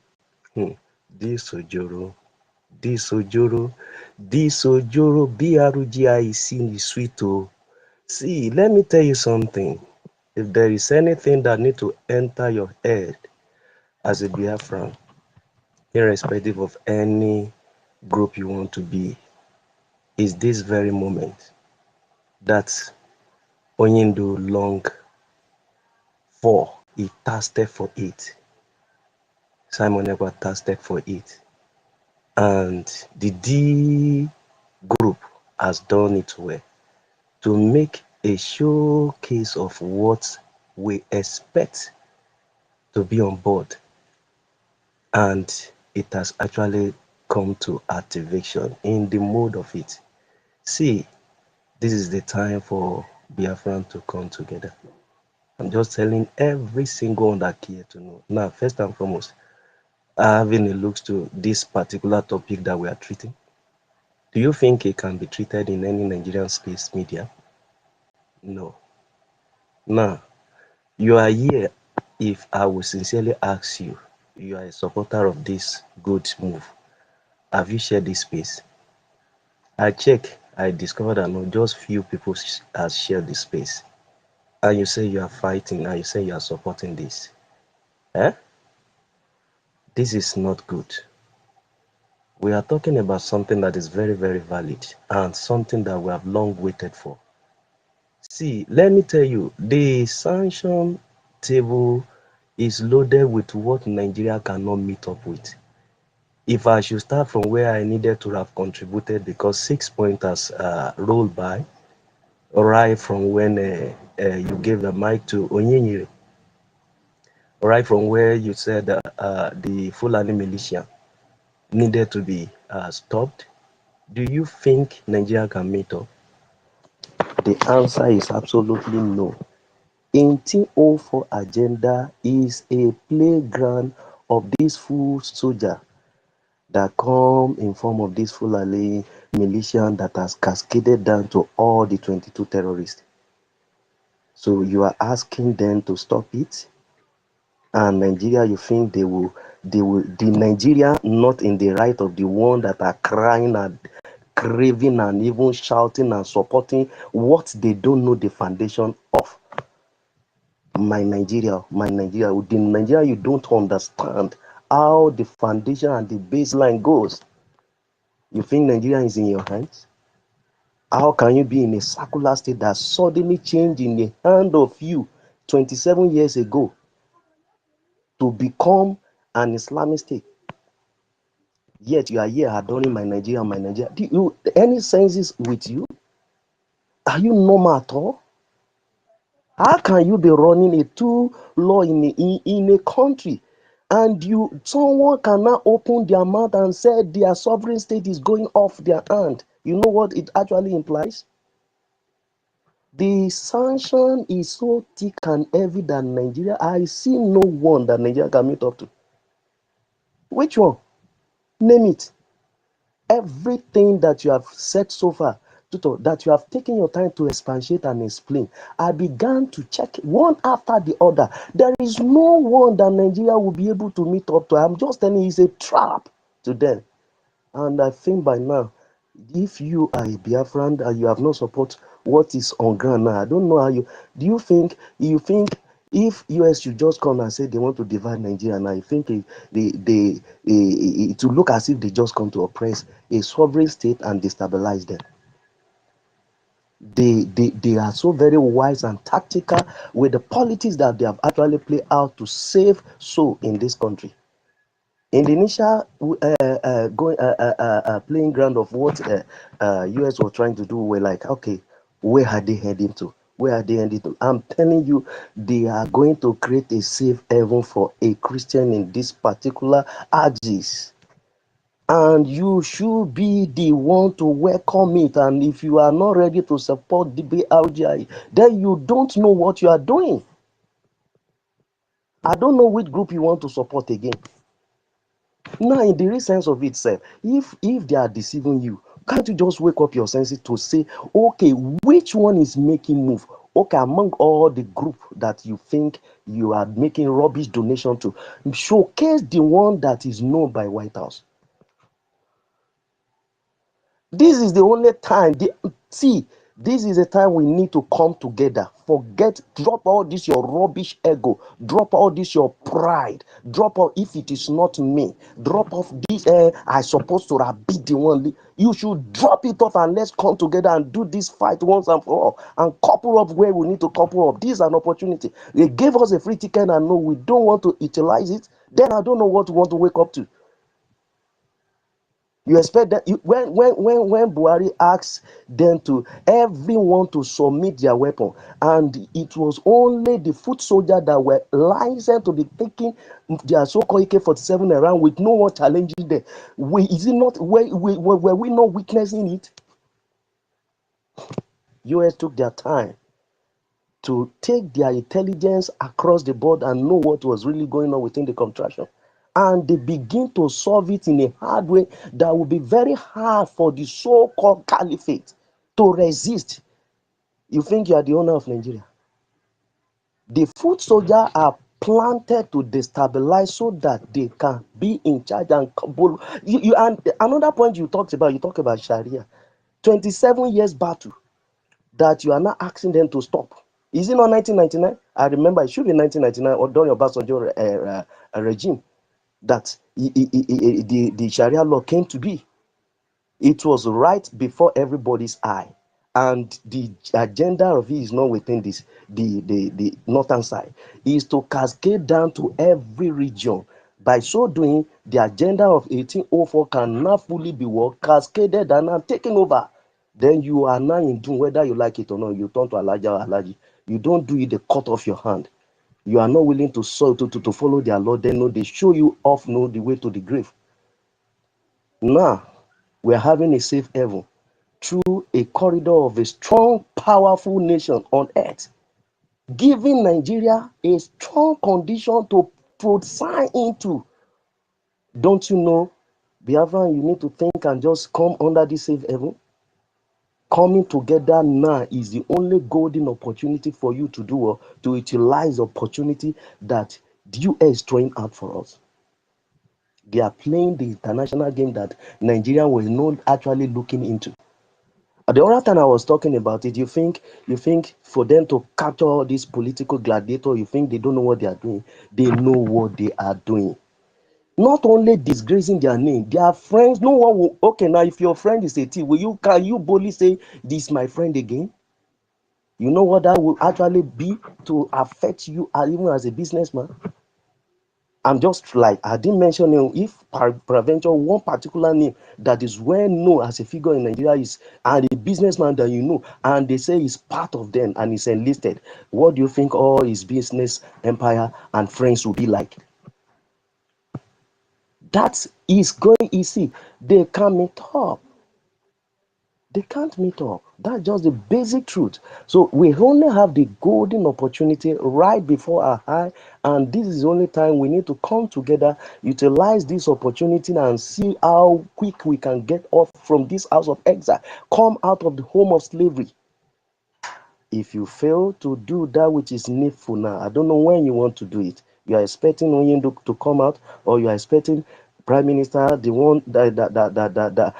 This ojoro, this ojoro, this ojoro, BRUGIC ni sweet oh. See, let me tell you something. If there is anything that need to enter your head as a Biafran, irrespective of any group you want to be, is this very moment that Onyindo long for. He thirsted for it. Simon Ekpa thirsted for it. And the D group has done it well to make a showcase of what we expect to be on board. And it has actually come to activation in the mode of it. See, this is the time for Biafran to come together. I'm just telling every single one that care to know. Now, first and foremost, having a look to this particular topic that we are treating. Do you think it can be treated in any Nigerian space media? No. Now, you are here. If I would sincerely ask you, you are a supporter of this good move. Have you shared this space? I check, I discovered that not just few people has shared this space. And you say you are fighting, and you say you are supporting this. Eh? This is not good. We are talking about something that is very, very valid and something that we have long waited for. See, let me tell you, the sanction table is loaded with what Nigeria cannot meet up with. If I should start from where I needed to have contributed, because 6 points has rolled by, right from when you gave the mic to Onyinyiri, right from where you said the Fulani militia needed to be stopped. Do you think Nigeria can meet up? The answer is absolutely no. 1804 agenda is a playground of this full soldier that come in form of this Fulani militia that has cascaded down to all the 22 terrorists. So you are asking them to stop it? And Nigeria, you think the Nigeria not in the right of the one that are crying and craving and even shouting and supporting what they don't know the foundation of? My Nigeria, the Nigeria, you don't understand how the foundation and the baseline goes. You think Nigeria is in your hands? How can you be in a secular state that suddenly changed in the hand of you 27 years ago to become an Islamic state? Yet you are here adoring my Nigeria, my Nigeria. Do you any senses with you? Are you normal at all? How can you be running a two law in a country and someone cannot open their mouth and say their sovereign state is going off their hand? You know what it actually implies? The sanction is so thick and heavy that Nigeria, I see no one that Nigeria can meet up to. Which one? Name it. Everything that you have said so far, Tutor, that you have taken your time to expatiate and explain, I began to check one after the other. There is no one that Nigeria will be able to meet up to. I'm just telling you, it's a trap to them. And I think by now, if you are a Biafran and you have no support what is on ground now, I don't know how you think if US should just come and say they want to divide Nigeria now, I think it will look as if they just come to oppress a sovereign state and destabilize them. They are so very wise and tactical with the politics that they have actually played out to save soul in this country. In the initial playing ground of what US was trying to do, we're like, okay, where are they heading to? Where are they heading to? I'm telling you, they are going to create a safe haven for a Christian in this particular axis. And you should be the one to welcome it. And if you are not ready to support the BLGI, then you don't know what you are doing. I don't know which group you want to support again. Now, in the real sense of itself, if they are deceiving you, can't you just wake up your senses to say, okay, which one is making move? Okay, among all the group that you think you are making rubbish donation to, showcase the one that is known by White House. This is the only time. This is a time we need to come together. Drop all this your rubbish ego. Drop all this your pride. Drop all, if it is not me. Drop off this, I supposed to have be the one. You should drop it off and let's come together and do this fight once and for all. And couple up where we need to couple up. This is an opportunity. They gave us a free ticket and no, we don't want to utilize it. Then I don't know what we want to wake up to. You expect that when Buhari asks them to everyone to submit their weapon, and it was only the foot soldiers that were licensed to be taking their so-called AK-47 around with no one challenging them. Were we not witnessing it? US took their time to take their intelligence across the board and know what was really going on within the contraction. And they begin to solve it in a hard way that will be very hard for the so-called caliphate to resist. You think you are the owner of Nigeria? The foot soldiers are planted to destabilize so that they can be in charge and and another point you talk about Sharia. 27 years battle that you are not asking them to stop. Is it not 1999? I remember it should be 1999 or during Obasanjo regime that the Sharia law came to be. It was right before everybody's eye. And the agenda of it is not within the northern side. It is to cascade down to every region By so doing, the agenda of 1804 can now fully be what cascaded and now taken over. Then you are now in doom, whether you like it or not. You turn to Alaji or Alaji. You don't do it, they cut off your hand. You are not willing to follow their law. Then no, they show you off, no, the way to the grave. Now we're having a safe haven through a corridor of a strong, powerful nation on earth, giving Nigeria a strong condition to sign into. Don't you know, Biafra, you need to think and just come under this safe haven? Coming together now is the only golden opportunity for you to do or to utilize the opportunity that the US is throwing out for us. They are playing the international game that Nigeria was not actually looking into. The other time I was talking about it, you think for them to capture all these political gladiators, you think they don't know what they are doing? They know what they are doing. Not only disgracing their name, their friends, no one will. Okay, now if your friend is a thief, can you boldly say this is my friend again? You know what that will actually be to affect you even as a businessman? I'm just like, I didn't mention if peradventure one particular name that is well known as a figure in Nigeria is and a businessman that you know, and they say he's part of them and is enlisted. What do you think all his business empire and friends will be like? That is going easy. They can't meet up. They can't meet up. That's just the basic truth. So we only have the golden opportunity right before our eye, and this is the only time we need to come together, utilize this opportunity, and see how quick we can get off from this house of exile, come out of the home of slavery. If you fail to do that which is needful now, I don't know when you want to do it. You are expecting Onyendu to come out, or you are expecting Prime Minister, the one the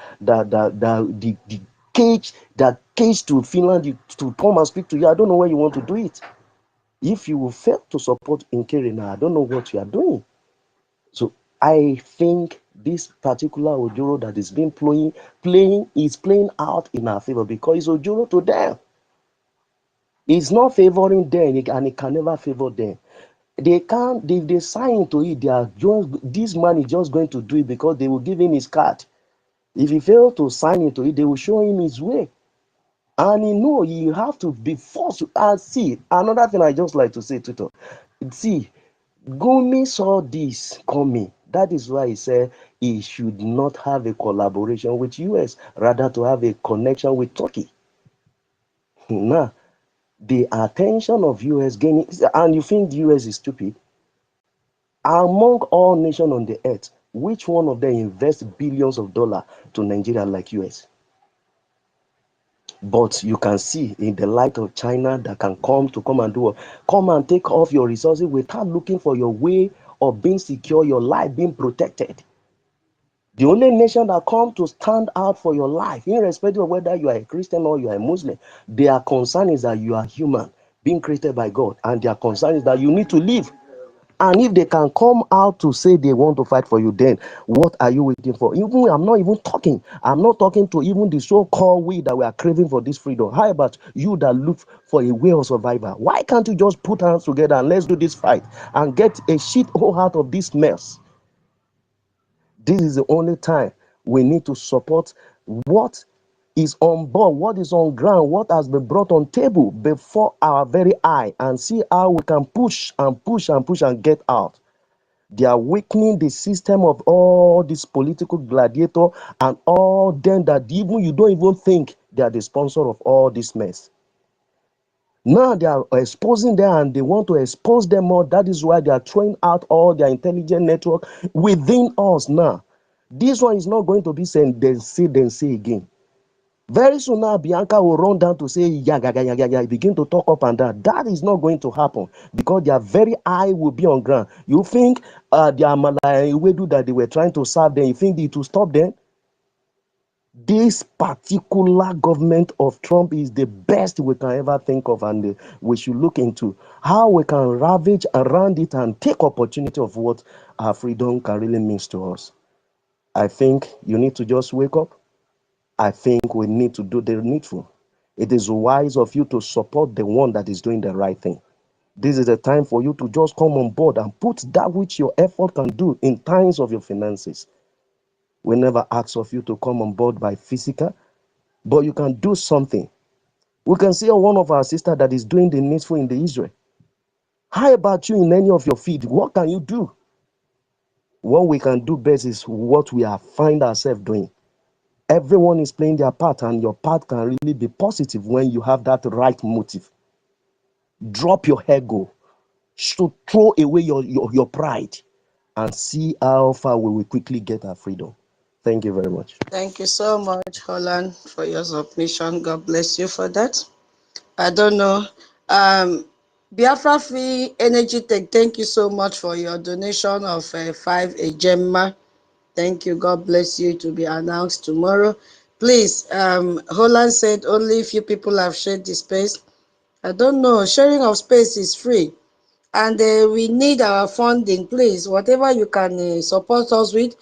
cage to Finland to come and speak to you. I don't know when you want to do it. If you will fail to support NKERE now, I don't know what you are doing. So I think this particular Ojoro that is being playing is playing out in our favor because it's Ojoro to them. It's not favoring them, and it can never favor them. They can't, if they sign into it, they are just, this man is just going to do it because they will give him his card. If he fails to sign into it, they will show him his way. And you know, you have to be forced to, and see, another thing I just like to say, Tito, see, Gumi saw this coming. That is why he said he should not have a collaboration with US, rather to have a connection with Turkey. Now, the attention of US gaining, and you think the US is stupid? Among all nations on the earth, which one of them invests billions of dollars to Nigeria like US? But you can see in the light of China that can come and do, come and take off your resources without looking for your way of being secure, your life being protected. The only nation that come to stand out for your life, irrespective of whether you are a Christian or you are a Muslim, their concern is that you are human, being created by God, and their concern is that you need to live. And if they can come out to say they want to fight for you, then what are you waiting for? Even I'm not talking to even the so-called we that we are craving for this freedom. How about you that look for a way of survival? Why can't you just put hands together and let's do this fight and get a shit hole out of this mess? This is the only time we need to support what is on board, what is on ground, what has been brought on table before our very eye, and see how we can push and push and push and get out. They are weakening the system of all these political gladiators and all them that even you don't even think they are the sponsor of all this mess. Now they are exposing them and they want to expose them more. That is why they are throwing out all their intelligent network within us now. This one is not going to be saying then say again. Very soon now, Bianca will run down to say, yeah, begin to talk up and down. That is not going to happen because their very eye will be on ground. You think the Amala Iwedu that they were trying to serve them, you think it will stop them? This particular government of Trump is the best we can ever think of, and we should look into how we can ravage around it and take opportunity of what our freedom can really mean to us. I think you need to just wake up. I think we need to do the needful. It is wise of you to support the one that is doing the right thing. This is a time for you to just come on board and put that which your effort can do in times of your finances. We never ask of you to come on board by physical, but you can do something. We can see one of our sisters that is doing the needful in the Israel. How about you in any of your field? What can you do? What we can do best is what we are find ourselves doing. Everyone is playing their part, and your part can really be positive when you have that right motive. Drop your ego. So throw away your pride and see how far we will quickly get our freedom. Thank you very much. Thank you so much, Holland, for your submission. God bless you for that. I don't know. Biafra Free Energy Tech, thank you so much for your donation of 5 Ejemma. Thank you. God bless you. To be announced tomorrow. Please, Holland said only few people have shared the space. I don't know. Sharing of space is free. And we need our funding, please. Whatever you can support us with.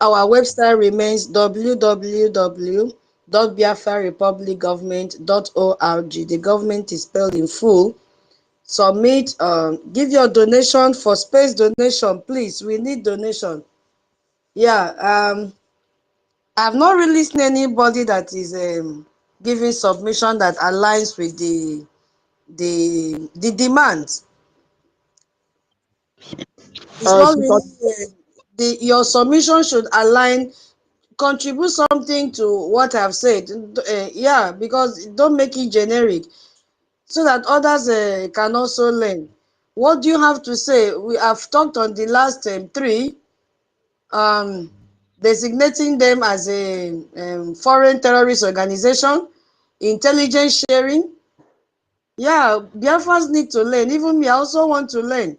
Our website remains www.biafrarepublicgovernment.org. The government is spelled in full. Submit, give your donation for space donation, please. We need donation. Yeah, I've not really seen anybody that is giving submission that aligns with the demands. It's not really your submission should align, contribute something to what I've said. Yeah, because don't make it generic, so that others can also learn. What do you have to say? We have talked on the last three, designating them as a foreign terrorist organization, intelligence sharing. Yeah, Biafrans need to learn. Even me, I also want to learn.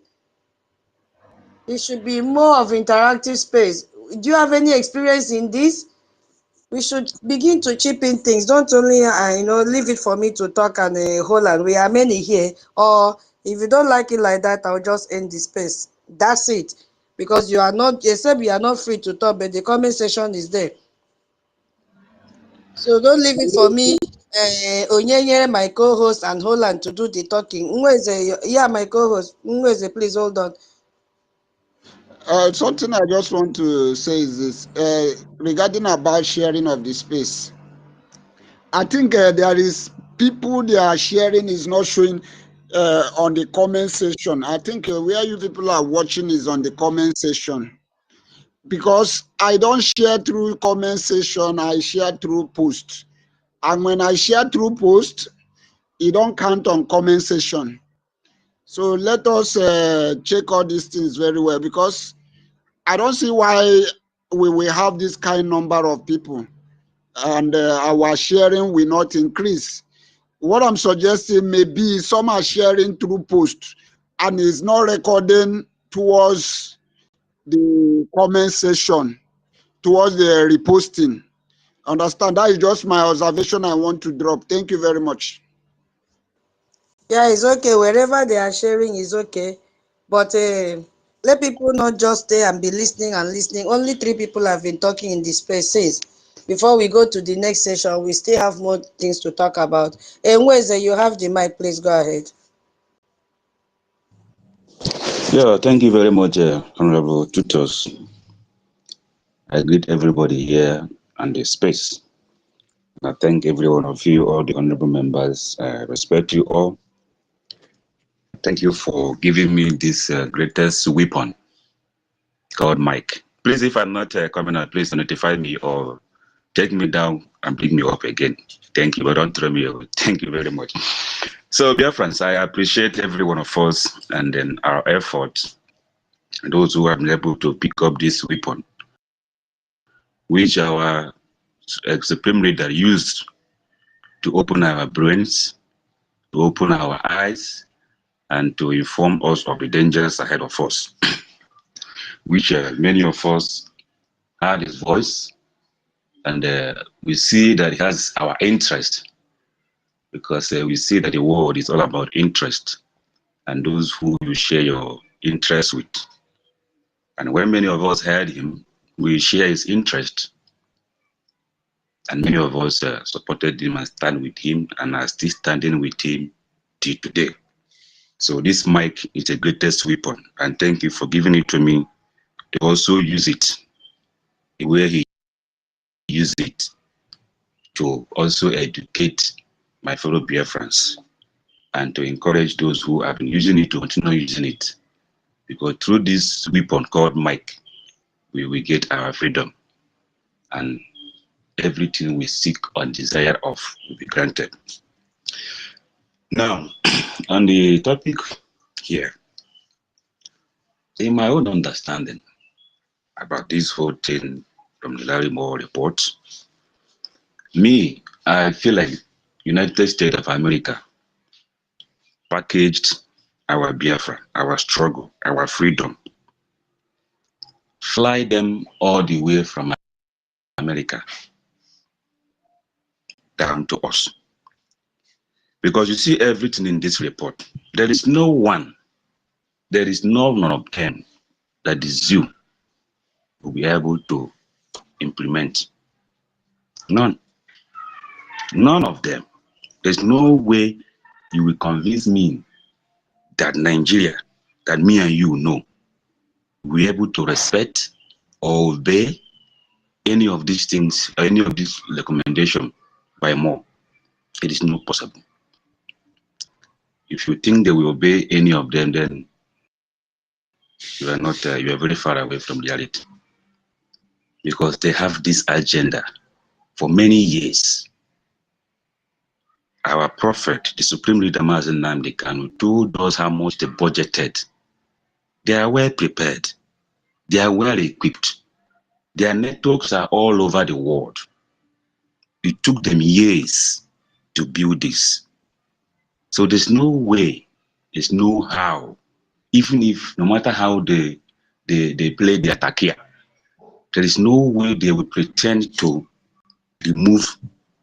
It should be more of interactive space. Do you have any experience in this? We should begin to chip in things. Don't only leave it for me to talk and hold on. We are many here. Or if you don't like it like that, I'll just end the space. That's it. Because you are not, except you are not free to talk, but the comment section is there. So don't leave it for me, Onyenye, my co-host, and Holland to do the talking. Nweze, yeah, my co-host. Nweze, please hold on. Something I just want to say is this regarding about sharing of the space. I think there is people they are sharing is not showing on the comment section. I think where you people are watching is on the comment section, because I don't share through comment section. I share through post, and when I share through post, it don't count on comment section. So let us check all these things very well, because I don't see why we will have this kind number of people and our sharing will not increase. What I'm suggesting, maybe some are sharing through post and is not recording towards the comment section, towards the reposting. Understand? That is just my observation I want to drop. Thank you very much. Yeah, it's okay. Wherever they are sharing is okay. But let people not just stay and be listening and listening. Only 3 people have been talking in this space since. Before we go to the next session, we still have more things to talk about. And Weze, you have the mic. Please go ahead. Yeah, thank you very much, Honorable Tutors. I greet everybody here and the space. I thank every one of you, all the honorable members. I respect you all. Thank you for giving me this greatest weapon called mic. Please, if I'm not coming out, please notify me or take me down and bring me up again. Thank you, but don't throw me away. Thank you very much. So, dear friends, I appreciate every one of us and then our efforts, those who have been able to pick up this weapon, which our Supreme Leader used to open our brains, to open our eyes, and to inform us of the dangers ahead of us, which many of us heard his voice, and we see that he has our interest, because we see that the world is all about interest and those who you share your interest with. And when many of us heard him, we share his interest. And many of us supported him and stand with him and are still standing with him till today. So this mic is the greatest weapon, and thank you for giving it to me to also use it the way he used it to also educate my fellow Biafrans and to encourage those who have been using it to continue using it. Because through this weapon called mic, we will get our freedom, and everything we seek and desire of will be granted. Now, on the topic here, in my own understanding about this whole thing from the Larry Moore report, I feel like United States of America packaged our Biafra, our struggle, our freedom, fly them all the way from America down to us. Because you see everything in this report, there is no one, there is none of them that the zoo will be able to implement. None. None of them. There's no way you will convince me that Nigeria, that me and you know, will be able to respect or obey any of these things, or any of these recommendations by more. It is not possible. If you think they will obey any of them, then you are not, you are very far away from reality. Because they have this agenda for many years. Our prophet, the Supreme Leader NNAMDI KANU, told us how much they budgeted. They are well prepared. They are well equipped. Their networks are all over the world. It took them years to build this. So there's no way, there's no how, even if, no matter how they play their takia, there is no way they will pretend to remove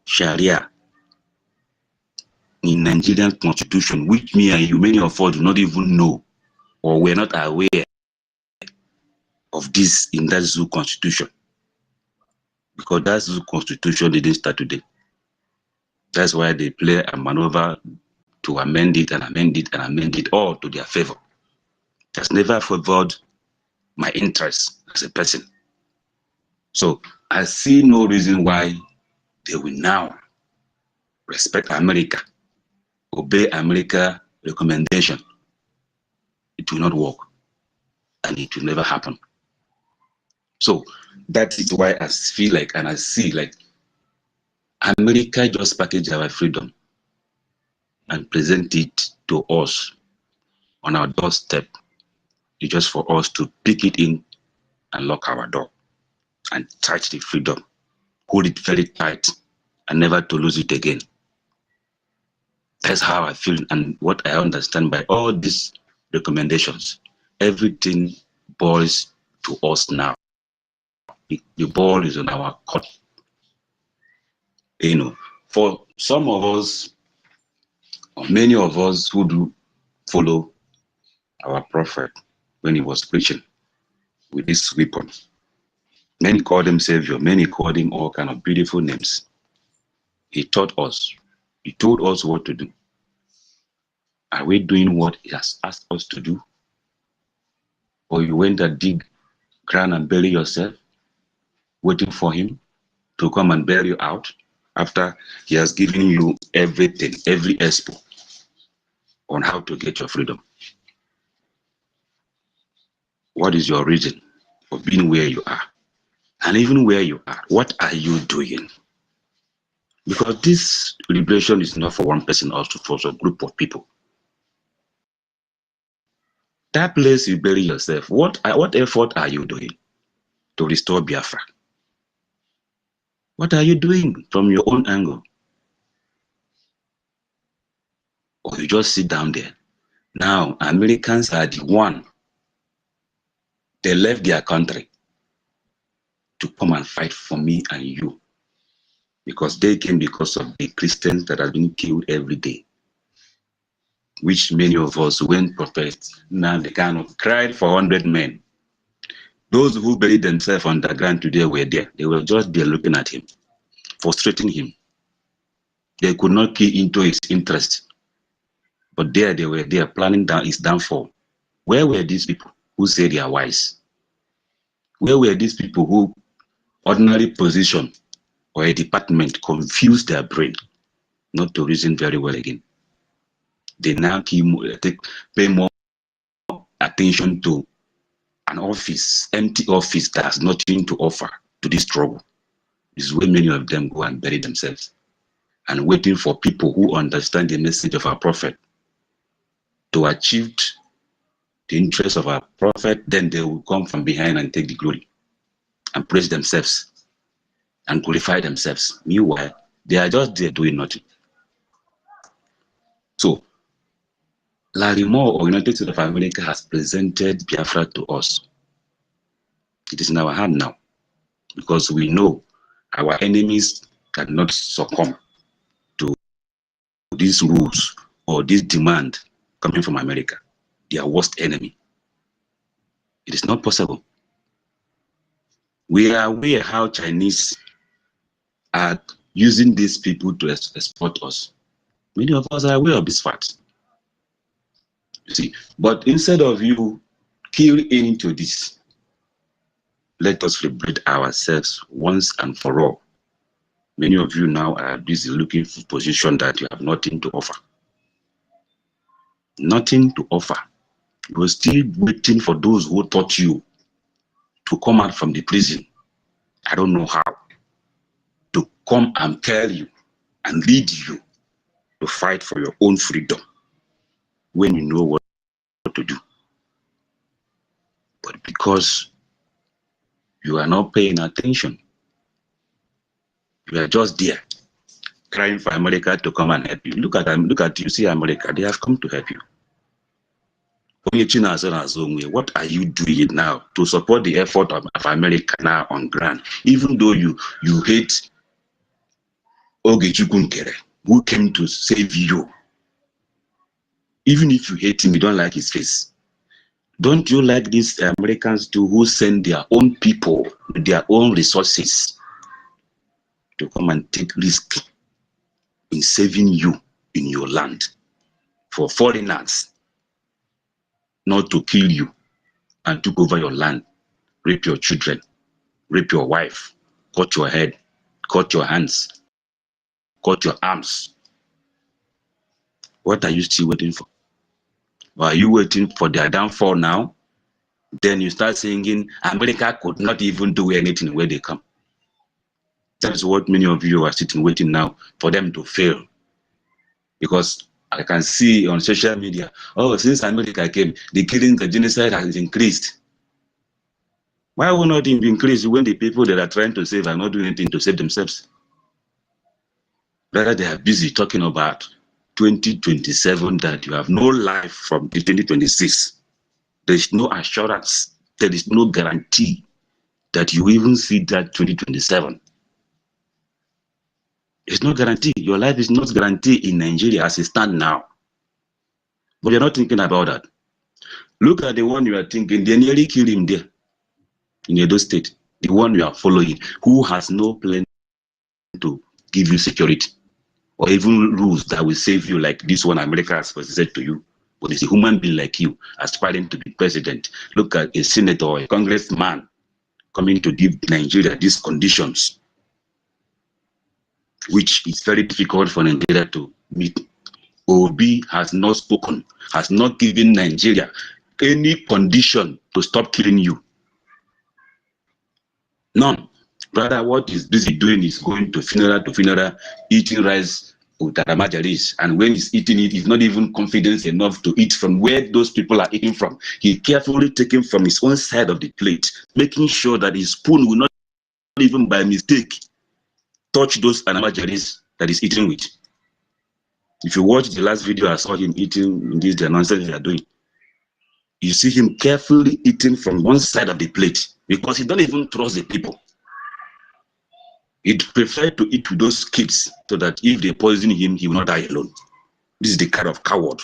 Sharia in Nigerian constitution, which me and you, many of us do not even know, or we're not aware of this in that zoo constitution. Because that zoo constitution didn't start today. That's why they play a maneuver to amend it and amend it and amend it all to their favor. It has never favored my interests as a person. So I see no reason why they will now respect America, obey America recommendation. It will not work, and it will never happen. So that is why I feel like, and I see like, America just package our freedom and present it to us on our doorstep. It's just for us to pick it in and lock our door and touch the freedom, hold it very tight, and never to lose it again. That's how I feel, and what I understand by all these recommendations. Everything boils to us now. The ball is on our court. You know, for some of us, or many of us who do follow our prophet when he was preaching with this weapon, many called him Savior, many called him all kind of beautiful names. He taught us, he told us what to do. Are we doing what he has asked us to do? Or you went and dig ground and bury yourself, waiting for him to come and bail you out after he has given you everything, every expo on how to get your freedom? What is your reason for being where you are? And even where you are, what are you doing? Because this liberation is not for one person, also for a group of people. That place you bury yourself, what effort are you doing to restore Biafra? What are you doing from your own angle? Or you just sit down there? Now, Americans are the one. They left their country to come and fight for me and you. Because they came because of the Christians that have been killed every day. Which many of us, when prophets, now they kind of cried for 100 men. Those who buried themselves underground today were there. They were just there looking at him, frustrating him. They could not key into his interest. But there they were there planning down his downfall. Where were these people who say they are wise? Where were these people who ordinary position or a department confuse their brain not to reason very well again? They now pay more attention to an office, empty office that has nothing to offer to this struggle. This is where many of them go and bury themselves and waiting for people who understand the message of our prophet to achieve the interest of our prophet. Then they will come from behind and take the glory and praise themselves and glorify themselves. Meanwhile, they are just there doing nothing. So, Larry Moore or United States of America has presented Biafra to us. It is in our hand now because we know our enemies cannot succumb to these rules or this demand coming from America, their worst enemy. It is not possible. We are aware how Chinese are using these people to export us. Many of us are aware of this fact. You see, but instead of you keying into this, let us liberate ourselves once and for all. Many of you now are busy looking for position that you have nothing to offer. Nothing to offer. You are still waiting for those who taught you to come out from the prison. I don't know how. To come and tell you and lead you to fight for your own freedom when you know what to do. But because you are not paying attention, you are just there crying for America to come and help you. Look at you, see America, they have come to help you. What are you doing now to support the effort of America now on ground? Even though you hate NKERE, who came to save you. Even if you hate him, you don't like his face. Don't you like these Americans too, who send their own people, their own resources to come and take risk in saving you in your land for foreigners not to kill you and took over your land, rape your children, rape your wife, cut your head, cut your hands, cut your arms? What are you still waiting for? Or are you waiting for their downfall now? Then you start singing, America could not even do anything where they come. That is what many of you are sitting waiting now for them to fail. Because I can see on social media, oh, since America came, the killing, the genocide has increased. Why will not it increase when the people that are trying to save are not doing anything to save themselves? Rather, they are busy talking about 2027, that you have no life from 2026. There is no assurance, there is no guarantee that you even see that 2027. It's not guaranteed. Your life is not guaranteed in Nigeria as it stands now. But you're not thinking about that. Look at the one you are thinking. They nearly killed him there in Edo State. The one you are following, who has no plan to give you security or even rules that will save you, like this one America has said to you. But it's a human being like you aspiring to be president. Look at a senator or a congressman coming to give Nigeria these conditions, which is very difficult for Nigeria to meet. Obi has not spoken, has not given Nigeria any condition to stop killing you. None. Rather, what he's busy doing is going to funeral, eating rice with Majalis. And when he's eating it, he's not even confident enough to eat from where those people are eating from. He carefully taking from his own side of the plate, making sure that his spoon will not even by mistake touch those Majalis that he's eating with. If you watch the last video I saw him eating this the nonsense they are doing, you see him carefully eating from one side of the plate because he don't even trust the people. He'd prefer to eat with those kids so that if they poison him, he will not die alone. This is the kind of coward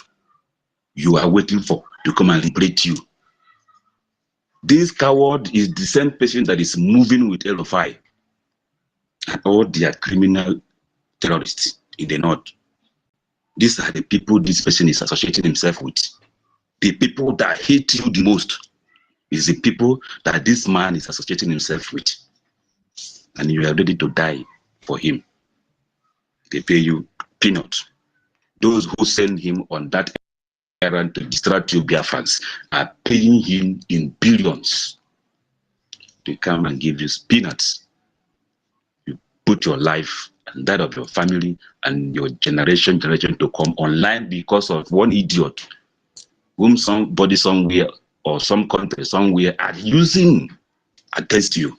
you are waiting for to come and liberate you. This coward is the same person that is moving with LFI and all their criminal terrorists in the north. These are the people this person is associating himself with. The people that hate you the most is the people that this man is associating himself with. And you are ready to die for him. They pay you peanuts. Those who send him on that errand to distract you, Biafrans, are paying him in billions to come and give you peanuts. You put your life and that of your family and your generation to come online because of one idiot whom somebody somewhere or some country somewhere are using against you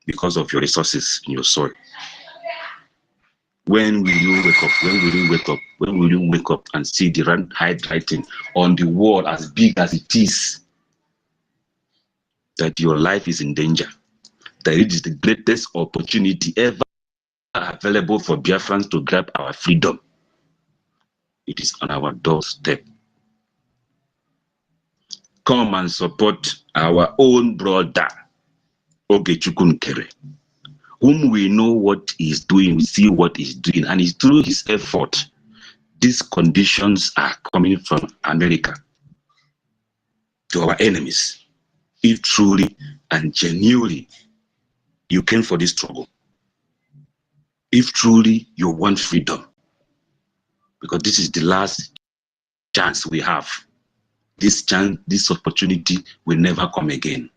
because of your resources in your soil. When will you wake up? When will you wake up? When will you wake up and see the handwriting on the wall as big as it is that your life is in danger? That it is the greatest opportunity ever available for Biafrans to grab our freedom. It is on our doorstep. Come and support our own brother, Ogechukwu NKERE, whom we know what he's doing, we see what he's doing, and it's through his effort. These conditions are coming from America to our enemies. If truly and genuinely you came for this struggle, if truly you want freedom, because this is the last chance we have. This chance, this opportunity will never come again.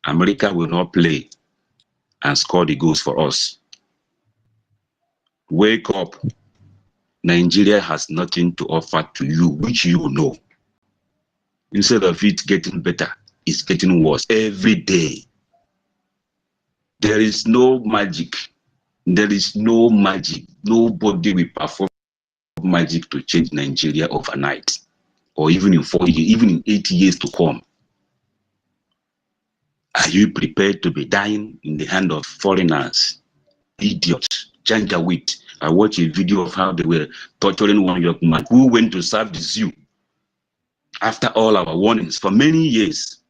America will not play and score the goals for us. Wake up. Nigeria has nothing to offer to you, which you know. Instead of it getting better, it's getting worse every day. There is no magic. There is no magic. Nobody will perform magic to change Nigeria overnight, or even in 4 years, even in 8 years to come. Are you prepared to be dying in the hand of foreigners, idiots, janjaweed? I watched a video of how they were torturing one young man who went to serve the zoo. After all our warnings for many years,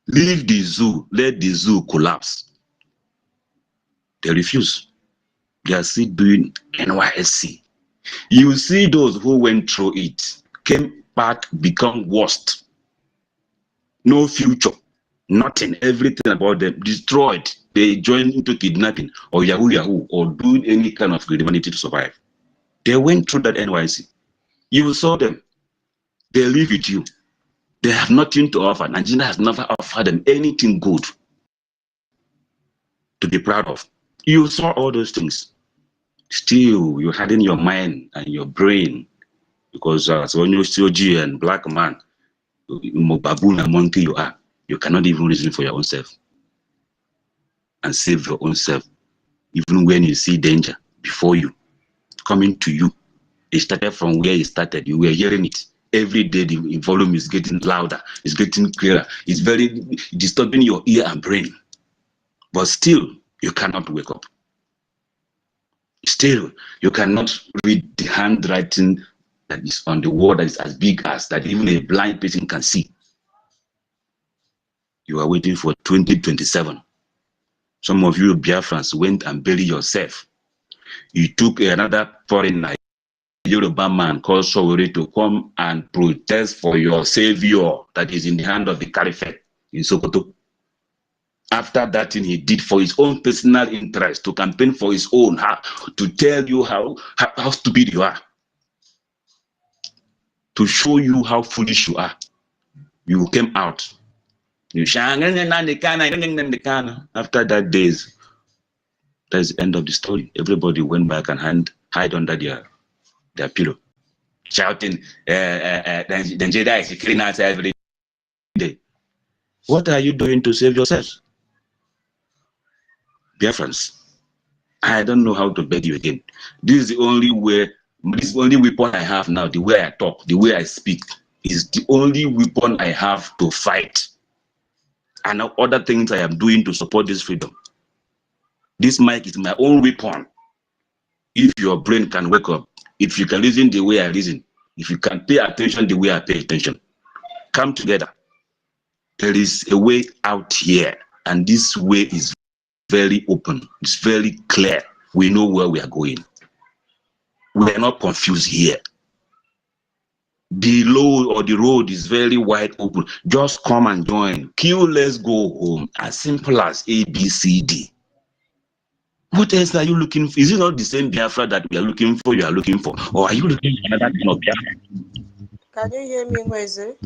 leave the zoo, let the zoo collapse. They refuse. They are still doing NYSC. You see those who went through it, came back, become worst. No future, nothing, everything about them destroyed. They joined into kidnapping or Yahoo or doing any kind of criminality to survive. They went through that NYC. You saw them. They live with you. They have nothing to offer. Nigeria has never offered them anything good to be proud of. You saw all those things. Still, you had in your mind and your brain, because so when you see G and black man, baboon and monkey you are, you cannot even reason for your own self and save your own self, even when you see danger before you, coming to you. It started from where it started. You were hearing it. Every day the volume is getting louder, it's getting clearer, it's very disturbing your ear and brain. But still, you cannot wake up. Still, you cannot read the handwriting that is on the wall that is as big as that even a blind person can see. You are waiting for 2027. Some of you Biafrans went and buried yourself. You took another foreigner, Yoruba man called Sowore, to come and protest for your savior that is in the hand of the Caliphate in Sokoto. After that thing he did for his own personal interest, to campaign for his own, to tell you how stupid you are, to show you how foolish you are. You came out. You after that days, that's the end of the story. Everybody went back and hide under their pillow, shouting, Nigeria is killing us every day. What are you doing to save yourselves? Biafrans, I don't know how to beg you again. This is the only way, this is the only weapon I have now. The way I talk, the way I speak is the only weapon I have to fight. And other things I am doing to support this freedom. This mic is my own weapon. If your brain can wake up, if you can reason the way I reason, if you can pay attention the way I pay attention, come together. There is a way out here, and this way is very open. It's very clear. We know where we are going. We are not confused here. below or the road is very wide open. Just come and join. Q, let's go home. As simple as ABCD. What else are you looking for? Is it not the same Biafra that we are looking for, you are looking for? Or are you looking for another kind of Biafra? Can you hear me, Weze?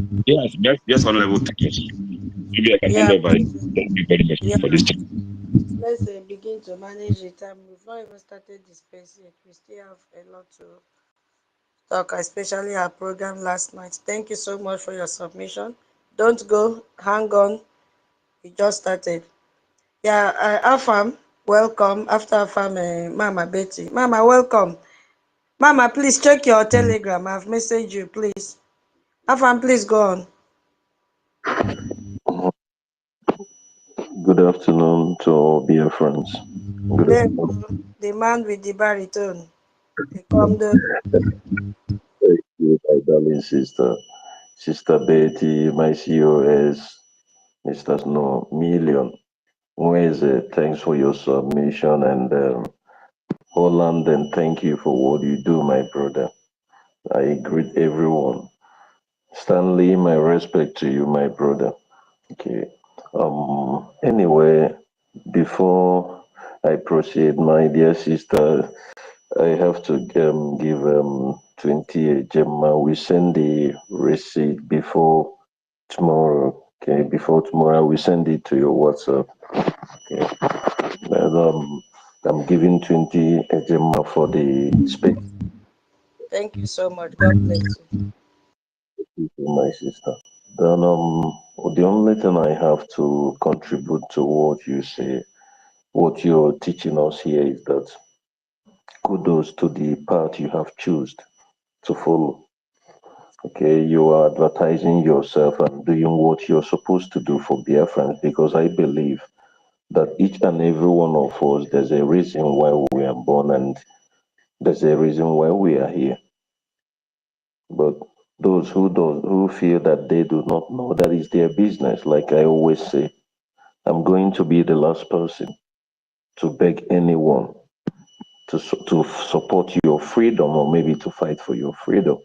Yes, Honorable Titus. Maybe I can hand Yeah, over. Thank you very much yeah. for this chat. Let's begin to manage the time. We've not even started the space yet. We still have a lot to talk, especially our program last night. Thank you so much for your submission. Don't go, hang on. We just started. Yeah, Afam, welcome. After Afam, Mama Betty. Mama, welcome. Mama, please check your telegram. I've messaged you, please. Afam, please go on. Good afternoon to all dear friends. Good There, afternoon. the man with the baritone. He come the Thank you, my darling sister. Sister Betty, my COS, Mr. Snow, Million. Mweze, thanks for your submission, and Holland, and thank you for what you do, my brother. I greet everyone. Stanley, my respect to you, my brother. Okay. Anyway, before I proceed, my dear sister, I have to give 20 Gemma. We send the receipt before tomorrow. Okay, before tomorrow, we send it to your WhatsApp. Okay, and, I'm giving 20 Gemma for the space. Thank you so much. God bless you. My sister. Then the only thing I have to contribute to what you say, what you're teaching us here, is that kudos to the path you have chosen to follow. Okay, you are advertising yourself and doing what you're supposed to do for Biafrans, because I believe that each and every one of us, there's a reason why we are born, and there's a reason why we are here. But those who feel that they do not know, that is their business. Like I always say, I'm going to be the last person to beg anyone to support your freedom, or maybe to fight for your freedom,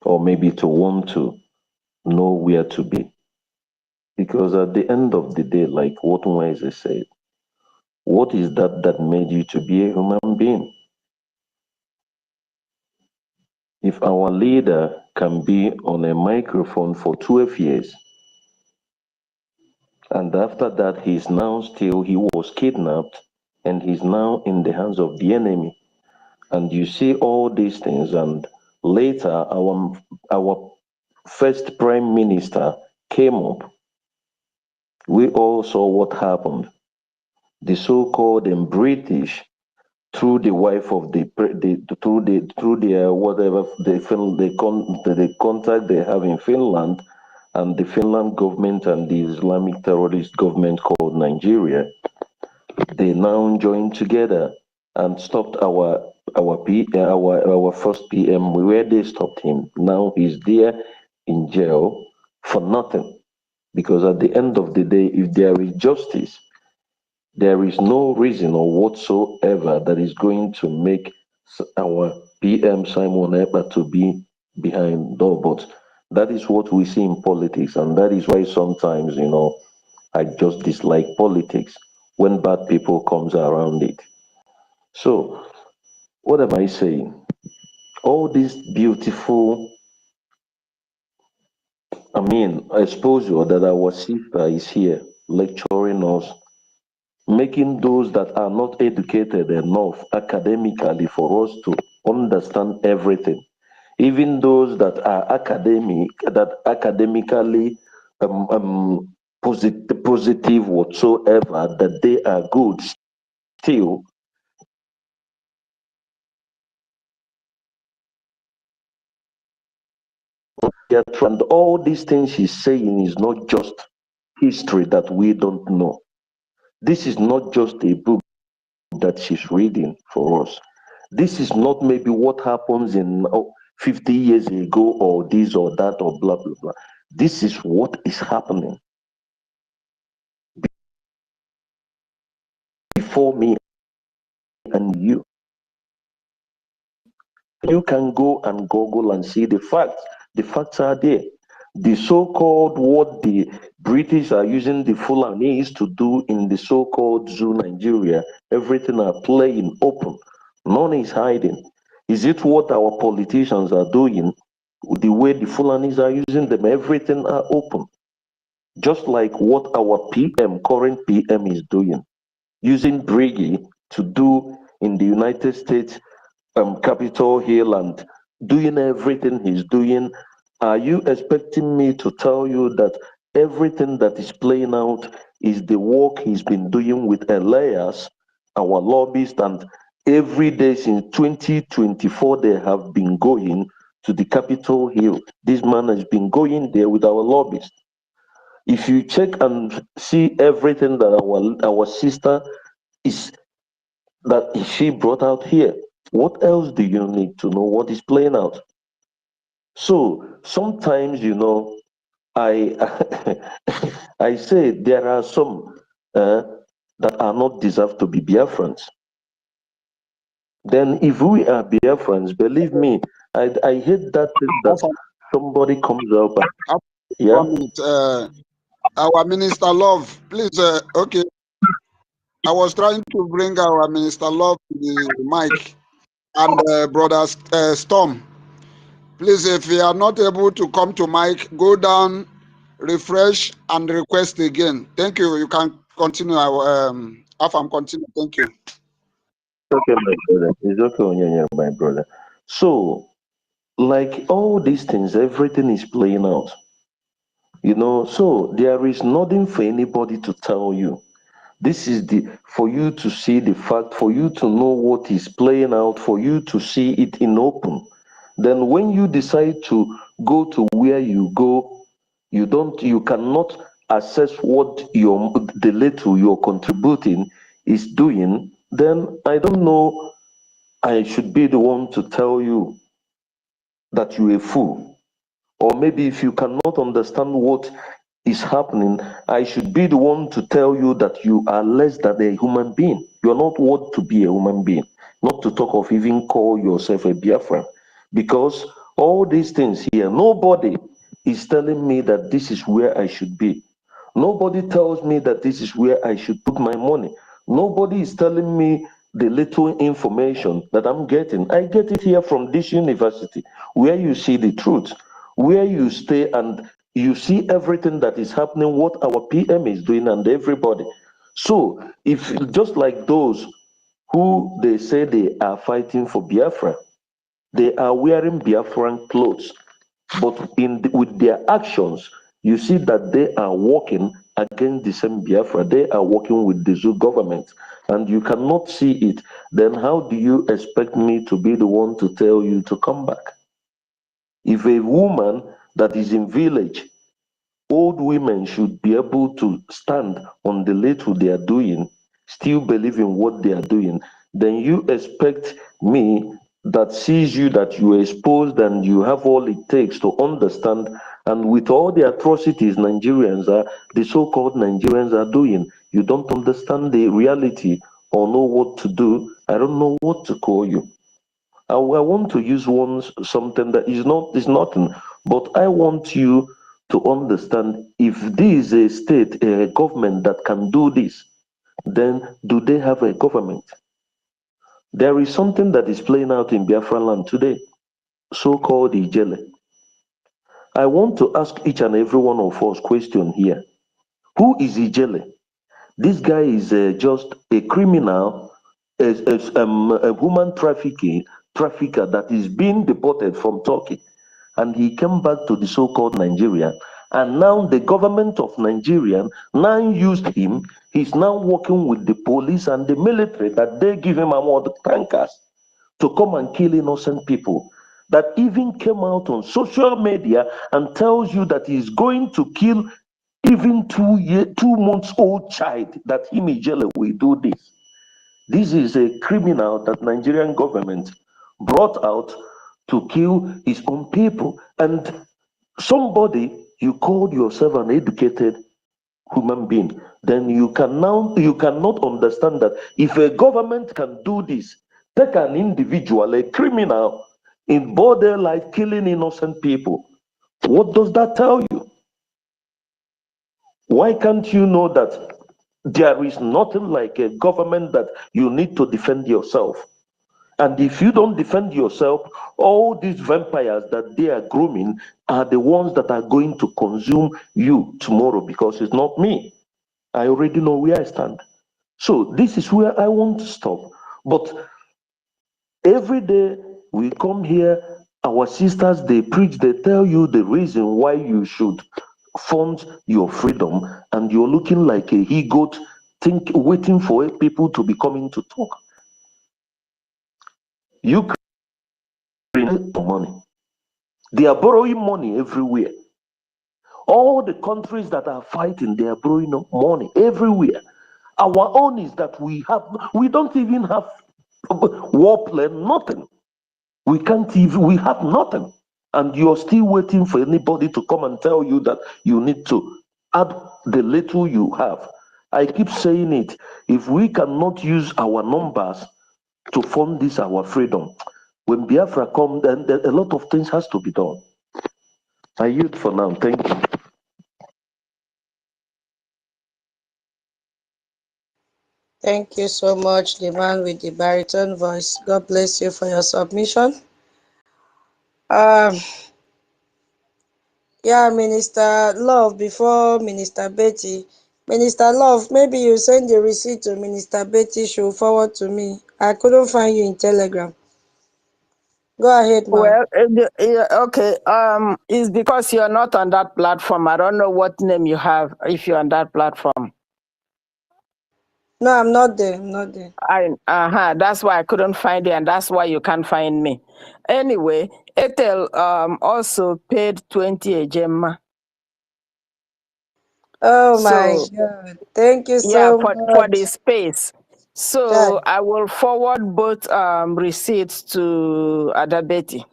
or maybe to want to know where to be. Because at the end of the day, like what Nweze said, what is that made you to be a human being? If our leader can be on a microphone for 12 years, and after that he was kidnapped, and he's now in the hands of the enemy, and you see all these things, and later our first prime minister came up, we all saw what happened. The so-called British, through the wife of through the whatever the contact they have in Finland, and the Finland government and the Islamic terrorist government called Nigeria, they now joined together and stopped our first PM. Where they stopped him, now he's there in jail for nothing. Because at the end of the day, if there is justice, there is no reason or whatsoever that is going to make our PM Simon Ekpa to be behind door. But that is what we see in politics, and that is why sometimes, I just dislike politics when bad people comes around it. So, what am I saying? All this beautiful, exposure that our sister is here lecturing us, making those that are not educated enough academically for us to understand everything, even those that are academically positive whatsoever, that they are good still. And all these things she's saying is not just history that we don't know. This is not just a book that she's reading for us. This is not maybe what happens in 50 years ago, or this or that, or blah, blah, blah. This is what is happening before me and you. You can go and Google and see the facts. The facts are there. The so-called what the British are using the Fulanis to do in the so-called zoo Nigeria, everything are playing open. None is hiding. Is it what our politicians are doing? The way the Fulanis are using them, everything are open. Just like what our PM, current PM is doing, using Briggy to do in the United States Capitol Hill and doing everything he's doing. Are you expecting me to tell you that everything that is playing out is the work he's been doing with Elias, our lobbyist, and every day since 2024 they have been going to the Capitol Hill. This man has been going there with our lobbyist. If you check and see everything that our sister is that she brought out here, what else do you need to know what is playing out? So sometimes, I I say there are some that are not deserved to be Biafrans. Then if we are Biafrans, believe me, I hate that thing that somebody comes up and, yeah. 1 minute, our Minister Love, please. Okay, I was trying to bring our Minister Love to the mic, and Brother Storm. Please, if you are not able to come to mic, go down, refresh, and request again. Thank you. You can continue. Afam, continue. Thank you. Okay, my brother. It's okay, my brother. So, like all these things, everything is playing out. So there is nothing for anybody to tell you. This is for you to see the fact, for you to know what is playing out, for you to see it in open. Then when you decide to go to where you go, you cannot assess what the little you're contributing is doing. Then I don't know, I should be the one to tell you that you're a fool. Or maybe if you cannot understand what is happening, I should be the one to tell you that you are less than a human being. You're not worth to be a human being, not to talk of even call yourself a Biafran. Because all these things here, nobody is telling me that this is where I should be. Nobody tells me that this is where I should put my money. Nobody is telling me the little information that I'm getting. I get it here from this university, where you see the truth, where you stay and you see everything that is happening, what our PM is doing, and everybody. So, if just like those who they say they are fighting for Biafra, they are wearing Biafran clothes, but with their actions, you see that they are working against the same Biafra. They are working with the zoo government, and you cannot see it. Then how do you expect me to be the one to tell you to come back? If a woman that is in village, old women should be able to stand on the little they are doing, still believe in what they are doing, then you expect me that sees you that you are exposed and you have all it takes to understand, and with all the atrocities the so-called Nigerians are doing, you don't understand the reality or know what to do. I don't know what to call you. I want to use something that is nothing, but I want you to understand if this is a state, a government that can do this, then do they have a government? There is something that is playing out in Biafra land today, so-called Ijele. I want to ask each and every one of us question here. Who is Ijele? This guy is just a criminal, a human trafficker that is being deported from Turkey. And he came back to the so-called Nigeria. And now the government of Nigeria now used him. He's now working with the police and the military that they give him among the tankers to come and kill innocent people. That even came out on social media and tells you that he's going to kill even 2 months old child, that Imijele will do this. This is a criminal that Nigerian government brought out to kill his own people. And somebody, you called yourself an educated human being, then you cannot understand that if a government can do this, take an individual, a criminal, in border life killing innocent people, What does that tell you? Why can't you know that there is nothing like a government that you need to defend yourself? And if you don't defend yourself, all these vampires that they are grooming are the ones that are going to consume you tomorrow, because it's not me. I already know where I stand. So this is where I want to stop. But every day we come here, our sisters, they preach, they tell you the reason why you should fund your freedom, and you're looking like a he-goat, waiting for people to be coming to talk. You create money. They are borrowing money everywhere. All the countries that are fighting, they are borrowing money everywhere. Our own is that we don't even have war plan, nothing. We can't even, we have nothing. And you're still waiting for anybody to come and tell you that you need to add the little you have. I keep saying it. If we cannot use our numbers to fund this, our freedom, when Biafra comes, then a lot of things has to be done. I yield for now. Thank you. Thank you so much, the man with the baritone voice. God bless you for your submission. Um, yeah, Minister Love, before Minister Betty. Minister Love, maybe you send the receipt to Minister Betty, she'll forward to me. I couldn't find you in Telegram. Go ahead, ma'am. Well, okay. It's because you're not on that platform. I don't know what name you have if you're on that platform. No, I'm not there. I'm not there. That's why I couldn't find you, and that's why you can't find me. Anyway, Ethel also paid 20 a gemma. Oh my So God. Thank you yeah, so for the much. space. So Chad. I will forward both receipts to Adabeti.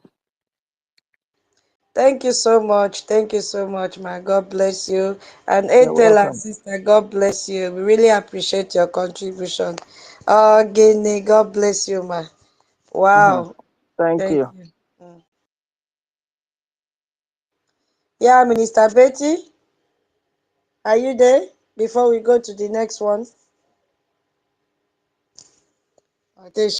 Thank you so much. Thank you so much, my God bless you. And You're Ethel and welcome. sister, God bless you. We really appreciate your contribution. Guinea, God bless you, ma. Wow. Thank Thank you. you. Yeah, Minister Betty, are you there? Before we go to the next one. I think